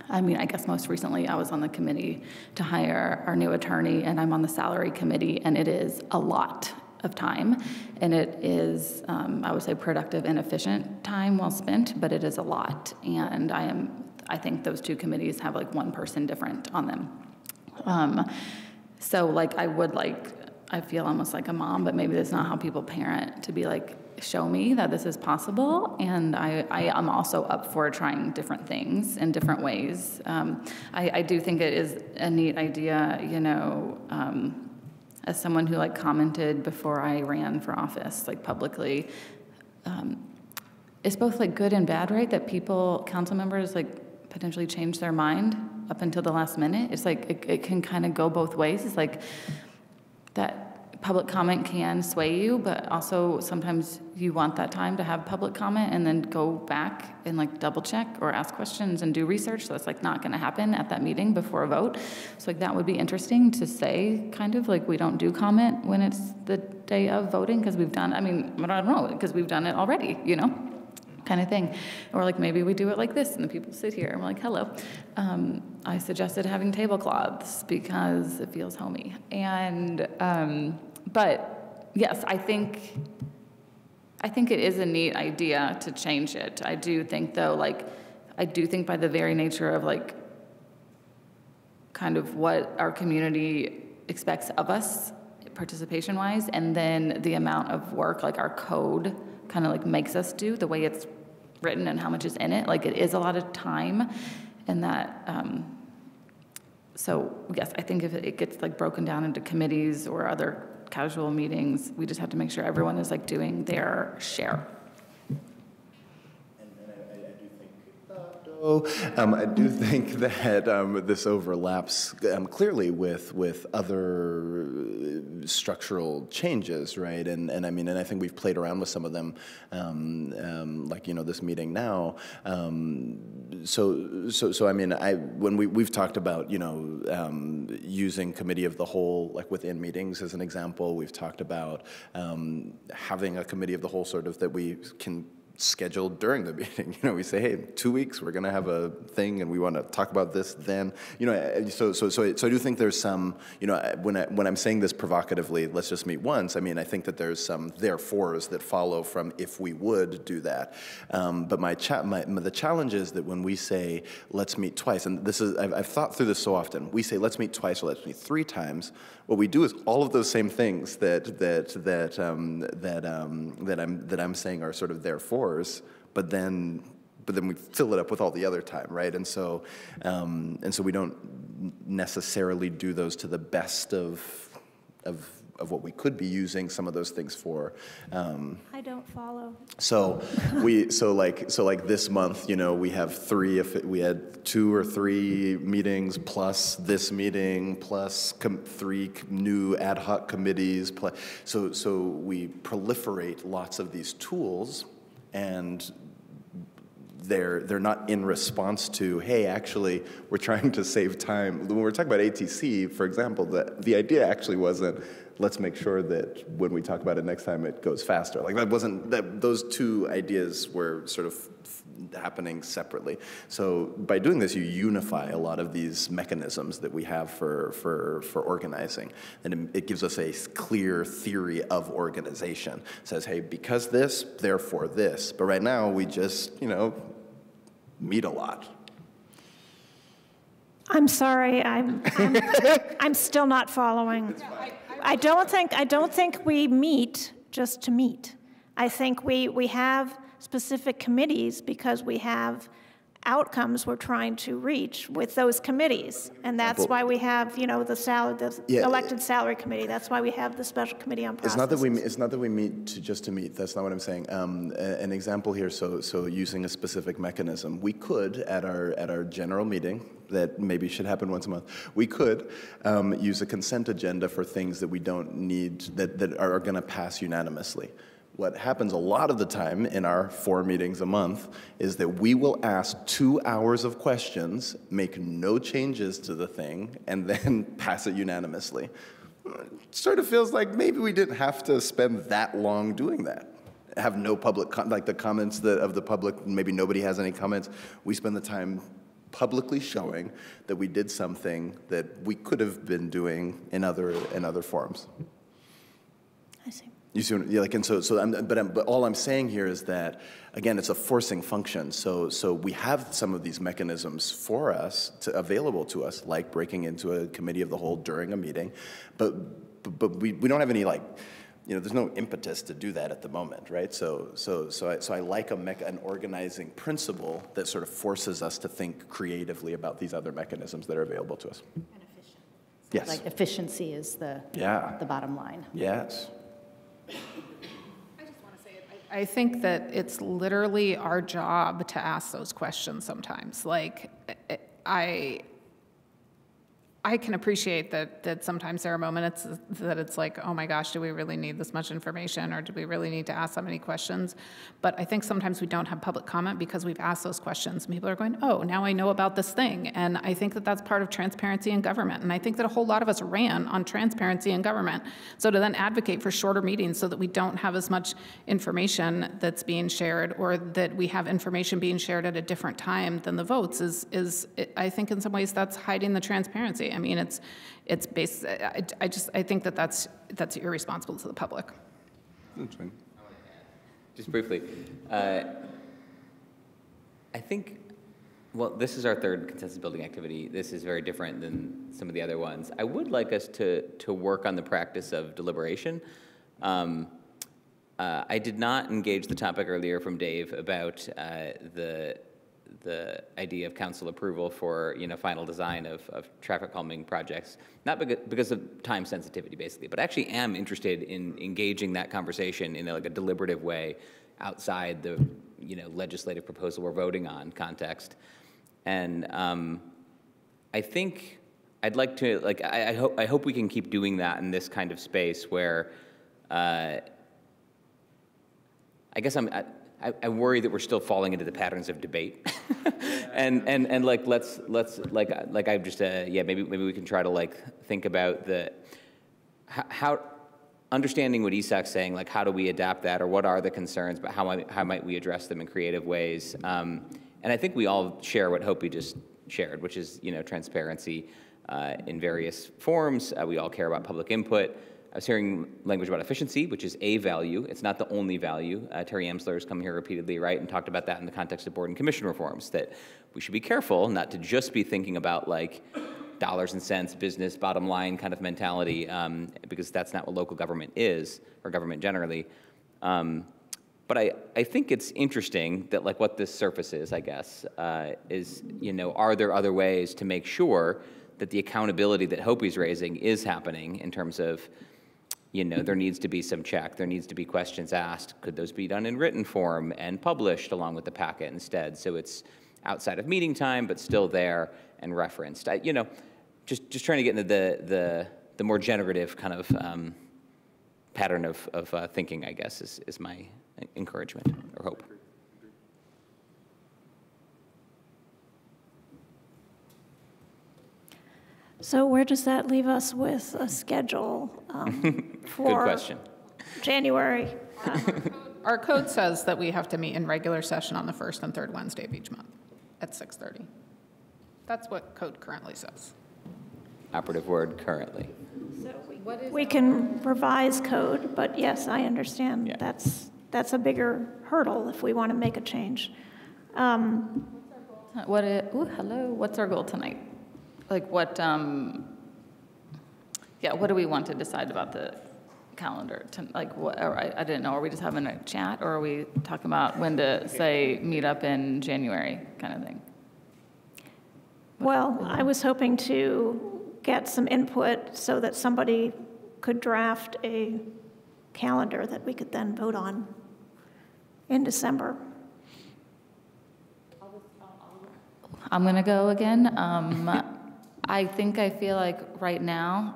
I mean, I guess most recently I was on the committee to hire our new attorney, and I'm on the salary committee, and it is a lot of time, and it is, I would say, productive and efficient time well spent, but it is a lot, and I think those two committees have like one person different on them. So like I feel almost like a mom, but maybe that's not how people parent, to be like, show me that this is possible, and I am also up for trying different things in different ways. I do think it is a neat idea, you know, as someone who like commented before I ran for office, like publicly, it's both like good and bad, right? That council members like potentially change their mind up until the last minute. It's like, it can kind of go both ways. It's like that public comment can sway you, but also sometimes you want that time to have public comment and then go back and like double check or ask questions and do research. So that's like not going to happen at that meeting before a vote. So like that would be interesting to say, kind of like we don't do comment when it's the day of voting, because we've done, I mean, I don't know, because we've done it already, you know, kind of thing. Or like maybe we do it like this and the people sit here and we're like, hello. I suggested having tablecloths because it feels homey. And, but yes, I think it is a neat idea to change it. I do think though, like, I do think by the very nature of like, kind of what our community expects of us participation-wise, and then the amount of work, like our code kind of like makes us do, the way it's written and how much is in it. Like, it is a lot of time, and that, so yes, I think if it gets like broken down into committees or other casual meetings, we just have to make sure everyone is like doing their share. I do think that this overlaps clearly with other structural changes, right? And I mean, and I think we've played around with some of them, like, you know, this meeting now. So I mean, when we've talked about, you know, using committee of the whole, like within meetings as an example. We've talked about having a committee of the whole sort of that we can scheduled during the meeting. You know, we say, hey, in 2 weeks, we're going to have a thing and we want to talk about this then. You know, so I do think there's some, you know, when I'm saying this provocatively, let's just meet once, I mean, I think that there's some therefores that follow from if we would do that. But the challenge is that when we say, let's meet twice, and this is, I've thought through this so often, we say, let's meet twice or let's meet 3 times. What we do is all of those same things that I'm saying are sort of therefores, but then we fill it up with all the other time, right? And so we don't necessarily do those to the best of what we could be using some of those things for. I don't follow. So like this month, you know, we have 3. If we had 2 or 3 meetings plus this meeting plus 3 new ad hoc committees. So we proliferate lots of these tools, and they're not in response to, hey, actually, we're trying to save time. When we're talking about ATC, for example, the idea actually wasn't, let's make sure that when we talk about it next time, it goes faster. Like that wasn't, those 2 ideas were sort of happening separately. So by doing this, you unify a lot of these mechanisms that we have for organizing. And it gives us a clear theory of organization. It says, hey, because this, therefore this. But right now, we just, you know, meet a lot. I'm sorry, I'm still not following. I don't think we meet just to meet. I think we have specific committees because we have outcomes we're trying to reach with those committees, and that's why we have, you know, the elected salary committee. That's why we have the special committee on process. It's not that we meet just to meet. That's not what I'm saying. An example here. So using a specific mechanism, we could at our general meeting that maybe should happen once a month. We could use a consent agenda for things that we don't need that are going to pass unanimously. What happens a lot of the time in our 4 meetings a month is that we will ask 2 hours of questions, make no changes to the thing, and then pass it unanimously. It sort of feels like maybe we didn't have to spend that long doing that. Have no public, like the comments of the public, maybe nobody has any comments. We spend the time publicly showing that we did something that we could have been doing in other forms. I see. You see, like, and but all I'm saying here is that, again, it's a forcing function. So we have some of these mechanisms for us available to us, like breaking into a committee of the whole during a meeting, but we don't have any, like, you know, there's no impetus to do that at the moment, right? So I like an organizing principle that sort of forces us to think creatively about these other mechanisms that are available to us. And efficient. Yes. Like efficiency is the bottom line. Yes. I think that it's literally our job to ask those questions sometimes. Like, I can appreciate that sometimes there are moments that it's like, oh my gosh, do we really need this much information, or do we really need to ask that many questions? But I think sometimes we don't have public comment because we've asked those questions, and people are going, oh, now I know about this thing. And I think that that's part of transparency in government. And I think that a whole lot of us ran on transparency in government. So to then advocate for shorter meetings so that we don't have as much information that's being shared, or that we have information being shared at a different time than the votes is I think in some ways that's hiding the transparency. I mean, it's based. I think that that's irresponsible to the public. That's fine. Just briefly, I think Well, this is our third consensus building activity. This is very different than some of the other ones. I would like us to work on the practice of deliberation. I did not engage the topic earlier from Dave about the idea of council approval for, you know, final design of traffic calming projects, not because of time sensitivity, basically, but I actually am interested in engaging that conversation in like a deliberative way outside the, you know, legislative proposal we're voting on context. And I think I'd like to, like, I hope we can keep doing that in this kind of space where I guess I worry that we're still falling into the patterns of debate, and like let's like I'm just yeah, maybe we can try to like think about the how understanding what Isak's saying, like how do we adapt that, or what are the concerns, but how might we address them in creative ways. And I think we all share what Hopi just shared, which is, you know, transparency in various forms. We all care about public input. I was hearing language about efficiency, which is a value. It's not the only value. Terry Amsler has come here repeatedly, right, and talked about that in the context of board and commission reforms, that we should be careful not to just be thinking about like dollars and cents, business, bottom line kind of mentality, because that's not what local government is, or government generally. But I think it's interesting that like what this surface is, I guess, is, you know, are there other ways to make sure that the accountability that Hopi's raising is happening in terms of, you know, there needs to be some check, there needs to be questions asked. Could those be done in written form and published along with the packet instead? So it's outside of meeting time, but still there and referenced. You know, just trying to get into the more generative kind of pattern of thinking, I guess, is my encouragement or hope. So where does that leave us with a schedule for Good question. January? Our code says that we have to meet in regular session on the first and third Wednesday of each month at 6:30. That's what code currently says. Operative word, currently. So we can revise code, but yes, I understand that's a bigger hurdle if we want to make a change. What's our goal tonight? Like what, what do we want to decide about the calendar? I didn't know, are we just having a chat, or are we talking about when to say meet up in January kind of thing? Well, I was hoping to get some input so that somebody could draft a calendar that we could then vote on in December. I'm going to go again. I feel like right now,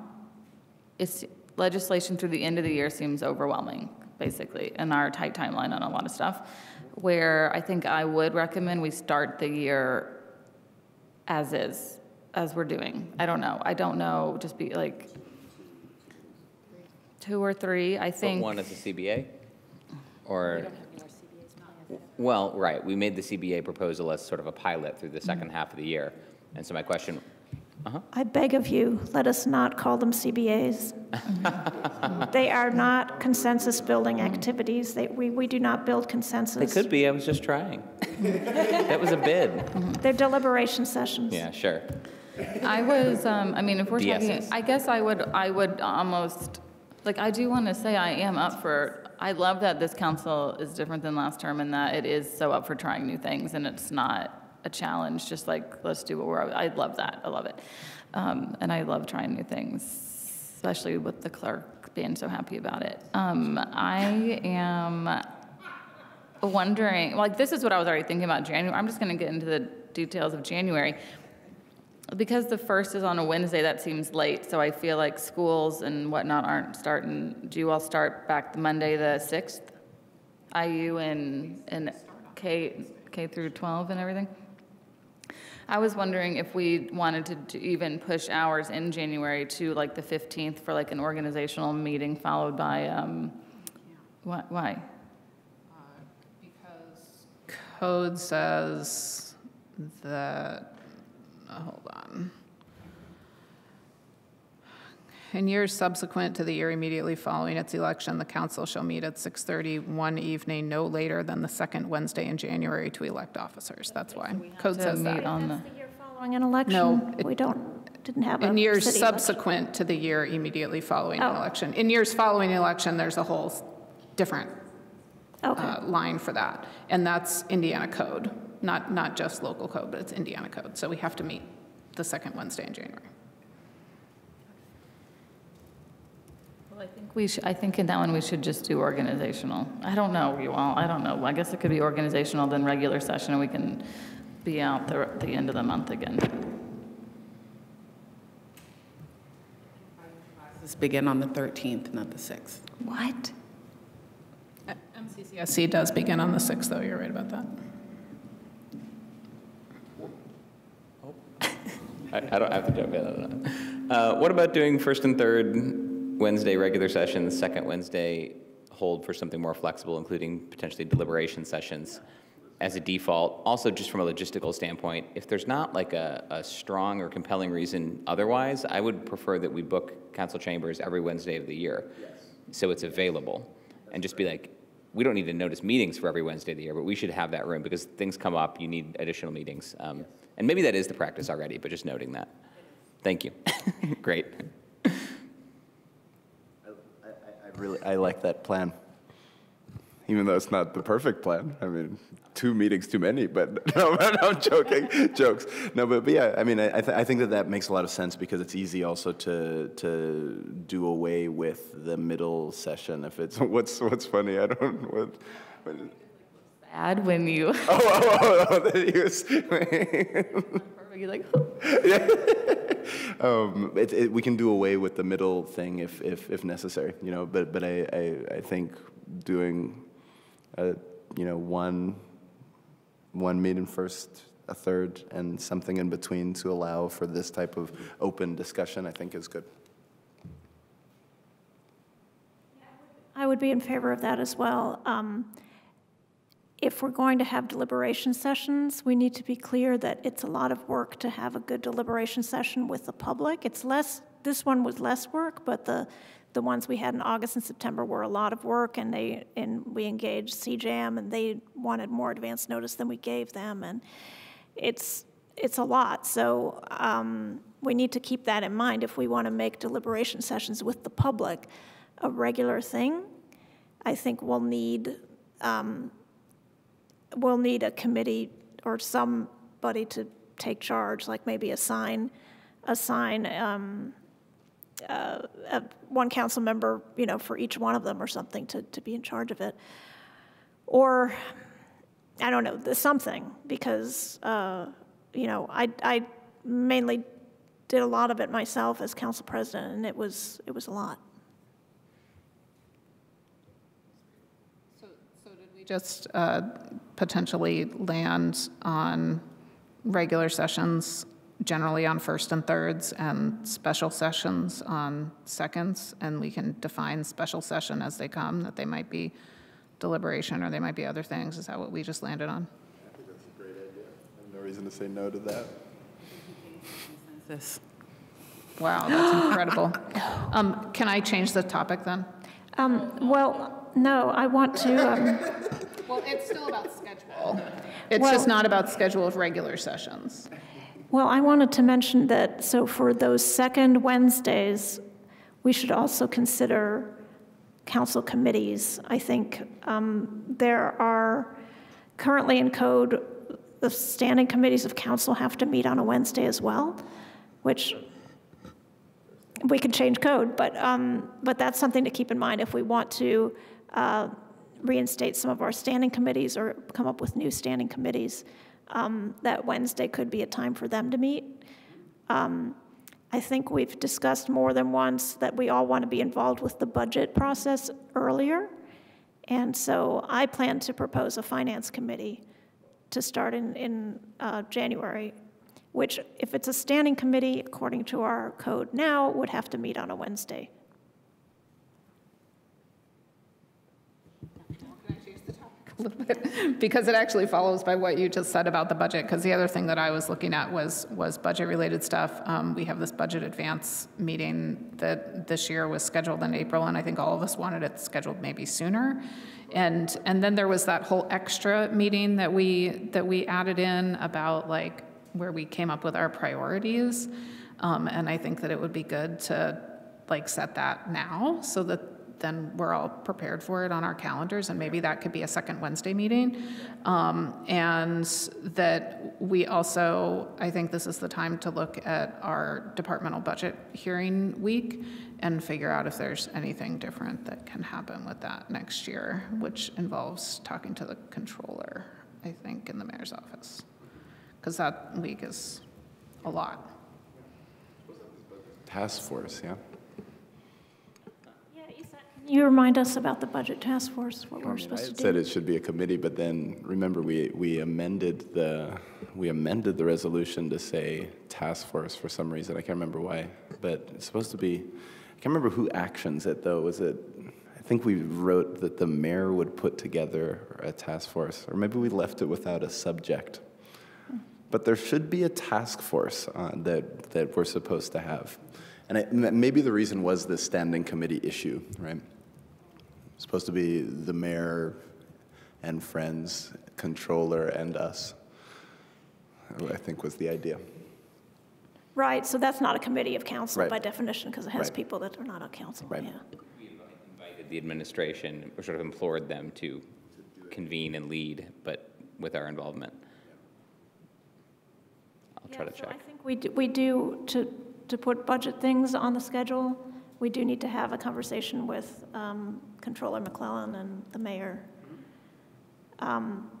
it's legislation through the end of the year seems overwhelming, basically, and our tight timeline on a lot of stuff, where I think I would recommend we start the year as is, as we're doing. I don't know, just be like 2 or 3, I think. But one is a CBA? Or? Well, right, we made the CBA proposal as sort of a pilot through the second half of the year. And so my question, I beg of you, let us not call them CBAs. They are not consensus building activities. We do not build consensus. They could be, I was just trying. That was a bid. They're deliberation sessions. Yeah, sure. I was, if we're talking, I guess I would almost, like, I do want to say I am up for, I love that this council is different than last term and that it is so up for trying new things and it's not a challenge, just like, let's do what I love that. I love it. And I love trying new things, especially with the clerk being so happy about it. I am wondering, like, this is what I was already thinking about January. I'm just going to get into the details of January. Because the 1st is on a Wednesday, that seems late, so I feel like schools and whatnot aren't starting. Do you all start back the Monday the 6th? IU and K through 12 and everything? I was wondering if we wanted to even push hours in January to like the 15th for like an organizational meeting followed by, why? Because code says that, hold on. In years subsequent to the year immediately following its election, the council shall meet at 6:30 one evening, no later than the second Wednesday in January to elect officers. That's why. Code says that. That's the year following an election. No, We didn't have a In years city subsequent to the year immediately following an election. In years following an election, there's a whole different line for that. And that's Indiana code, not just local code, but it's Indiana code. So we have to meet the second Wednesday in January. I think in that one we should just do organizational. I don't know, you all. I don't know. I guess it could be organizational, then regular session, and we can be out the end of the month again. This begin on the 13th, not the 6th. What? MCCSC does begin on the 6th, though. You're right about that. I don't have to jump in. I don't know. What about doing first and third Wednesday regular sessions, second Wednesday hold for something more flexible, including potentially deliberation sessions as a default? Also, just from a logistical standpoint, if there's not like a strong or compelling reason otherwise, I would prefer that we book council chambers every Wednesday of the year. Yes. So it's available. And just be like, we don't need to notice meetings for every Wednesday of the year, but we should have that room because things come up, you need additional meetings. Yes. And maybe that is the practice already, but just noting that. Thank you. Great. I like that plan, even though it's not the perfect plan. I mean, 2 meetings too many, but no, I'm joking, jokes. No, but yeah, I mean, I think that makes a lot of sense because it's easy also to do away with the middle session if it's, what's funny, I don't, what Bad when you. That he was. You're like, we can do away with the middle thing if necessary, you know. But I think doing, one meeting first, a third, and something in between to allow for this type of open discussion, I think is good. I would be in favor of that as well. If we're going to have deliberation sessions, we need to be clear that it's a lot of work to have a good deliberation session with the public. It's less, this one was less work, but the ones we had in August and September were a lot of work, and we engaged CJAM, and they wanted more advance notice than we gave them, and it's a lot. So we need to keep that in mind if we want to make deliberation sessions with the public a regular thing. I think we'll need a committee or somebody to take charge, like maybe assign one council member, for each one of them or something to be in charge of it. Or, I don't know, something, because, I mainly did a lot of it myself as council president, and it was a lot. Just potentially land on regular sessions, generally on first and thirds, and special sessions on seconds, and we can define special session as they come, that they might be deliberation or they might be other things. Is that what we just landed on? I think that's a great idea. I have no reason to say no to that. Wow, that's incredible. Can I change the topic then? Well, no, I want to... Well, it's still about schedule. It's just not about schedule of regular sessions. Well, I wanted to mention that, so for those second Wednesdays, we should also consider council committees. I think there are, currently in code, the standing committees of council have to meet on a Wednesday as well, which we can change code, but that's something to keep in mind if we want to reinstate some of our standing committees or come up with new standing committees. That Wednesday could be a time for them to meet. I think we've discussed more than once that we all want to be involved with the budget process earlier. And so I plan to propose a finance committee to start in January, which, if it's a standing committee, according to our code now, would have to meet on a Wednesday. a little bit, because it actually follows by what you just said about the budget, because the other thing that I was looking at was budget-related stuff. We have this budget advance meeting that this year was scheduled in April, and I think all of us wanted it scheduled maybe sooner. And then there was that whole extra meeting that we added in about like where we came up with our priorities. And I think that it would be good to like set that now so that then we're all prepared for it on our calendars, and maybe that could be a second Wednesday meeting. And that we also, I think this is the time to look at our departmental budget hearing week and figure out if there's anything different that can happen with that next year, which involves talking to the controller, I think, in the mayor's office, because that week is a lot. Task force, yeah. Can you remind us about the budget task force, what we're supposed to do? I said it should be a committee, but then remember we amended the resolution to say task force for some reason. I can't remember why, but it's supposed to be. I can't remember who actions it though. Was it? I think we wrote that the mayor would put together a task force, or maybe we left it without a subject. But there should be a task force that we're supposed to have. And maybe the reason was this standing committee issue, right? It's supposed to be the mayor and friends, controller, and us, I think was the idea. Right, so that's not a committee of council Right. by definition, because it has Right. people that are not on council. Right. Yeah. We invited the administration, or sort of implored them to convene and lead, but with our involvement. I'll try to check. I think we do to put budget things on the schedule, we do need to have a conversation with Controller McClellan and the mayor.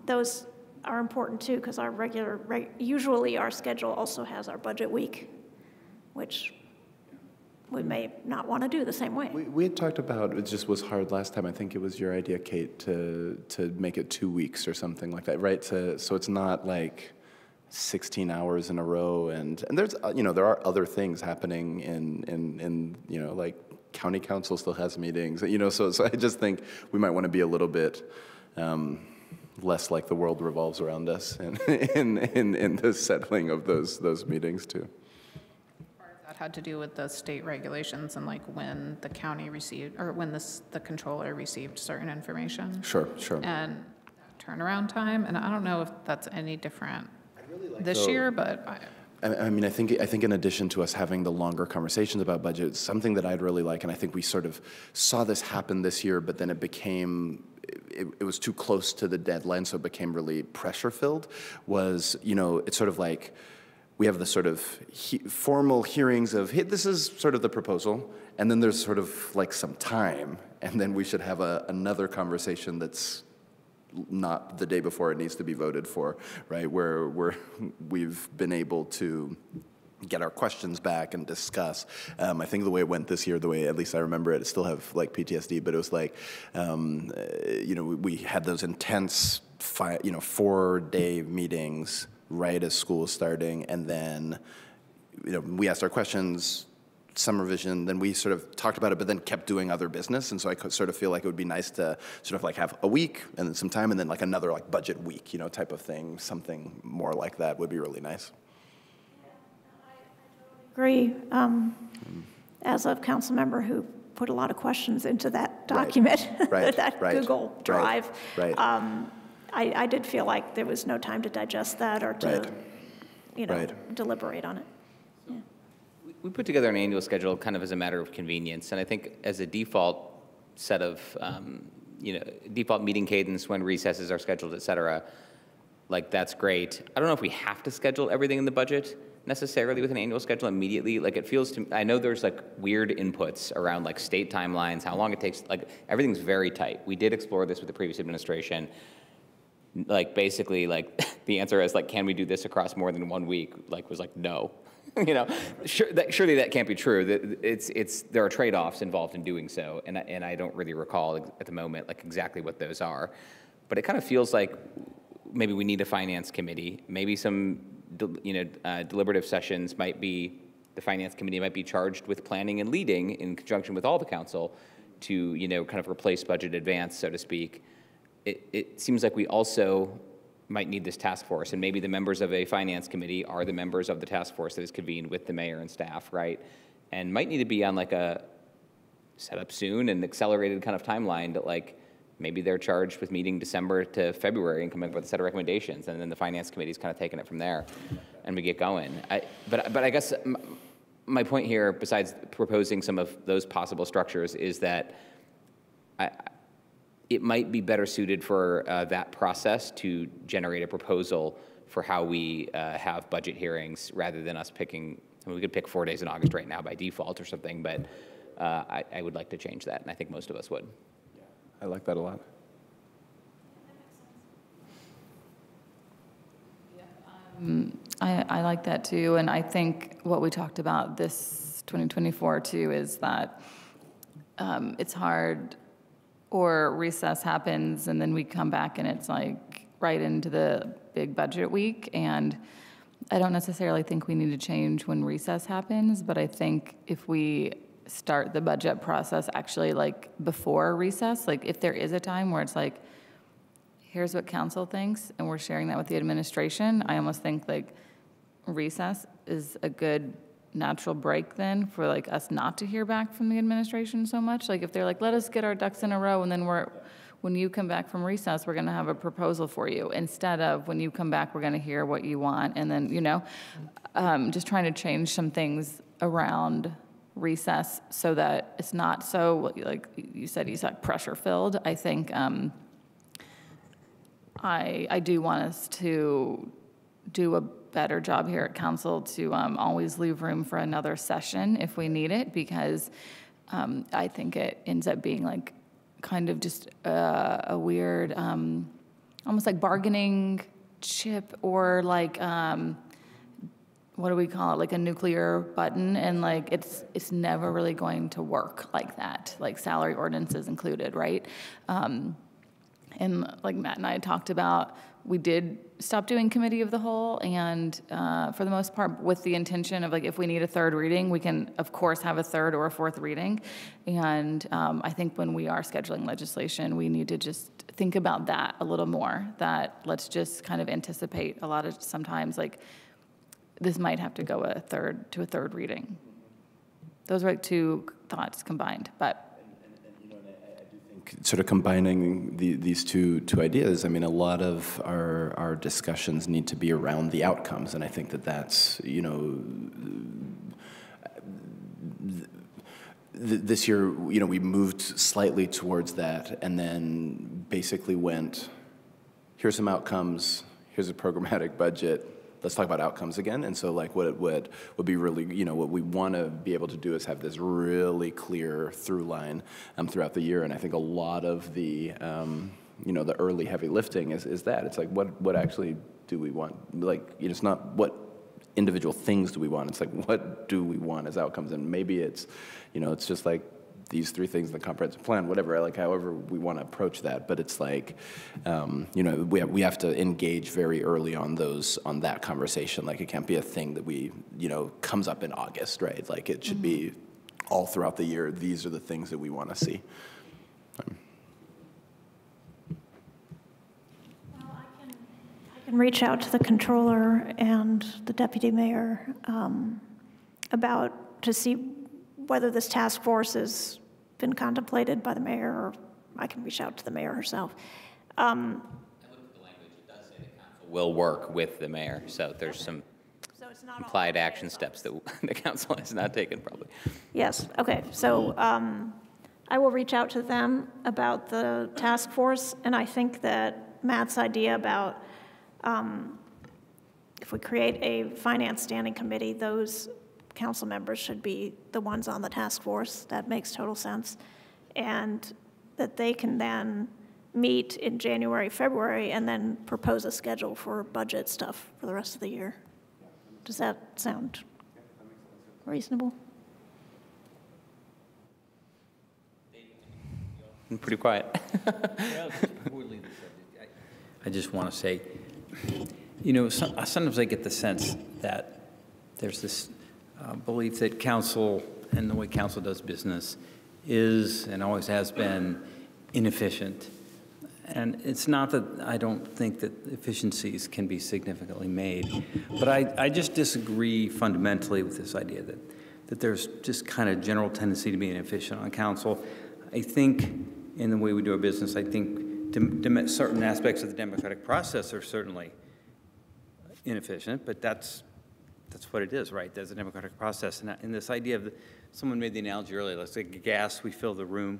Those are important too, because our usually our schedule also has our budget week, which we may not want to do the same way. We had talked about, it just was hard last time. I think it was your idea, Kate, to make it 2 weeks or something like that, right? So it's not like 16 hours in a row, and there's there are other things happening in like county council still has meetings, so I just think we might want to be a little bit less like the world revolves around us in the settling of those meetings too. That had to do with the state regulations and like when the county received, or when the controller received certain information. Sure. And turnaround time, and I don't know if that's any different this year, but I mean, I think in addition to us having the longer conversations about budget, something that I'd really like, and I think we sort of saw this happen this year, but then it became, it was too close to the deadline, so it became really pressure-filled, was, it's sort of like, we have the sort of formal hearings of, hey, this is sort of the proposal, and then there's sort of like some time, and then we should have another conversation that's not the day before it needs to be voted for, right? Where we've been able to get our questions back and discuss. I think the way it went this year, the way at least I remember it, I still have like PTSD, but it was like, we had those intense 4-day meetings right as school was starting, and then we asked our questions, some revision, then we sort of talked about it, but then kept doing other business. And so I could sort of feel like it would be nice to sort of like have a week and then some time and then like another like budget week, type of thing. Something more like that would be really nice. Agree. As a council member who put a lot of questions into that document, that Google Drive, I did feel like there was no time to digest that or to, deliberate on it. We put together an annual schedule kind of as a matter of convenience, and I think as a default set of, default meeting cadence when recesses are scheduled, et cetera, like that's great. I don't know if we have to schedule everything in the budget necessarily with an annual schedule immediately. Like it feels to me, I know there's like weird inputs around like state timelines, how long it takes, like everything's very tight. We did explore this with the previous administration. Like basically like the answer is like, can we do this across more than 1 week? Like was like, no. Surely that can't be true. There are trade-offs involved in doing so, and I don't really recall at the moment like exactly what those are. But it kind of feels like maybe we need a finance committee. Maybe some deliberative sessions might be, the finance committee might be charged with planning and leading in conjunction with all the council to kind of replace budget advance, so to speak. it seems like we also might need this task force, and maybe the members of a finance committee are the members of the task force that is convened with the mayor and staff, right? And might need to be on like a set up soon and accelerated kind of timeline that like maybe they're charged with meeting December to February and coming up with a set of recommendations, and then the finance committee is kind of taking it from there, and we get going. But I guess my point here, besides proposing some of those possible structures, is that it might be better suited for that process to generate a proposal for how we have budget hearings rather than us picking. I mean, we could pick 4 days in August right now by default or something, but I would like to change that, and I think most of us would. Yeah, I like that a lot. I like that too, and I think what we talked about this 2024 too is that it's hard, or recess happens and then we come back and it's like right into the big budget week, and I don't necessarily think we need to change when recess happens, but I think if we start the budget process actually like before recess, like if there is a time where it's like, here's what council thinks, and we're sharing that with the administration, I almost think like recess is a good natural break then for like us not to hear back from the administration so much. Like if they're like, let us get our ducks in a row, and then when you come back from recess, we're gonna have a proposal for you, instead of when you come back, we're gonna hear what you want, and then, just trying to change some things around recess so that it's not so, like you said, pressure filled. I think I do want us to do a better job here at council to always leave room for another session if we need it, because I think it ends up being like kind of just a weird, almost like bargaining chip, or like, what do we call it? Like a nuclear button, and like it's never really going to work like that, like salary ordinances included, right? And like Matt and I had talked about, we did stop doing committee of the whole, and for the most part with the intention of like, if we need a third reading, we can of course have a third or a fourth reading. And I think when we are scheduling legislation, we need to just think about that a little more, that let's just kind of anticipate a lot of sometimes like this might have to go to a third reading. Those are like two thoughts combined, but. Sort of combining these two ideas, I mean, a lot of our discussions need to be around the outcomes, and I think that's, this year, we moved slightly towards that, and then basically went, here's some outcomes, here's a programmatic budget, let's talk about outcomes again. And so like what would be really, what we want to be able to do is have this really clear through line throughout the year. And I think a lot of the, the early heavy lifting is that. It's like, what actually do we want? Like, it's not what individual things do we want. It's like, what do we want as outcomes? And maybe it's, it's just like, these 3 things in the comprehensive plan, whatever, like however we want to approach that. But it's like, we have to engage very early on that conversation. Like it can't be a thing that we, comes up in August, right? Like it should be all throughout the year. These are the things that we want to see. Well, I can reach out to the controller and the deputy mayor to see whether this task force has been contemplated by the mayor, or I can reach out to the mayor herself. I looked at the language. It does say the council will work with the mayor, so there's some implied action steps that the council has not taken, probably. Yes, okay. So I will reach out to them about the task force, and I think that Matt's idea about if we create a finance standing committee, those council members should be the ones on the task force. That makes total sense. And that they can then meet in January, February, and then propose a schedule for budget stuff for the rest of the year. Does that sound reasonable? I'm pretty quiet. I just want to say, sometimes I get the sense that there's this belief that council and the way council does business is and always has been inefficient. And it's not that I don't think that efficiencies can be significantly made, but I just disagree fundamentally with this idea that there's just kind of general tendency to be inefficient on council. I think in the way we do our business, I think certain aspects of the democratic process are certainly inefficient, but that's what it is, right? There's a democratic process. And this idea of, someone made the analogy earlier, let's say gas, we fill the room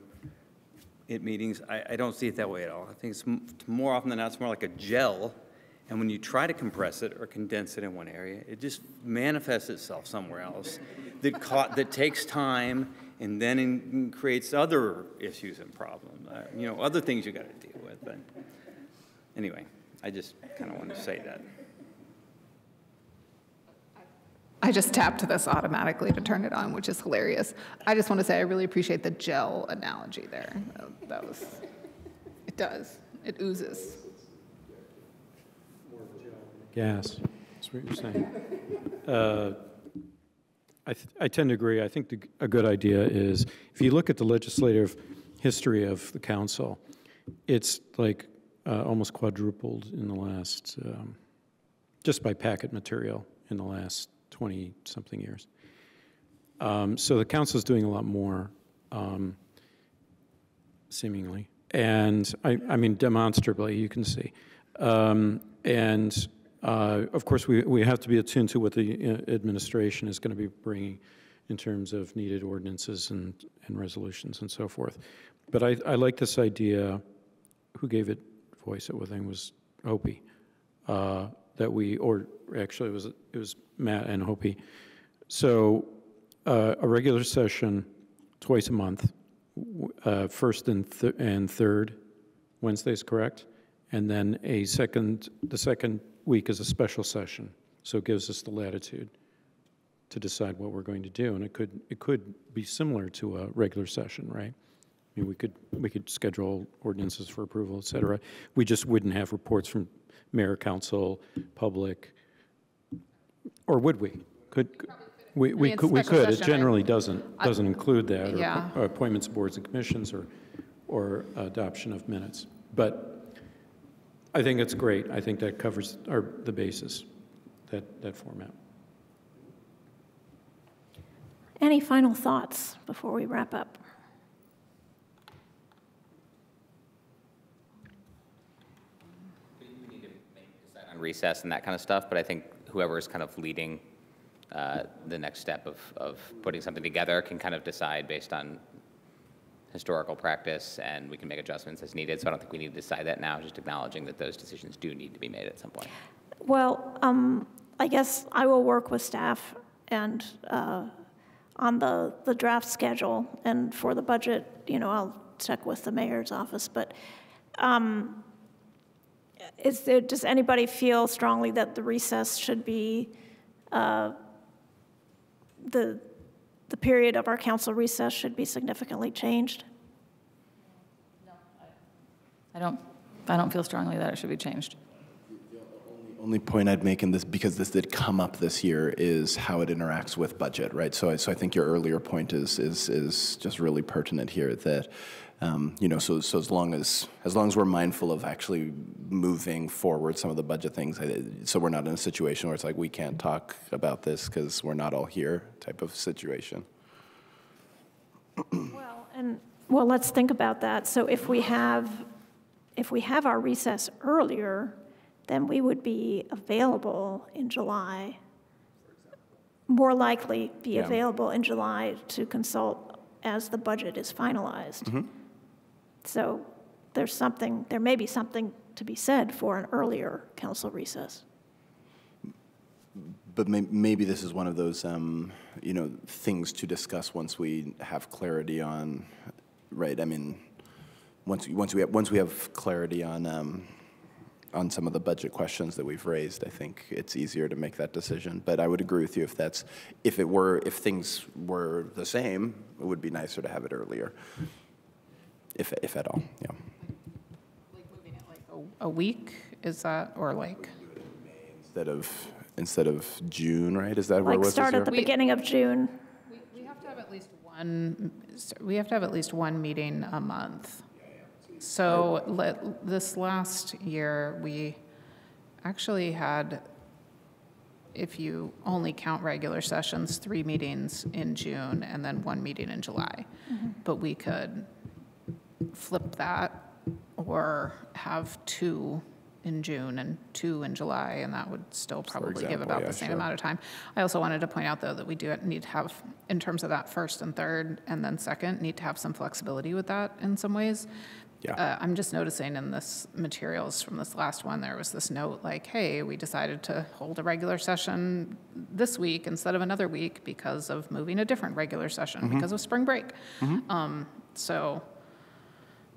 at meetings. I don't see it that way at all. I think it's more often than not, it's more like a gel. And when you try to compress it or condense it in one area, it just manifests itself somewhere else that takes time and then creates other issues and problems, other things you got to deal with. But anyway, I just kind of wanted to say that. I just tapped this automatically to turn it on, which is hilarious. I just want to say I really appreciate the gel analogy there. It oozes. Gas, that's what you're saying. I tend to agree. I think a good idea is, if you look at the legislative history of the council, it's like almost quadrupled in the last, just by packet material in the last 20-something years. So the council is doing a lot more, seemingly. And I mean, demonstrably, you can see. Of course, we have to be attuned to what the administration is going to be bringing in terms of needed ordinances and resolutions and so forth. But I like this idea. Who gave it voice? I think it was Hopi. Or actually it was Matt and Hopi. So a regular session twice a month, first and third Wednesdays, correct? And then the second week is a special session. So it gives us the latitude to decide what we're going to do. And it could be similar to a regular session, right? I mean, we could schedule ordinances for approval, et cetera. We just wouldn't have reports from mayor, council, public, or would we? We could. It generally doesn't include that, or appointments, boards, and commissions, or adoption of minutes. But I think it's great. I think that covers the basis, that format. Any final thoughts before we wrap up? We need to decide on recess and that kind of stuff, but I think whoever is kind of leading the next step of putting something together can kind of decide based on historical practice, and we can make adjustments as needed. So I don't think we need to decide that now, just acknowledging that those decisions do need to be made at some point. Well, I guess I will work with staff and on the draft schedule, and for the budget, I'll check with the mayor's office. But does anybody feel strongly that the recess should be the period of our council recess should be significantly changed? No, I don't feel strongly that it should be changed. The only point I'd make in this, because this did come up this year, is how it interacts with budget, right? So I think your earlier point is just really pertinent here. That so as long as we're mindful of actually moving forward some of the budget things, so we're not in a situation where it's like we can't talk about this because we're not all here type of situation. Well, let's think about that. So if we have our recess earlier, then we would be available in July, more likely be available in July to consult as the budget is finalized. Mm-hmm. So there may be something to be said for an earlier council recess. But maybe this is one of those, things to discuss once we have clarity on, right? I mean, once we have clarity on some of the budget questions that we've raised, I think it's easier to make that decision. But I would agree with you if things were the same, it would be nicer to have it earlier, if at all. Yeah. Like moving it like a week, is that, or like instead of June, right? Is that where it was? Start at the beginning of June. We have to have at least one. We have to have at least one meeting a month. So this last year, we actually had, if you only count regular sessions, 3 meetings in June and then 1 meeting in July. But we could flip that or have 2 in June and 2 in July, and that would still probably give about the same amount of time. I also wanted to point out, though, that we do need to have, in terms of that first and third and then second, need to have some flexibility with that in some ways. Yeah. I'm just noticing in this materials from this last one, there was this note like, hey, we decided to hold a regular session this week instead of another week because of moving a different regular session because of spring break. So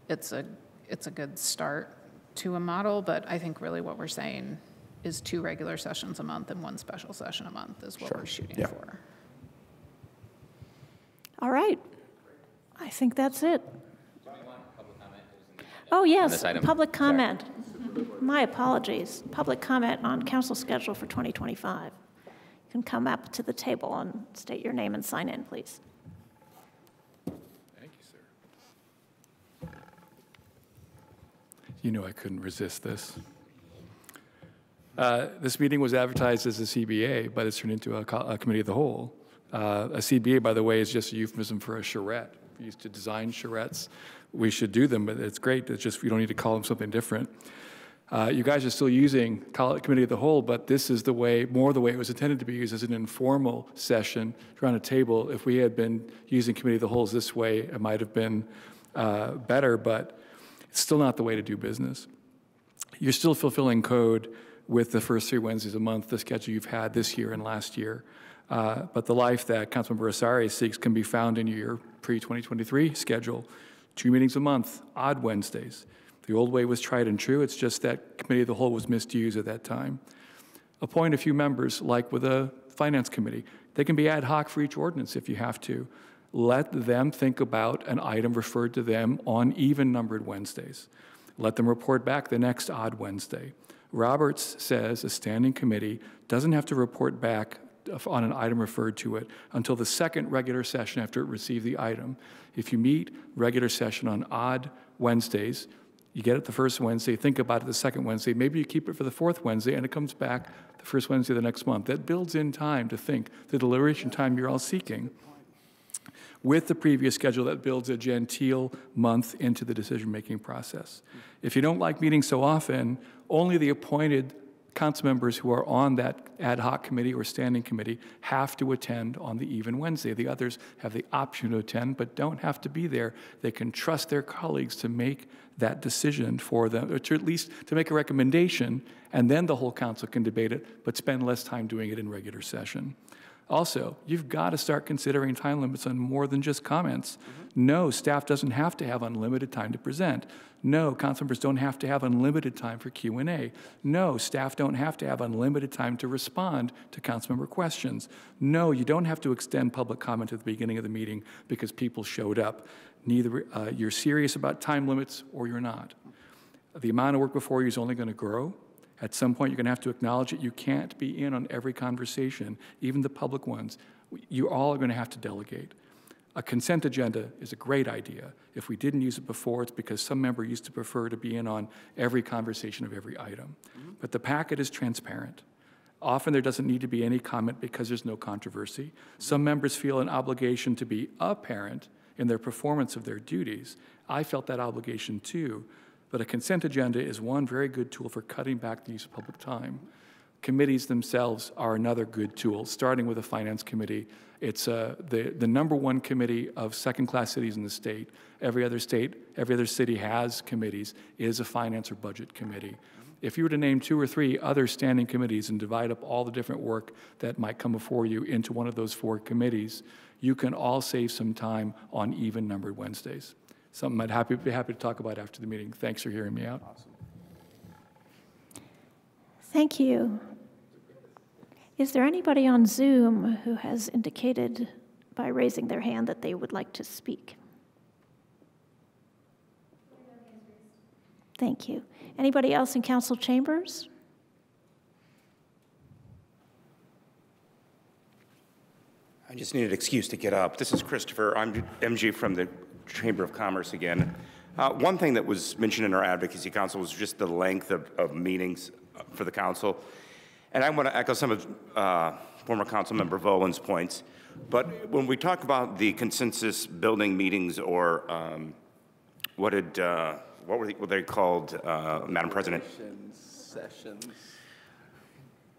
it's a good start to a model, but I think really what we're saying is 2 regular sessions a month and 1 special session a month is what we're shooting for. All right. I think that's it. Oh, yes, public comment. My apologies. Public comment on council schedule for 2025. You can come up to the table and state your name and sign in, please. Thank you, sir. You knew I couldn't resist this. This meeting was advertised as a CBA, but it's turned into a committee of the whole. A CBA, by the way, is just a euphemism for a charrette. We used to design charrettes. We should do them, but it's great. It's just, you don't need to call them something different. You guys are still using call it committee of the whole, but this is the way, more the way it was intended to be used as an informal session around a table. If we had been using committee of the wholes this way, it might have been better, but it's still not the way to do business. You're still fulfilling code with the first 3 Wednesdays a month, the schedule you've had this year and last year. But the life that Councilmember Asari seeks can be found in your pre-2023 schedule. 2 meetings a month, odd Wednesdays. The old way was tried and true. It's just that committee of the whole was misused at that time. Appoint a few members, like with a finance committee. They can be ad hoc for each ordinance if you have to. Let them think about an item referred to them on even-numbered Wednesdays. Let them report back the next odd Wednesday. Roberts says a standing committee doesn't have to report back on an item referred to it until the second regular session after it received the item. If you meet regular session on odd Wednesdays, you get it the first Wednesday, think about it the second Wednesday, maybe you keep it for the fourth Wednesday, and it comes back the first Wednesday of the next month. That builds in time to think, the deliberation time you're all seeking. With the previous schedule, that builds a genteel month into the decision-making process. If you don't like meeting so often, only the appointed council members who are on that ad hoc committee or standing committee have to attend on the even Wednesday. The others have the option to attend, but don't have to be there. They can trust their colleagues to make that decision for them, or to at least to make a recommendation, and then the whole council can debate it, but spend less time doing it in regular session. Also, you've got to start considering time limits on more than just comments. No, staff doesn't have to have unlimited time to present. No, council members don't have to have unlimited time for Q&A. No, staff don't have to have unlimited time to respond to council member questions. No, you don't have to extend public comment at the beginning of the meeting because people showed up. Neither you're serious about time limits or you're not. The amount of work before you is only going to grow. At some point, you're going to have to acknowledge that you can't be in on every conversation, even the public ones. You all are going to have to delegate. A consent agenda is a great idea. If we didn't use it before, it's because some member used to prefer to be in on every conversation of every item. But the packet is transparent. Often there doesn't need to be any comment because there's no controversy. Some members feel an obligation to be apparent in their performance of their duties. I felt that obligation too. But a consent agenda is one very good tool for cutting back the use of public time. Committees themselves are another good tool, starting with a finance committee. It's the #1 committee of second-class cities in the state. Every other city has committees, is a finance or budget committee. If you were to name 2 or 3 other standing committees and divide up all the different work that might come before you into one of those 4 committees, you can all save some time on even-numbered Wednesdays. Something I'd be happy to talk about after the meeting. Thanks for hearing me out. Awesome. Thank you. Is there anybody on Zoom who has indicated by raising their hand that they would like to speak? Thank you. Anybody else in council chambers? I just need an excuse to get up. This is Christopher. I'm MG from the Chamber of Commerce again. One thing that was mentioned in our advocacy council was just the length of meetings for the council. And I want to echo some of former council member Volan's points. But when we talk about the consensus building meetings, or what were they called, Madam President? Sessions.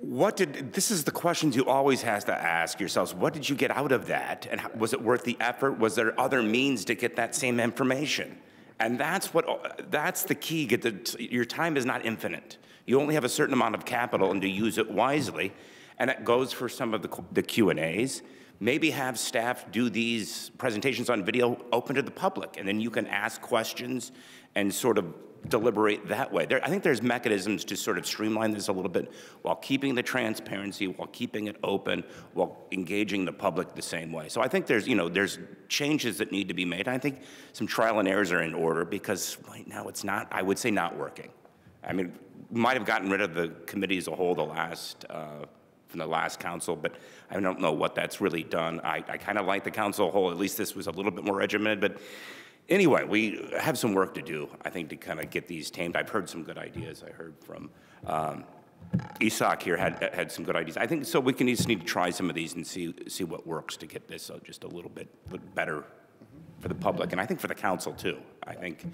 This is the questions you always have to ask yourselves. What did you get out of that? And was it worth the effort? Was there other means to get that same information? And that's the key. Your time is not infinite. You only have a certain amount of capital, and to use it wisely. And it goes for some of the Q&As. Maybe have staff do these presentations on video open to the public, and then you can ask questions and sort of deliberate that way. I think there's mechanisms to sort of streamline this a little bit while keeping the transparency, while keeping it open, while engaging the public the same way. So I think there's changes that need to be made. I think some trial and errors are in order, because right now it's not, I would say, not working. I mean, we might have gotten rid of the committee as a whole from the last council, but I don't know what that's really done. I kind of like the council whole. At least this was a little bit more regimented, but anyway, we have some work to do, I think, to kind of get these tamed. I've heard some good ideas. I heard from Isak here had some good ideas. I think so. We just need to try some of these and see what works to get this just a little bit better for the public, and I think for the council too. I think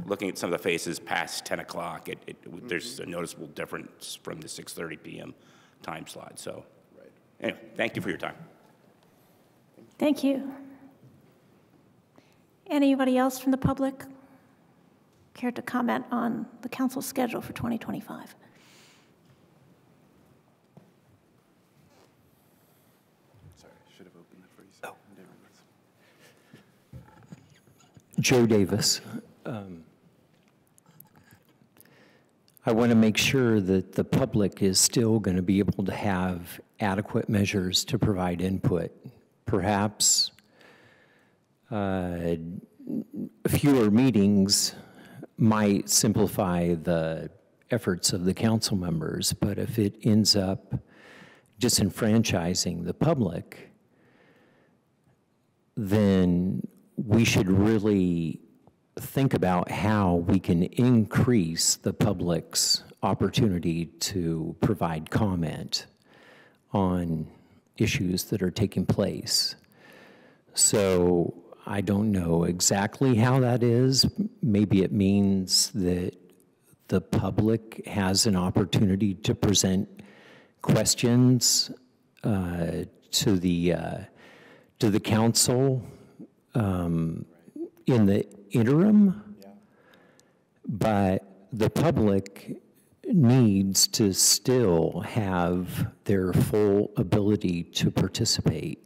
looking at some of the faces past 10 o'clock, there's a noticeable difference from the 6:30 p.m. time slot. So, anyway, thank you for your time. Thank you. Anybody else from the public care to comment on the council schedule for 2025? Sorry, should have opened it for you. Oh. Joe Davis. I want to make sure that the public is still going to be able to have adequate measures to provide input. Perhaps fewer meetings might simplify the efforts of the council members, but if it ends up disenfranchising the public, then we should really think about how we can increase the public's opportunity to provide comment on issues that are taking place. So I don't know exactly how that is. Maybe it means that the public has an opportunity to present questions to the council in the interim, but the public needs to still have their full ability to participate.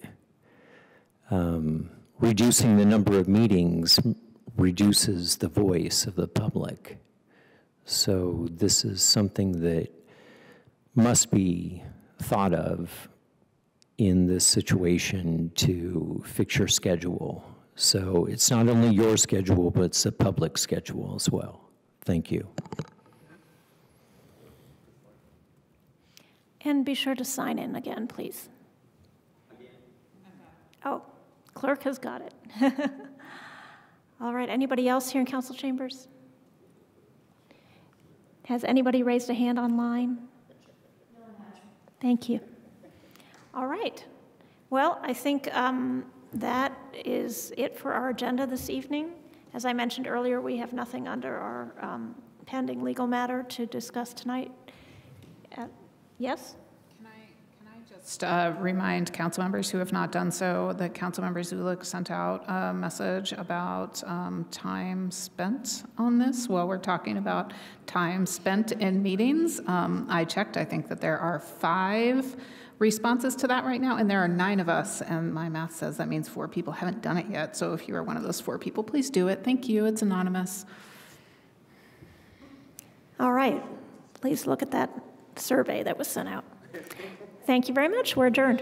Reducing the number of meetings reduces the voice of the public. So this is something that must be thought of in this situation to fix your schedule. So it's not only your schedule, but it's the public schedule as well. Thank you. And be sure to sign in again, please. Oh, clerk has got it. All right, anybody else here in council chambers? Has anybody raised a hand online? Thank you. All right. Well, I think that is it for our agenda this evening. As I mentioned earlier, we have nothing under our pending legal matter to discuss tonight. Yes? Can I just remind council members who have not done so that Councilmember Zulik sent out a message about time spent on this while we're talking about time spent in meetings. I checked. I think that there are 5 responses to that right now, and there are 9 of us, and my math says that means 4 people haven't done it yet. So if you are one of those 4 people, please do it. Thank you. It's anonymous. All right. Please look at that survey that was sent out. Thank you very much. We're adjourned.